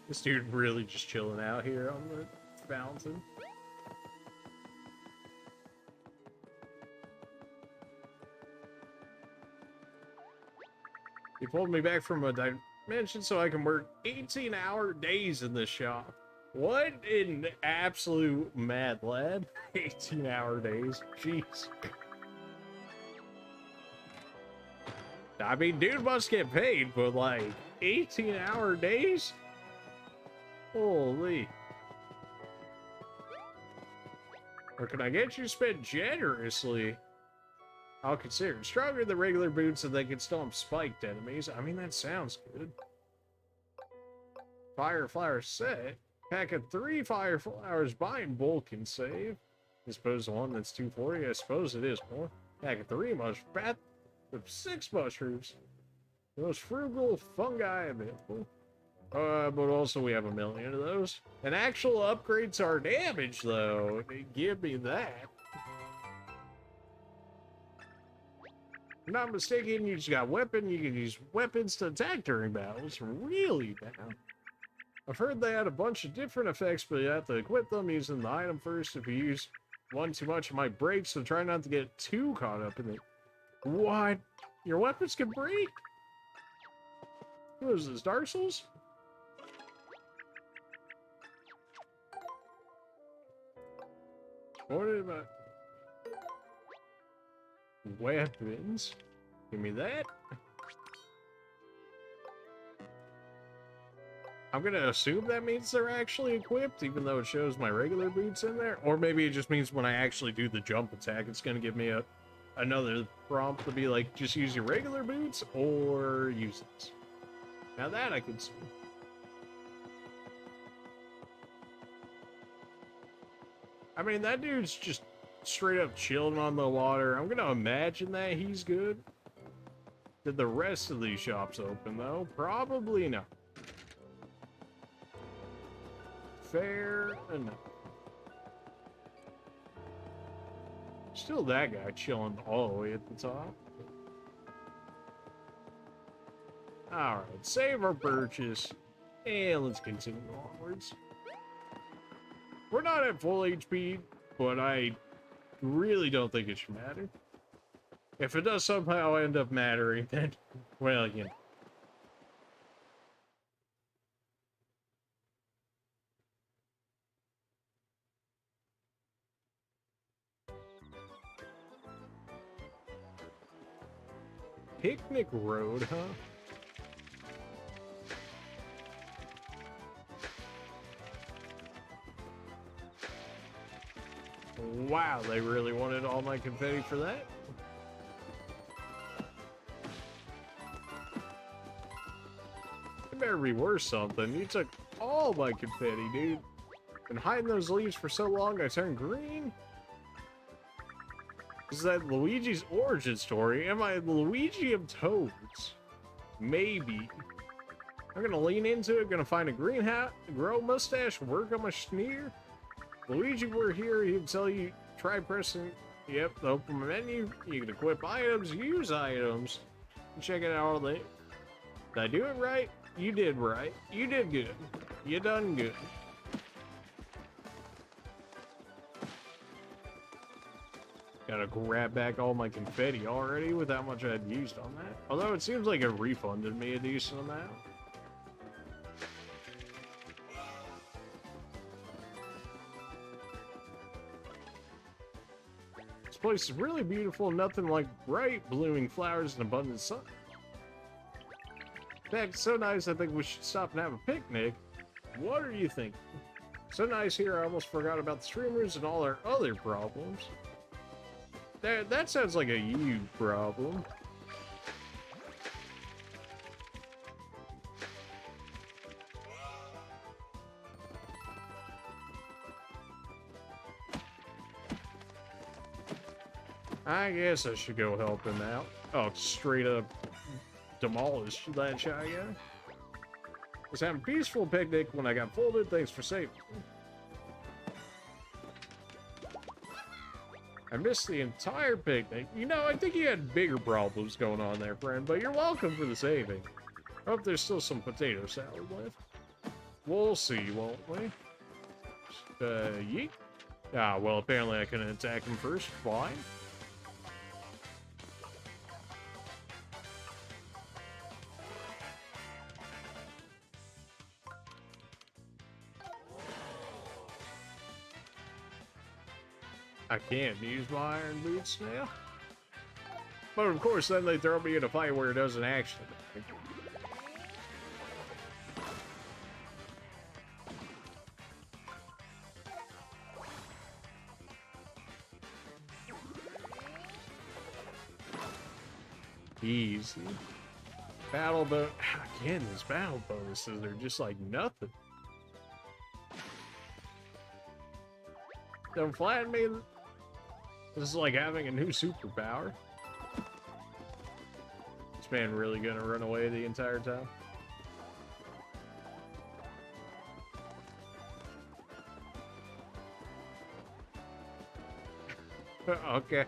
This dude really just chilling out here on the fountain. He pulled me back from a dimension so I can work 18-hour days in this shop. What an absolute mad lad. 18-hour days. Jeez. I mean, dude must get paid, but like 18-hour days? Or can I get you to spend generously? I'll consider it. Stronger than regular boots so they can stomp spiked enemies. I mean, that sounds good. Fire flower set. Pack of 3 fire flowers buy in bulk and save. I suppose the one that's 240. I suppose it is more. Pack of 3 mushrooms. Bath with 6 mushrooms. The most frugal fungi available. But also we have 1 million of those. And actual upgrades our damage, though. Give me that. If I'm not mistaken, you just got weapon. You can use weapons to attack during battles. Really now. I've heard they had a bunch of different effects, but you have to equip them using the item first. If you use one too much, it might break, so try not to get too caught up in it. What? Your weapons can break? What is this, Dark Souls? What about weapons? Give me that. I'm gonna assume that means they're actually equipped, even though it shows my regular boots in there. Or maybe it just means when I actually do the jump attack, it's gonna give me another prompt to be like, just use your regular boots or use this. Now that I can see. I mean, that dude's just straight up chilling on the water. I'm gonna imagine that he's good. Did the rest of these shops open, though? Probably not. Fair enough. Still that guy chilling all the way at the top. Alright, save our purchase. And let's continue onwards. We're not at full HP, but I really don't think it should matter. If it does somehow end up mattering, then, well, you know. Picnic Road, huh? Wow, they really wanted all my confetti for that? It better be worth something. You took all my confetti, dude. Been hiding those leaves for so long I turned green? Is that Luigi's origin story? Am I the Luigi of Toads? Maybe. I'm gonna lean into it, gonna find a green hat, grow a mustache, work on my sneer. Luigi were here, he'd tell you, try pressing, yep, open the menu, you can equip items, use items, and check it out all day. Did I do it right? You did right. You did good. You done good. Gotta grab back all my confetti already with how much I had used on that. Although it seems like it refunded me a decent amount. This place is really beautiful, nothing like bright blooming flowers and abundant sun. In fact, it's so nice I think we should stop and have a picnic. What are you thinking? So nice here I almost forgot about the streamers and all our other problems. That sounds like a you problem. I guess I should go help him out. Oh, straight up demolish that shy guy. Was having a peaceful picnic when I got folded. Thanks for saving me. I missed the entire picnic. You know, I think you had bigger problems going on there, friend, but you're welcome for the saving. I hope there's still some potato salad left. We'll see, won't we? Yeet. Ah, well, apparently I couldn't attack him first. Fine. I can't use my iron boots now. But of course, then they throw me in a fight where it doesn't actually matter. Easy. Battle bonus. Again, these battle bonuses are just like nothing. Don't flatten me. This is like having a new superpower. This man really gonna run away the entire time? Okay.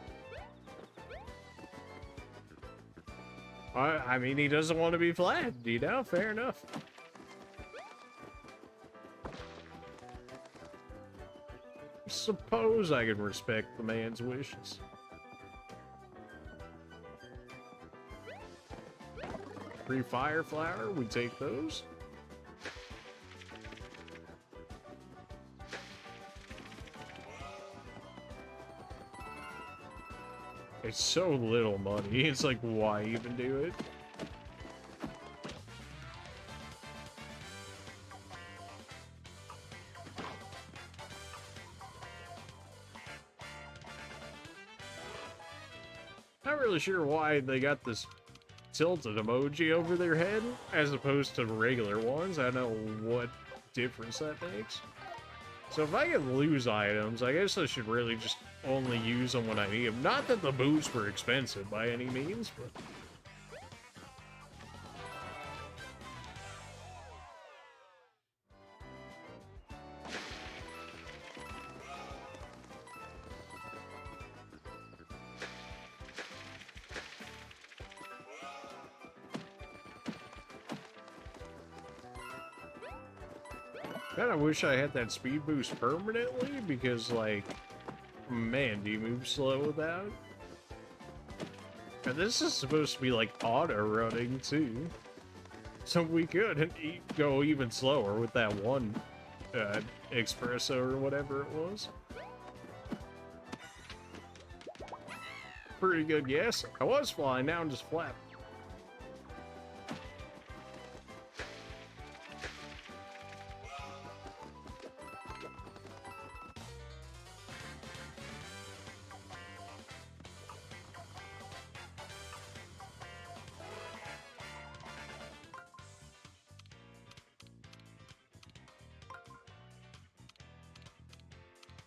I mean, he doesn't want to be flattened, you know? Fair enough. Suppose I can respect the man's wishes. Free fire flower, we take those. It's so little money, it's like, why even do it? Not really sure why they got this tilted emoji over their head as opposed to regular ones. I don't know what difference that makes. So if I can lose items, I guess I should really just only use them when I need them. Not that the boots were expensive by any means, but... Kinda wish I had that speed boost permanently, because, like, man, do you move slow without it? And this is supposed to be, like, auto-running, too. So we could go even slower with that one espresso or whatever it was. Pretty good guess. I was flying, now I'm just flat.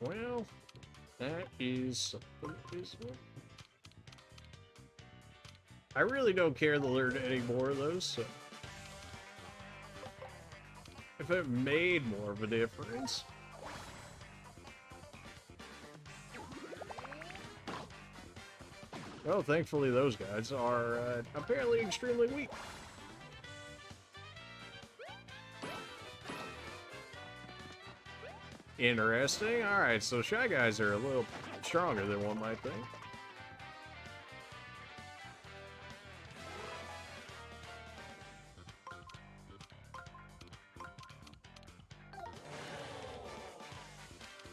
Well, that is something, isn't it? I really don't care to learn any more of those, so... if it made more of a difference... well, thankfully those guys are apparently extremely weak. Interesting. Alright, so Shy Guys are a little stronger than one might think.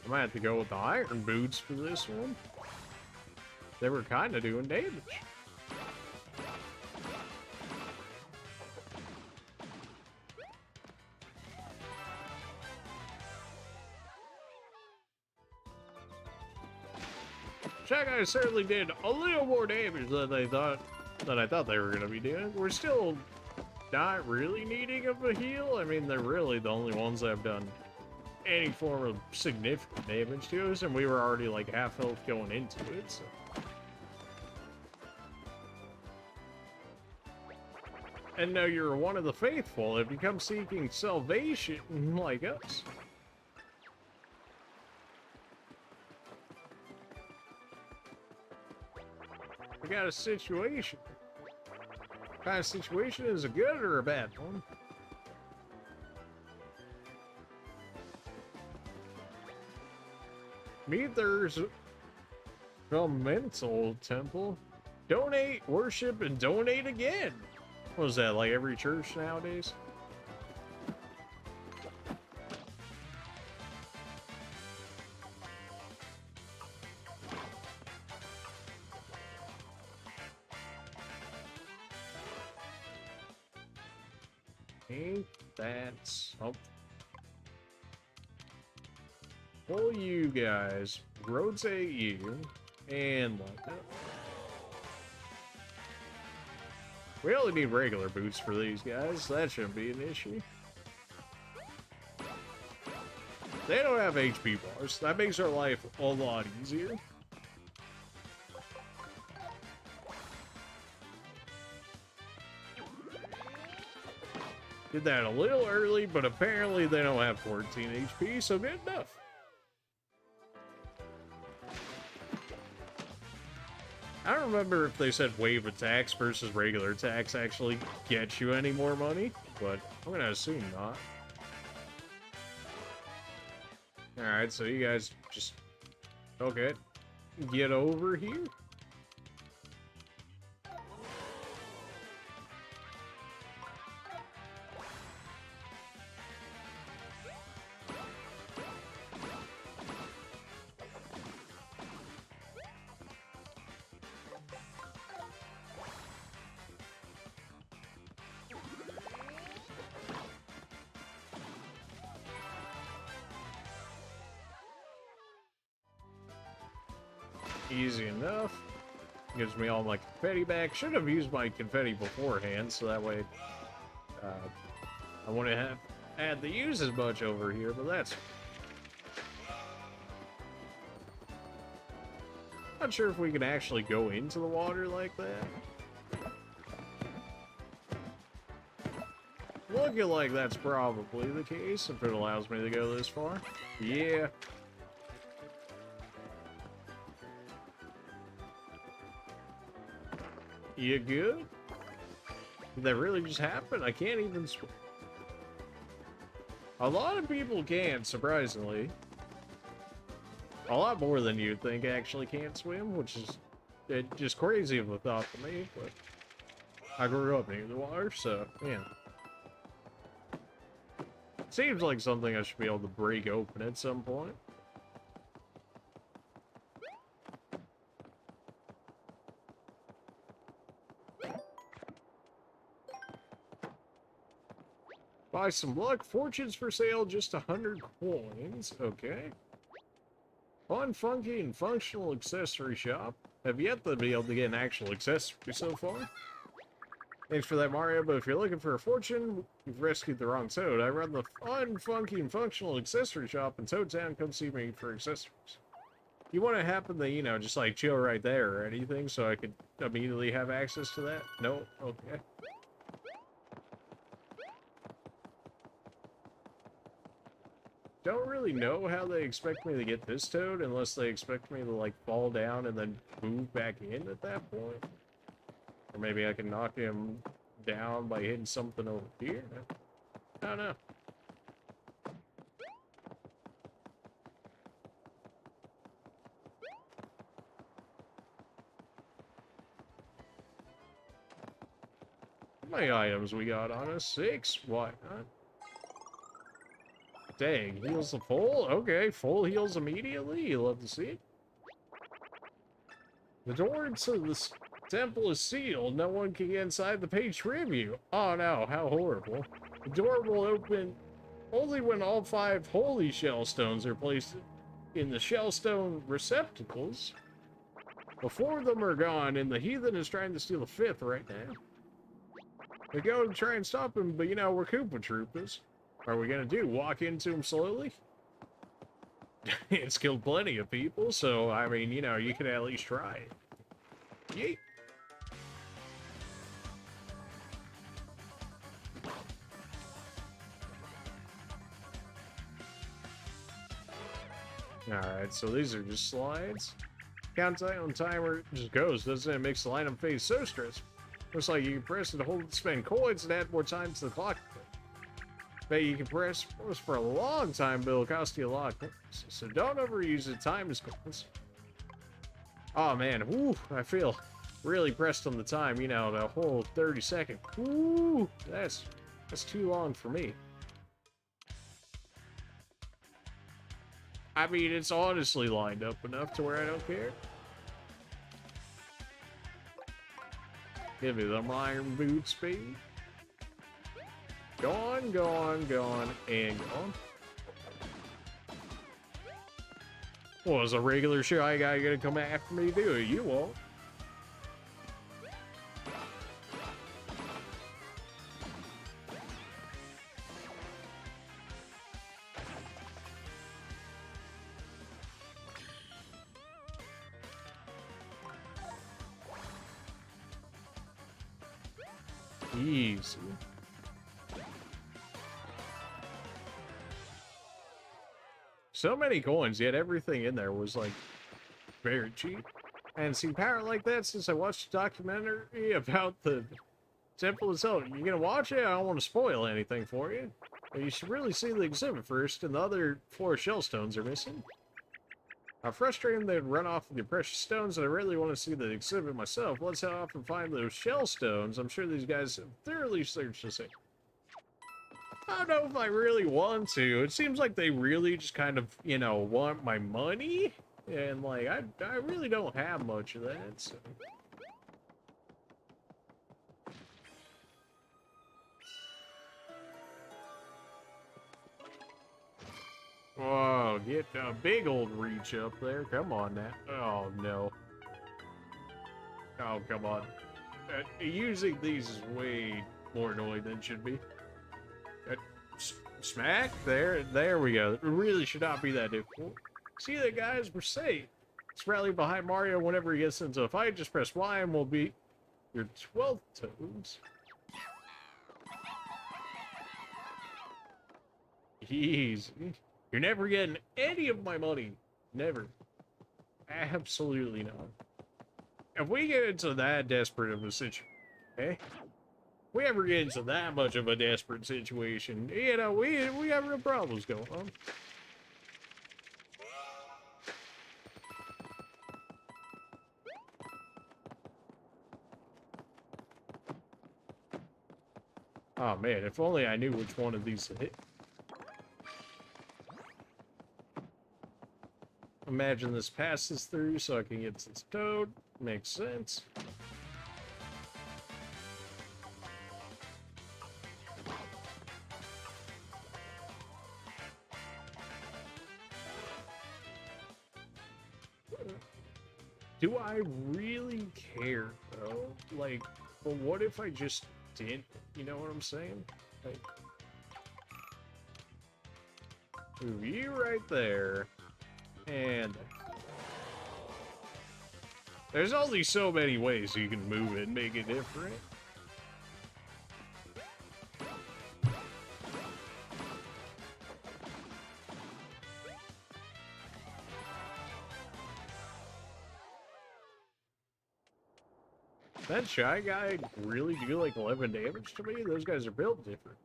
I might have to go with the iron boots for this one. They were kind of doing damage. Shy Guys certainly did a little more damage than I thought they were going to be doing. We're still not really needing of a heal. I mean, they're really the only ones that have done any form of significant damage to us, and we were already like half health going into it, so. And now you're one of the faithful if you come seeking salvation like us. We got a situation. What kind of situation is a good or a bad one? Meet there's a mental temple. Donate, worship, and donate again. What is that, like every church nowadays? Ain't that something? Pull you guys, rotate you, and like that. We only need regular boots for these guys. That shouldn't be an issue. They don't have HP bars. That makes our life a lot easier. Did that a little early, but apparently they don't have 14 HP, so good enough. I don't remember if they said wave attacks versus regular attacks actually get you any more money, but I'm gonna assume not. Alright, so you guys just... Okay. Get over here. Easy enough. Gives me all my confetti back. Should have used my confetti beforehand, so that way I wouldn't have had to use as much over here, but that's... Not sure if we can actually go into the water like that. Looking like that's probably the case, if it allows me to go this far. Yeah. You good? Did that really just happen? I can't even swim. A lot of people can't, surprisingly. A lot more than you'd think actually can't swim, which is just crazy of a thought to me, but I grew up near the water, so, yeah. Seems like something I should be able to break open at some point. Buy some luck. Fortunes for sale, just 100 coins. Okay. Fun, funky, and functional accessory shop. Have yet to be able to get an actual accessory so far. Thanks for that, Mario, but if you're looking for a fortune, you've rescued the wrong Toad. I run the fun, funky, and functional accessory shop in Toad Town. Come see me for accessories. You want to happen to, you know, just like chill right there or anything so I could immediately have access to that? No? Okay. Don't really know how they expect me to get this Toad unless they expect me to, like, fall down and then move back in at that point. Or maybe I can knock him down by hitting something over here. I don't know. How many items we got on us? 6? Why not? Dang, heals the full? Okay, full heals immediately. You love to see it. The door to this temple is sealed. No one can get inside to pay tribute. Oh no, how horrible. The door will open only when all 5 holy shell stones are placed in the shellstone receptacles. Well, 4 of them are gone, and the heathen is trying to steal the 5th right now. We go to try and stop him, but you know, we're Koopa Troopas. What are we gonna do? Walk into him slowly? It's killed plenty of people, so, I mean, you know, you can at least try it. Yeet. Alright, so these are just slides. Countdown timer just goes, doesn't it? It makes the lineup phase so stressful. Looks like you can press it to hold to spend coins and add more time to the clock. Bet you can press for a long time, but it'll cost you a lot of coins. So don't overuse it. Time is coins. Oh man, woo, I feel really pressed on the time, you know, the whole 30 seconds. Woo, that's too long for me. I mean, it's honestly lined up enough to where I don't care. Give me them iron boots, baby. Gone, gone, gone, and gone. Well, is a regular shy guy gonna come after me, do it? You won't. Easy. So many coins, yet everything in there was like very cheap. I hadn't seen power like that since I watched a documentary about the temple itself. You gonna watch it? I don't want to spoil anything for you. But you should really see the exhibit first, and the other 4 shell stones are missing. How frustrating they'd run off with your precious stones, and I really want to see the exhibit myself. Let's head off and find those shell stones. I'm sure these guys have thoroughly searched this thing. I don't know if I really want to. It seems like they really just kind of, you know, want my money. And, like, I really don't have much of that, so... Whoa, get a big old reach up there. Come on now. Oh, no. Oh, come on. Using these is way more annoying than it should be. Smack? There we go. It really should not be that difficult. See that, guys? We're safe. Let's rally behind Mario whenever he gets into a fight. Just press Y and we'll beat your 12th toads. Easy. You're never getting any of my money. Never. Absolutely not. If we get into that desperate of a situation, eh? If we ever get into that much of a desperate situation, you know, we have real problems going on. Oh man, if only I knew which one of these to hit. Imagine this passes through so I can get to this toad. Makes sense. Do I really care, though? Like, but what if I just didn't? You know what I'm saying? Like, move you right there. And there's only so many ways you can move it and make it different. That shy guy really do like 11 damage to me? Those guys are built different.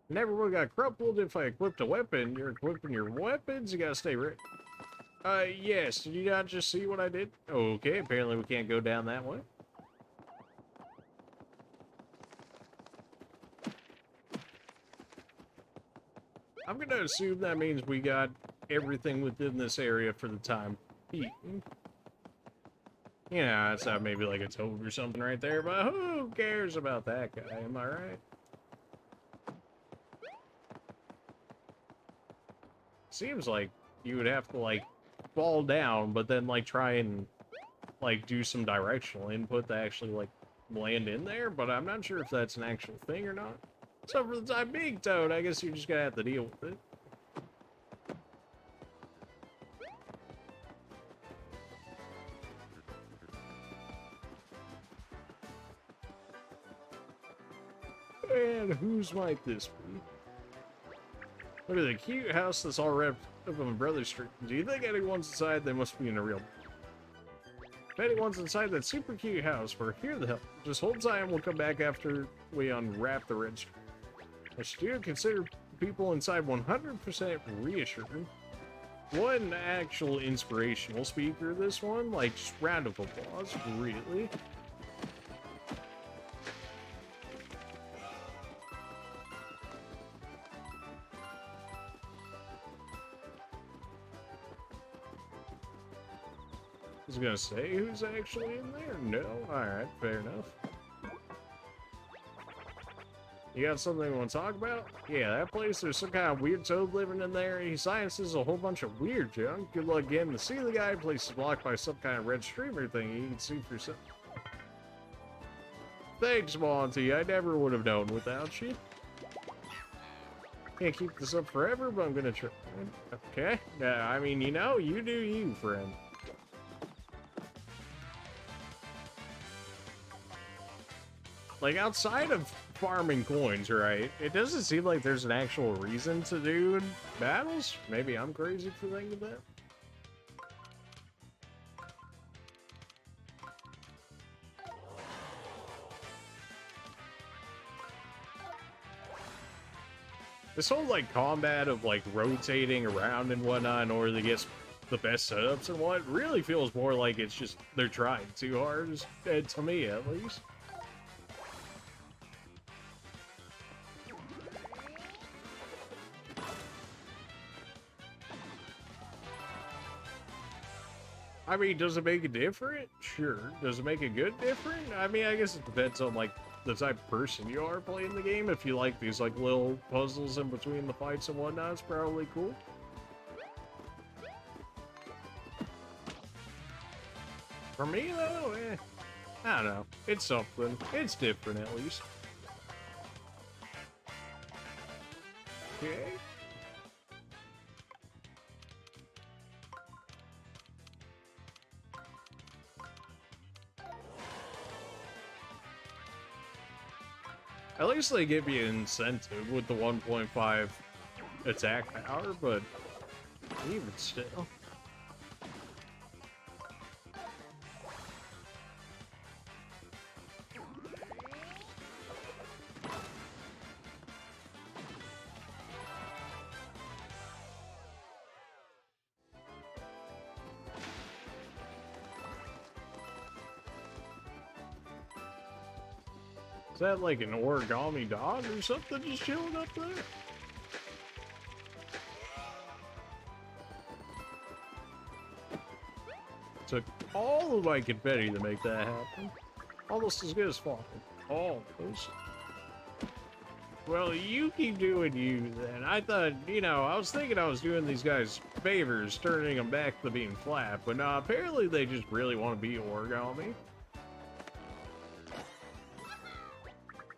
Never would have got crumpled if I equipped a weapon. You're equipping your weapons, you gotta stay ready. Yes, did you not just see what I did? Okay, apparently we can't go down that way. I'm gonna assume that means we got everything within this area for the time being. You know, it's not maybe like a toad or something right there, but who cares about that guy, am I right? Seems like you would have to, like, fall down, but then, like, try and, like, do some directional input to actually, like, land in there, but I'm not sure if that's an actual thing or not. So for the time being, Toad, I guess you're just gonna have to deal with it. And whose might this be? Look at the cute house that's all wrapped up on Brother Street. Do you think anyone's inside? They must be in a real... If anyone's inside that super cute house, we're here to help. Just hold tight and we'll come back after we unwrap the red string. I should consider people inside 100% reassuring. One actual inspirational speaker, this one. Like, just round of applause, really. I was gonna say who's actually in there? No? Alright, fair enough. You got something you want to talk about? Yeah, that place, there's some kind of weird toad living in there. He sciences a whole bunch of weird junk. Good luck getting to see the guy. Place is blocked by some kind of red streamer thing. You can see for yourself. Thanks, Monty. I never would have known without you. Can't keep this up forever, but I'm gonna try. Okay. I mean, you know, you do you, friend. Like, outside of farming coins, right? It doesn't seem like there's an actual reason to do battles. Maybe I'm crazy for thinking that. This whole, like, combat of, like, rotating around and whatnot in order to get the best setups and what really feels more like it's just they're trying too hard, to me at least. I mean, does it make it different? Sure. Does it make it good different? I mean, I guess it depends on, like, the type of person you are playing the game. If you like these, like, little puzzles in between the fights and whatnot, it's probably cool. For me, though, I don't know. It's something. It's different, at least. Okay. At least they give you an incentive with the 1.5 attack power, but even still. Is that like an origami dog or something just chilling up there? Took all of my confetti to make that happen. Almost as good as falling. Almost. Well, you keep doing you then. I thought, you know, I was thinking I was doing these guys favors, turning them back to being flat, but no, apparently they just really want to be origami.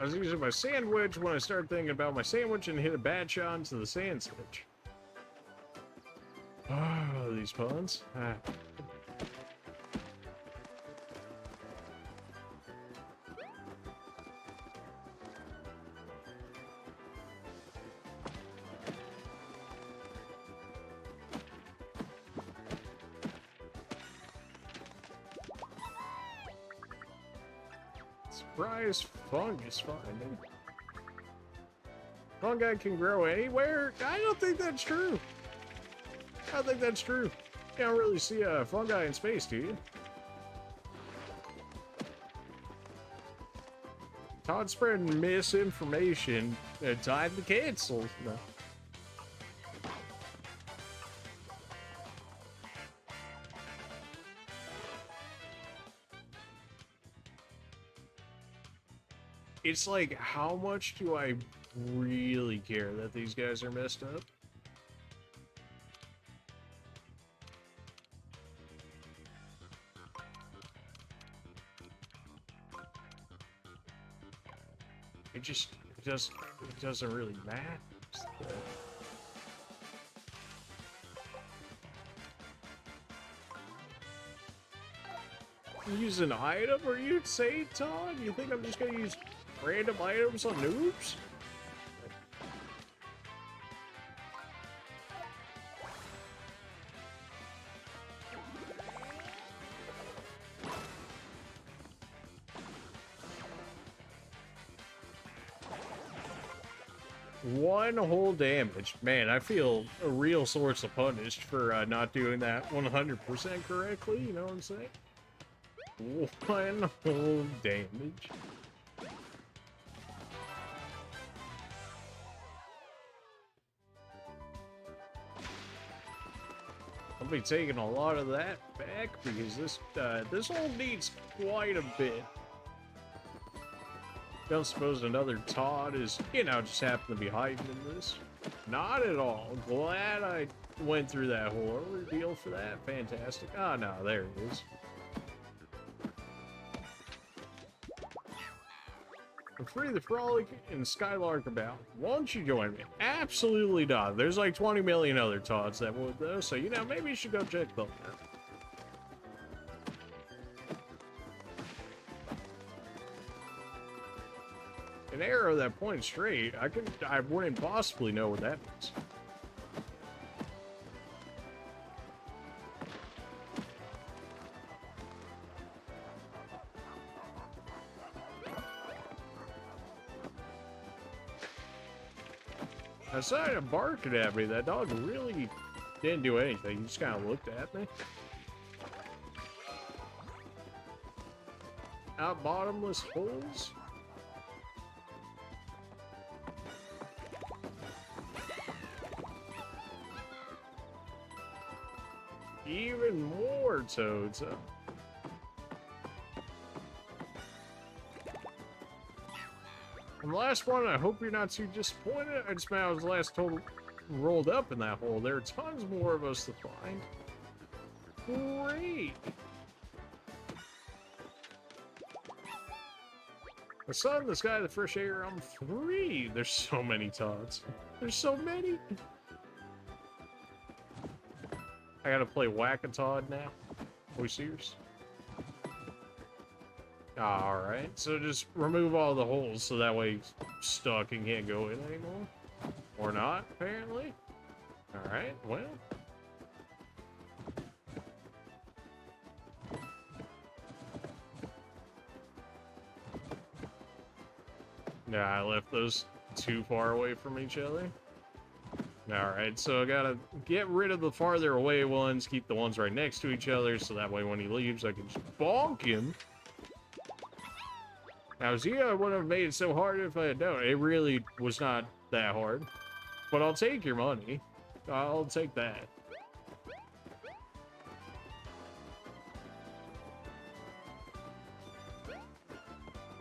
I was using my sandwich when I started thinking about my sandwich and hit a bad shot into the sand switch. Oh, these puns. Surprise fungus finding. Fungi can grow anywhere? I don't think that's true. I don't think that's true. You don't really see fungi in space, do you? Todd spreading misinformation. Time to cancel. No. It's like, how much do I really care that these guys are messed up? It doesn't really matter. Use an item, are you insane, Todd? You think I'm just gonna use random items on noobs? One whole damage. Man, I feel a real source of punished for not doing that 100% correctly, you know what I'm saying? One whole damage. I'll be taking a lot of that back because this hole needs quite a bit. Don't suppose another Todd is, you know, just happened to be hiding in this? Not at all. Glad I went through that whole ordeal for that. Fantastic. Ah, no, there it is. I'm free the Frolic and Skylark about. Won't you join me? Absolutely not. There's like 20 million other Todds that would, though, so, you know, maybe you should go check them out. An arrow that points straight, I wouldn't possibly know what that means. Aside of barking at me, that dog really didn't do anything. He just kind of looked at me. Out bottomless holes. Even more toads. And the last one, I hope you're not too disappointed. I just found I was the last total rolled up in that hole. There are tons more of us to find. Great. The sun, the sky, the fresh air, I'm free. There's so many Tods. There's so many. I gotta play Whack-a-Todd now. Are we serious? Alright, so just remove all the holes so that way he's stuck and can't go in anymore. Or not, apparently. Alright, well. Yeah, I left those too far away from each other. Alright, so I gotta get rid of the farther away ones, keep the ones right next to each other, so that way when he leaves I can just bonk him. Now, see, I wouldn't have made it so hard if I had known. It really was not that hard. But I'll take your money. I'll take that.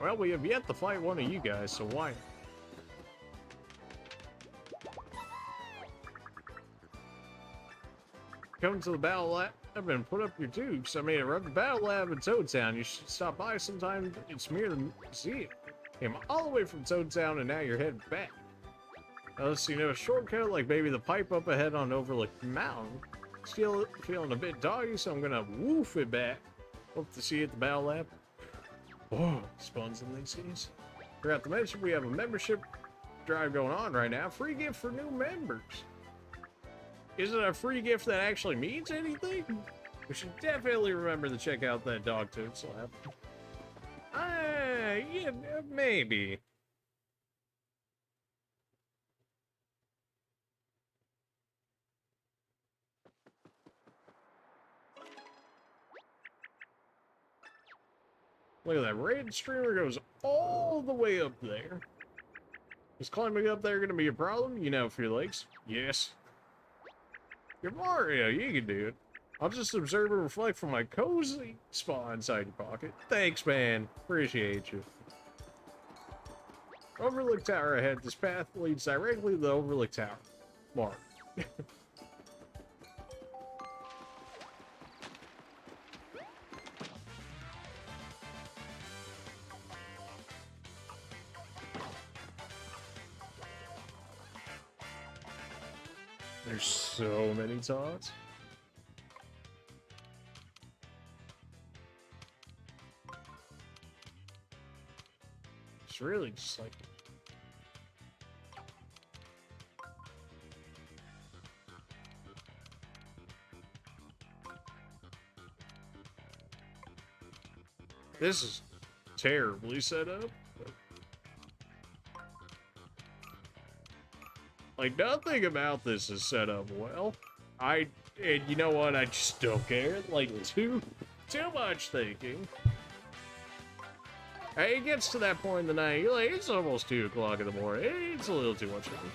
Well, we have yet to fight one of you guys, so why? Come to the battle lab and put up your dukes. I mean, run the battle lab in Toad Town. You should stop by sometime. It's near to see it. Came all the way from Toad Town, and now you're headed back. Unless you know a shortcut, like maybe the pipe up ahead on Overlook Mountain. Still feeling a bit doggy, so I'm gonna woof it back. Hope to see you at the battle lab. Oh, spuns in these days. Forgot to mention we have a membership drive going on right now. Free gift for new members. Is it a free gift that actually means anything? We should definitely remember to check out that dog toad slab. Yeah, maybe. Look at that red streamer goes all the way up there. Is climbing up there gonna be a problem? You know, for your legs? Yes. You're Mario, you can do it. I'll just observe and reflect from my cozy spot inside your pocket. Thanks, man. Appreciate you. Overlook Tower ahead. This path leads directly to the Overlook Tower. Mark. There's so many Tods. It's really just like... This is terribly set up. Like, nothing about this is set up well. And you know what? I just don't care. Like, too much thinking. It gets to that point in the night, you're like, it's almost 2 o'clock in the morning. It's a little too much thinking.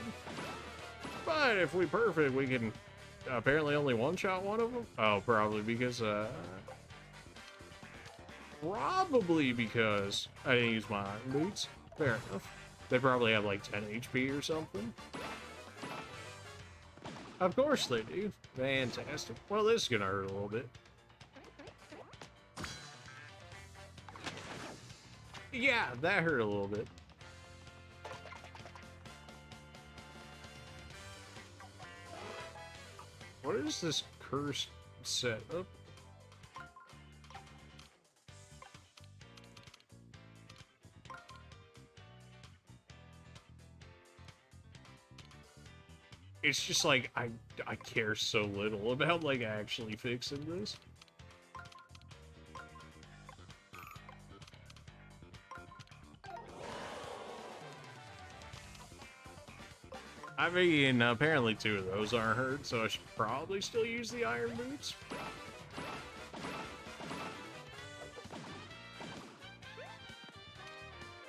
But if we perfect, we can apparently only one-shot one of them? Oh, probably because I didn't use my iron boots. Fair enough. They probably have like 10 HP or something. Of course they do. Fantastic. Well, this is gonna hurt a little bit. Yeah, that hurt a little bit. What is this cursed setup? it's just like, I care so little about, like, actually fixing this. I mean, apparently 2 of those aren't hurt, so I should probably still use the iron boots.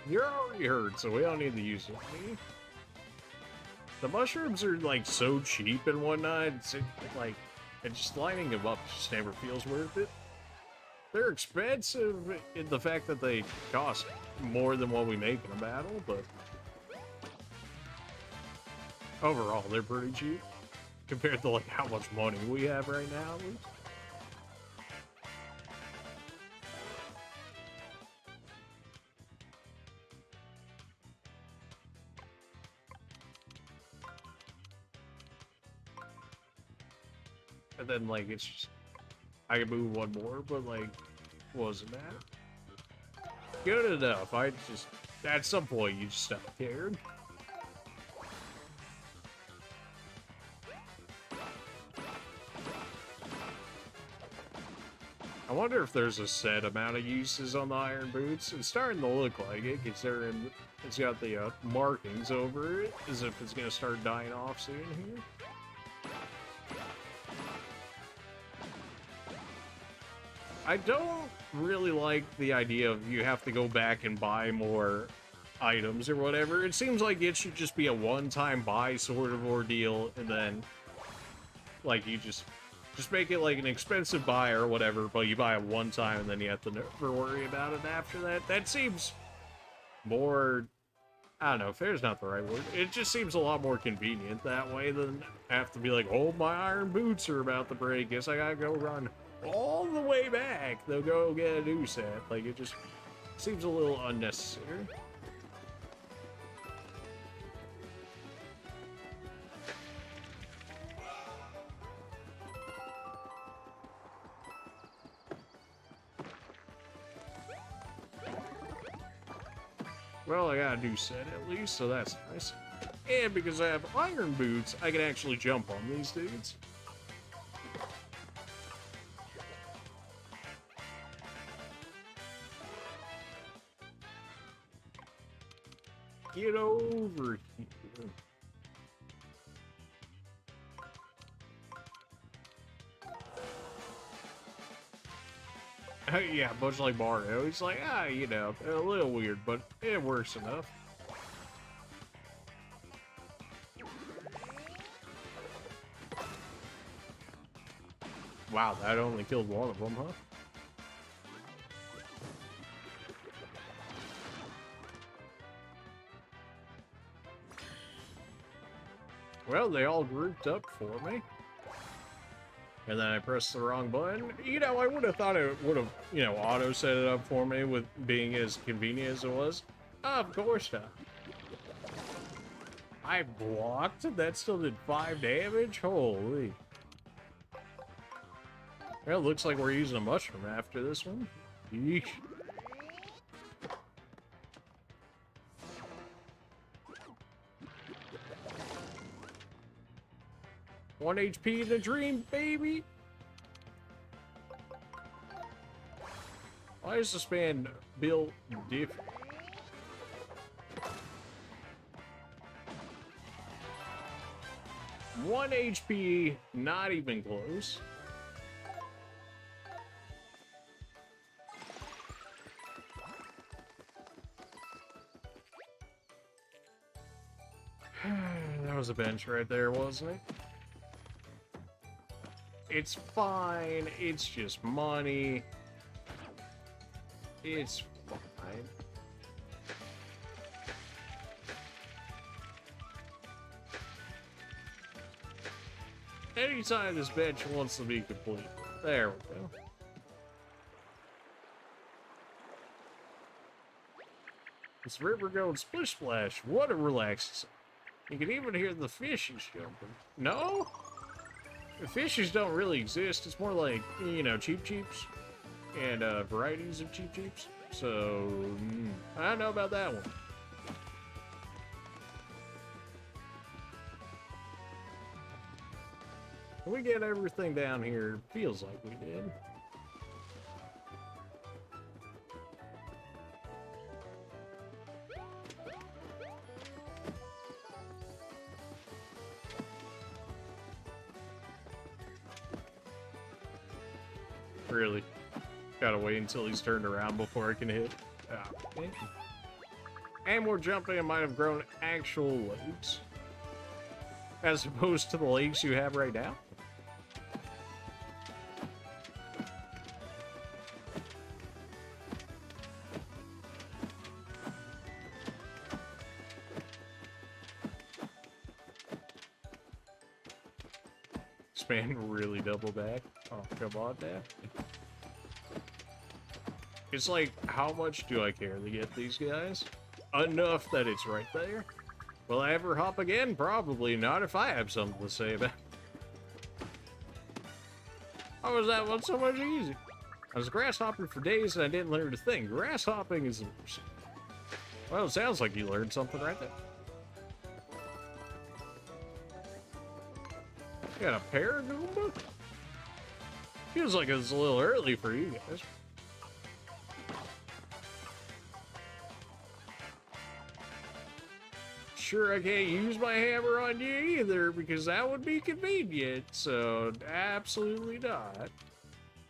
You're already hurt, so we don't need to use it. The mushrooms are, like, so cheap and whatnot, it's like, and just lining them up just never feels worth it. They're expensive in the fact that they cost more than what we make in a battle, but overall, they're pretty cheap compared to, like, how much money we have right now. And then, like, it's just, I can move 1 more, but, like, wasn't that good enough? I just, at some point, you just stop caring. I wonder if there's a set amount of uses on the iron boots. It's starting to look like it, considering it's got the markings over it, as if it's gonna start dying off soon here. I don't really like the idea of you have to go back and buy more items or whatever. It seems like it should just be a one-time buy sort of ordeal, and then, like, you just make it like an expensive buy or whatever, but you buy it one time and then you have to never worry about it after that. That seems more, I don't know, fair's not the right word. It just seems a lot more convenient that way than have to be like, oh, my iron boots are about to break. Guess I gotta go run all the way back. They'll go get a new set. Like, it just seems a little unnecessary. Well, I got a new set at least, so that's nice. And because I have iron boots, I can actually jump on these dudes. Get over here. Yeah, much like Mario. He's like, you know, a little weird, but it works enough. Wow, that only killed 1 of them, huh? Well, they all grouped up for me. And then I pressed the wrong button. You know, I would have thought it would have, you know, auto set it up for me with being as convenient as it was. Of course not. I blocked it? That still did 5 damage? Holy. Well, it looks like we're using a mushroom after this one. Yeesh. One HP in a dream, baby! Why is this man built different? One HP, not even close. That was a bench right there, wasn't it? It's fine. It's just money. It's fine. Anytime this bench wants to be complete. There we go. This river going splish splash. What a relaxing. You can even hear the fishes jumping. No? The fishes don't really exist. It's more like, you know, Cheep Cheeps and varieties of Cheep Cheeps. So, I don't know about that one. We get everything down here. Feels like we did. Really? Gotta wait until he's turned around before I can hit. Okay. And more jumping, I might have grown actual legs. As opposed to the legs you have right now. This man really double back. Oh, come on now. It's like, how much do I care to get these guys? Enough that it's right there. Will I ever hop again? Probably not if I have something to say about it. How was that one so much easier? I was grasshopping for days and I didn't learn a thing. Grasshopping is... Well, it sounds like you learned something right there. You got a Paragoomba? Feels like it's a little early for you guys. Sure, I can't use my hammer on you either because that would be convenient, so absolutely not.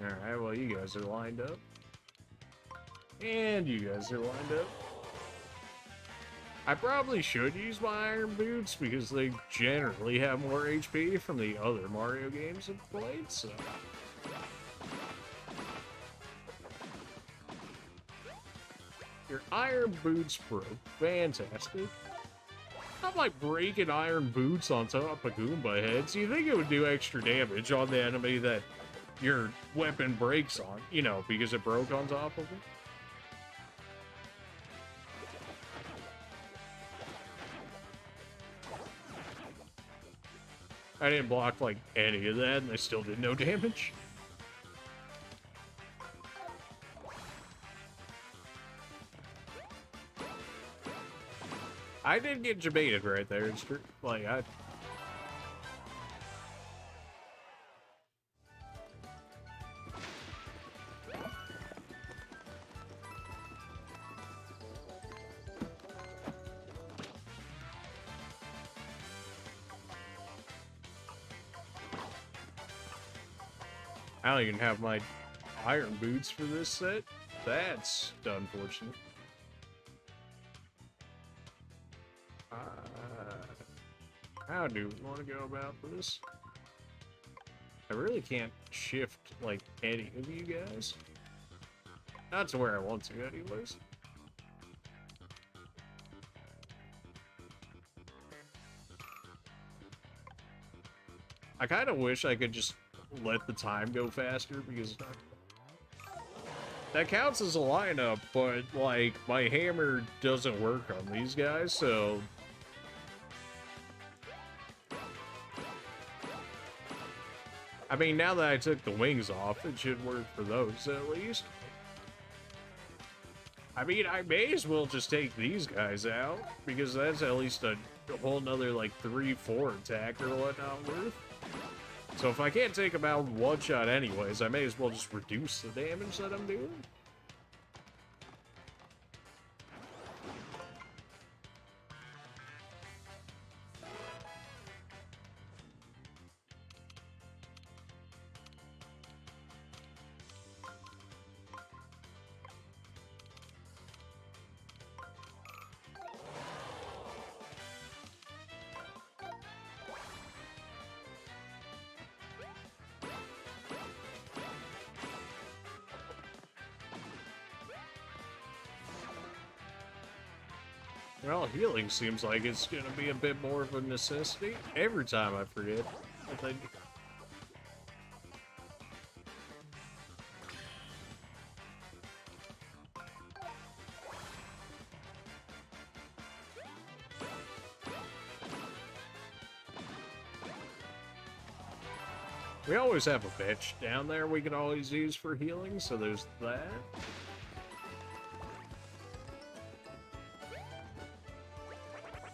Alright, well, you guys are lined up. And you guys are lined up. I probably should use my iron boots because they generally have more HP from the other Mario games I've played, so... Your iron boots broke. Fantastic. Not like breaking iron boots on top of Goomba heads. You think it would do extra damage on the enemy that your weapon breaks on, you know, because it broke on top of it? I didn't block like any of that and I still did no damage. I did get debated right there. It's true. Like, I don't even have my iron boots for this set. That's unfortunate. How do we want to go about this? I really can't shift, like, any of you guys. Not to where I want to, anyways. I kind of wish I could just let the time go faster, because that counts as a lineup, but, like, my hammer doesn't work on these guys, so... I mean, now that I took the wings off, it should work for those, at least. I mean, I may as well just take these guys out, because that's at least a whole nother, like, 3-4 attack or whatnot worth. So if I can't take them out one shot anyways, I may as well just reduce the damage that I'm doing. Well, healing seems like it's going to be a bit more of a necessity. Every time I forget. I think. We always have a bench down there we can always use for healing, so there's that.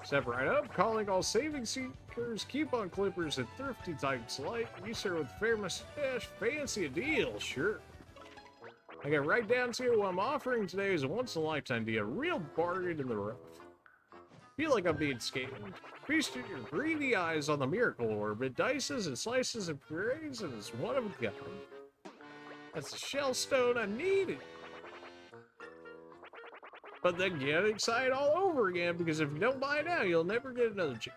Step right up, calling all saving seekers, coupon clippers, and thrifty types alike. You sir with fair mustache, fancy a deal, sure. I got right down to it. What I'm offering today is a once-in-a-lifetime deal, a real bargain in the rough. Feel like I'm being scammed. Feast your greedy eyes on the miracle orb. It dices and slices and purees, and it's one of a kind. That's the shell stone I needed. But then get excited all over again, because if you don't buy it now, you'll never get another chance.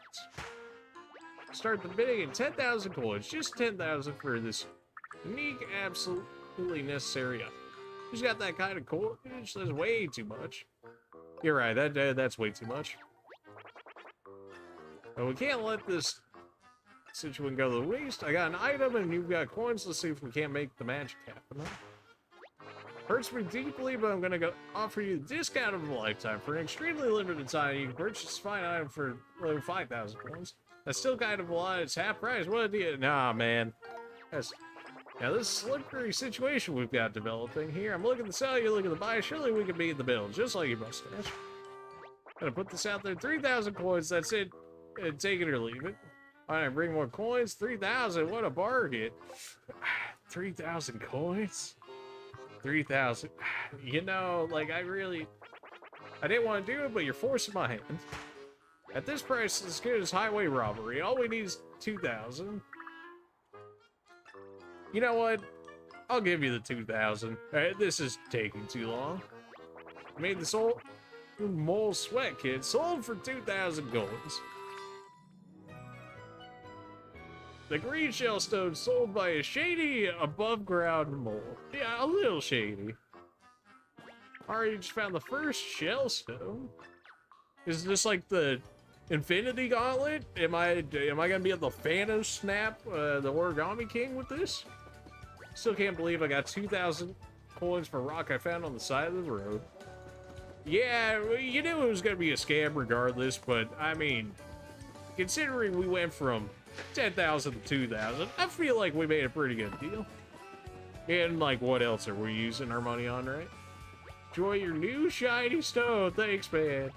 Start the bidding at 10,000 coins, just 10,000 for this unique, absolutely necessary item. Who's got that kind of coinage? That's way too much. You're right, that's way too much. But we can't let this situation go to the waste. I got an item and you've got coins. Let's see if we can't make the magic happen. Hurts me deeply, but I'm gonna offer you the discount of a lifetime. For an extremely limited time, you can purchase a fine item for only 5,000 coins. That's still kind of a lot. It's half price. What do you? Nah, man. Now this slippery situation we've got developing here. I'm looking to sell, you look at the buy. Surely we can beat the bill, just like your mustache. Gonna put this out there. 3,000 coins. That's it. Take it or leave it. All right, bring more coins. 3,000. What a bargain. 3,000 coins. 3,000. You know, like I didn't want to do it, but you're forcing my hand. At this price, it's as good as highway robbery. All we need is 2,000. You know what? I'll give you the 2,000. This is taking too long. I made this old mole sweat kit sold for 2,000 coins. The green shell stone sold by a shady above-ground mole. Yeah, a little shady. Already just found the first shell stone. Is this like the Infinity Gauntlet? Am I gonna be able to Thanos snap the Origami King with this? Still can't believe I got 2,000 coins for rock I found on the side of the road. Yeah, you knew it was gonna be a scam regardless, but I mean, considering we went from 10,000 to 2,000, I feel like we made a pretty good deal. And like, what else are we using our money on, right? Enjoy your new shiny stone. Thanks, man.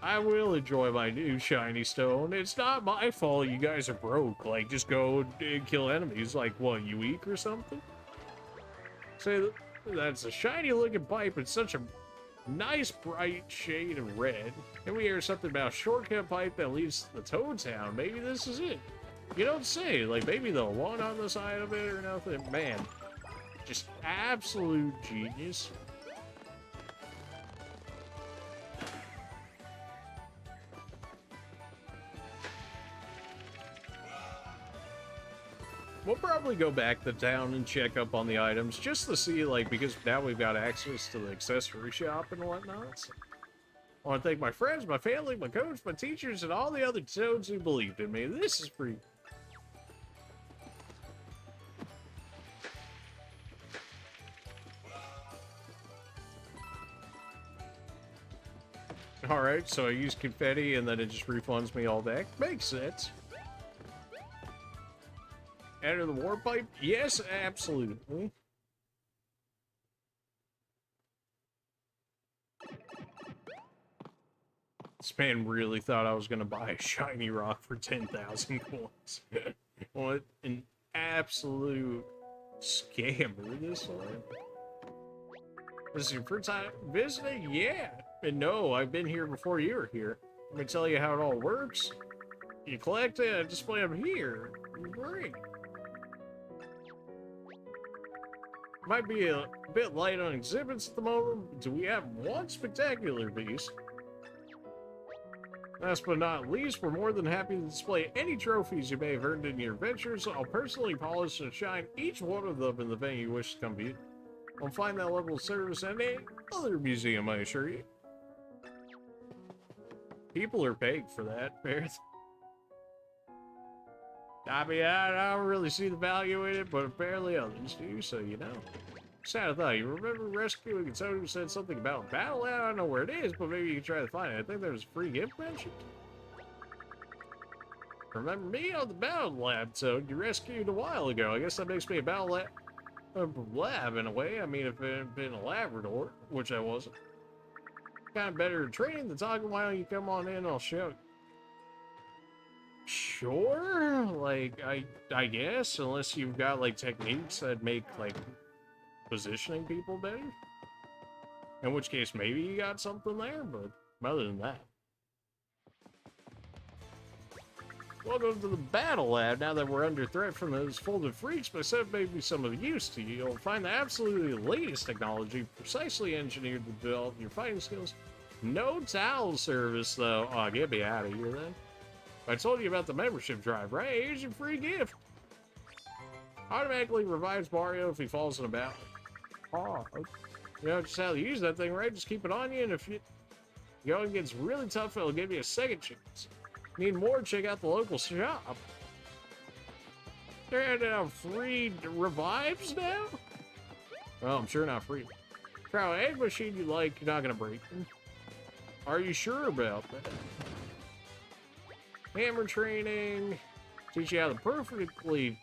I will enjoy my new shiny stone. It's not my fault you guys are broke. Like, just go and kill enemies. Like, what, you weak or something? Say that's a shiny looking pipe. It's such a nice bright shade of red. And we hear something about a shortcut pipe that leads to the Toad Town. Maybe this is it. You don't say. Like, maybe the one on the side of it or nothing. Man, just absolute genius. We'll probably go back to town and check up on the items just to see, like, because now we've got access to the accessory shop and whatnot. So I want to thank my friends, my family, my coach, my teachers, and all the other toads who believed in me. This is free. Alright, so I use confetti and then it just refunds me all back. Makes sense. Enter the warp pipe? Yes, absolutely. This man really thought I was going to buy a shiny rock for 10,000 coins. What an absolute scammer this one. This is your first time visiting? Yeah. And no, I've been here before you were here. Let me tell you how it all works. You collect it, I display them here. Great. Might be a bit light on exhibits at the moment, but do we have one spectacular piece? Last but not least, we're more than happy to display any trophies you may have earned in your adventures. I'll personally polish and shine each one of them in the venue you wish to come view. I'll find that level of service at any other museum, I assure you. People are paying for that, Barrett. I mean, I don't really see the value in it, but apparently others do, so you know. Sad thought, you remember rescuing a toad who said something about battle? I don't know where it is, but maybe you can try to find it. I think there was a free gift mentioned. Remember me on the battle lab toad you rescued a while ago? I guess that makes me a battle lab in a way. I mean, if it had been a Labrador, which I wasn't. Kind of better training than talking. Why don't you come on in? I'll show you. Sure, like I guess, unless you've got like techniques that make like positioning people better. In which case, maybe you got something there, but other than that. Welcome to the Battle Lab. Now that we're under threat from those folded freaks, my set may be some of use to you. You'll find the absolutely latest technology precisely engineered to develop your fighting skills. No towel service, though. Oh, get me out of here, then. I told you about the membership drive, right? Here's your free gift. Automatically revives Mario if he falls in a battle. Oh, you know just how to use that thing, right? Just keep it on you, and if you go and gets really tough, it'll give you a second chance. Need more? Check out the local shop. They're handing out free revives now? Well, I'm sure not free. Try out any machine you like, you're not gonna break them. Are you sure about that? Hammer training. Teach you how to perfectly...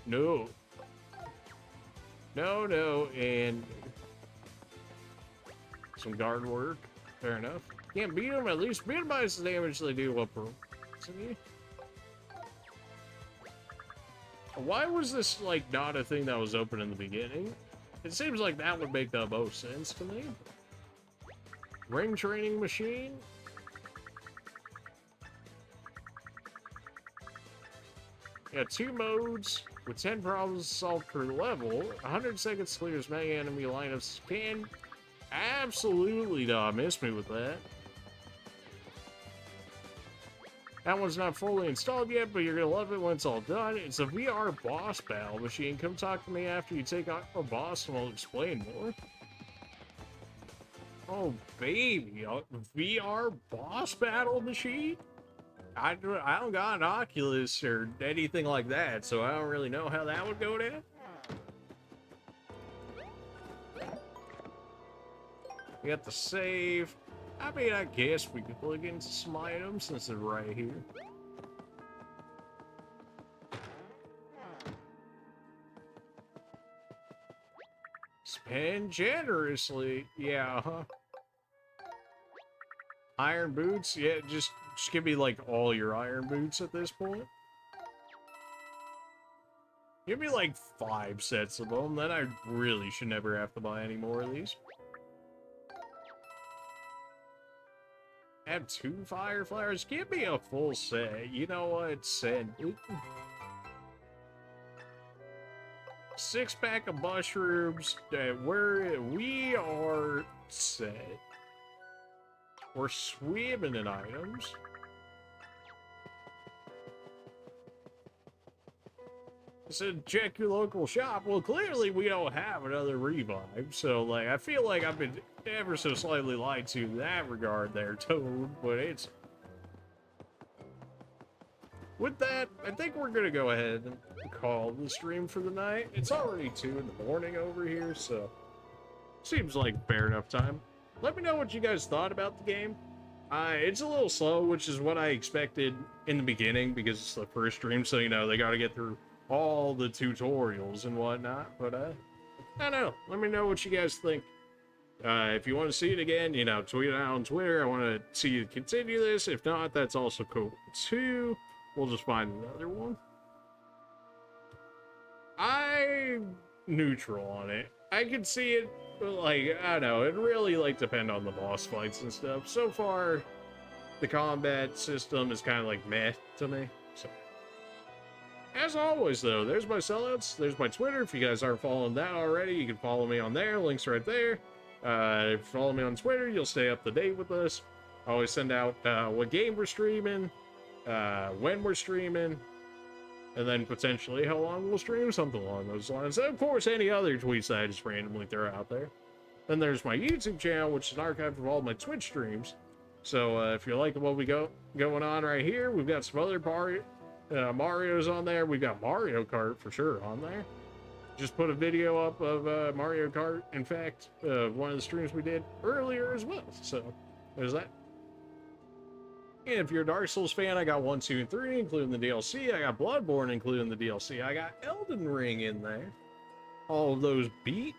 no. No, and... some guard work. Fair enough. Can't beat them, at least minimize the damage they do up room. Why was this, like, not a thing that was open in the beginning? It seems like that would make the most sense to me. Ring training machine? Yeah, 2 modes with 10 problems solved per level. 100 seconds clears many enemy lineups. Can absolutely not miss me with that. That one's not fully installed yet, but you're gonna love it when it's all done. It's a VR boss battle machine. Come talk to me after you take on a boss and I'll explain more. Oh, baby. A VR boss battle machine? I don't got an Oculus or anything like that, so I don't really know how that would go down. We got the save. I mean, I guess we could plug into some items since they're right here. Spend generously. Yeah, huh? Iron boots? Yeah, just give me, like, all your iron boots at this point. Give me, like, 5 sets of them. Then I really should never have to buy any more of these. Have 2 fire flowers? Give me a full set. You know what? Send it. 6-pack of mushrooms. We are set. We're swimming in items. It said check your local shop. Well, clearly we don't have another revive, so like I feel like I've been ever so slightly lied to in that regard there, Toad, but it's... With that, I think we're gonna go ahead and call the stream for the night. It's already 2 in the morning over here, so seems like fair enough time. Let me know what you guys thought about the game. It's a little slow, which is what I expected in the beginning because it's the first stream, so you know they gotta get through all the tutorials and whatnot, but I don't know. Let me know what you guys think. If you want to see it again, you know, tweet it out on Twitter. I want to see you continue this. If not, that's also cool too. We'll just find another one. I'm neutral on it. I can see it, but like, I don't know, it really like depend on the boss fights and stuff. So far, the combat system is kind of like meh to me, so. As always, though, there's my sellouts, there's my Twitter. If you guys aren't following that already, you can follow me on there. Links right there. If you follow me on Twitter, you'll stay up to date with us. I always send out what game we're streaming, when we're streaming, and then potentially how long we'll stream, something along those lines. And of course, any other tweets that I just randomly throw out there. Then there's my YouTube channel, which is an archive of all my Twitch streams. So if you're liking what we going on right here, we've got some other Mario's on there. We've got Mario Kart for sure on there. Just put a video up of Mario Kart. In fact, one of the streams we did earlier as well. So there's that. And if you're a Dark Souls fan, I got 1, 2, and 3, including the DLC. I got Bloodborne, including the DLC. I got Elden Ring in there. All of those beat.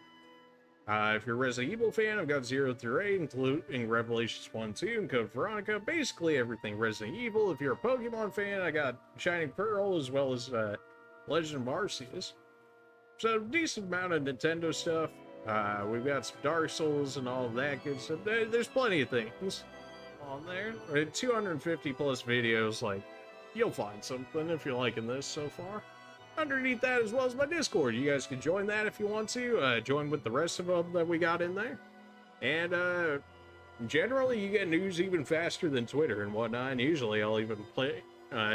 If you're a Resident Evil fan, I've got 0 through 8, including Revelations 1, 2, and Code Veronica. Basically everything Resident Evil. If you're a Pokemon fan, I got Shining Pearl as well as Legend of Arceus. So decent amount of Nintendo stuff. We've got some Dark Souls and all of that good stuff. There's plenty of things on there. 250 plus videos. Like, you'll find something if you're liking this so far. Underneath that, as well as my Discord, you guys can join that if you want to. Join with the rest of them that we got in there. And generally, you get news even faster than Twitter and whatnot. And usually, I'll even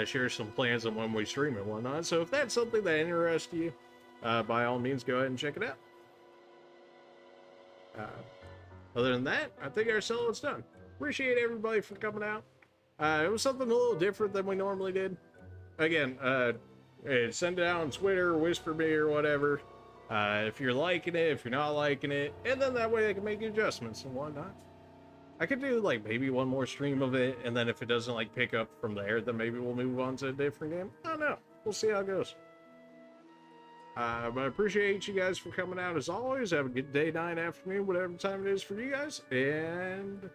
share some plans on when we stream and whatnot. So if that's something that interests you, by all means, go ahead and check it out. Other than that, I think our solo's done. Appreciate everybody for coming out. It was something a little different than we normally did. Again, send it out on Twitter, whisper me or whatever. If you're liking it, if you're not liking it, and then that way I can make adjustments and whatnot. I could do like maybe one more stream of it, and then if it doesn't like pick up from there, then maybe we'll move on to a different game. I don't know. We'll see how it goes. But I appreciate you guys for coming out as always. Have a good day, night, afternoon, whatever time it is for you guys. And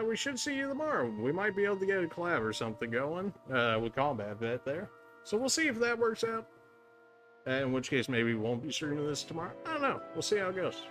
we should see you tomorrow. We might be able to get a collab or something going with Combat Vet there. So we'll see if that works out. In which case, maybe we won't be streaming this tomorrow. I don't know. We'll see how it goes.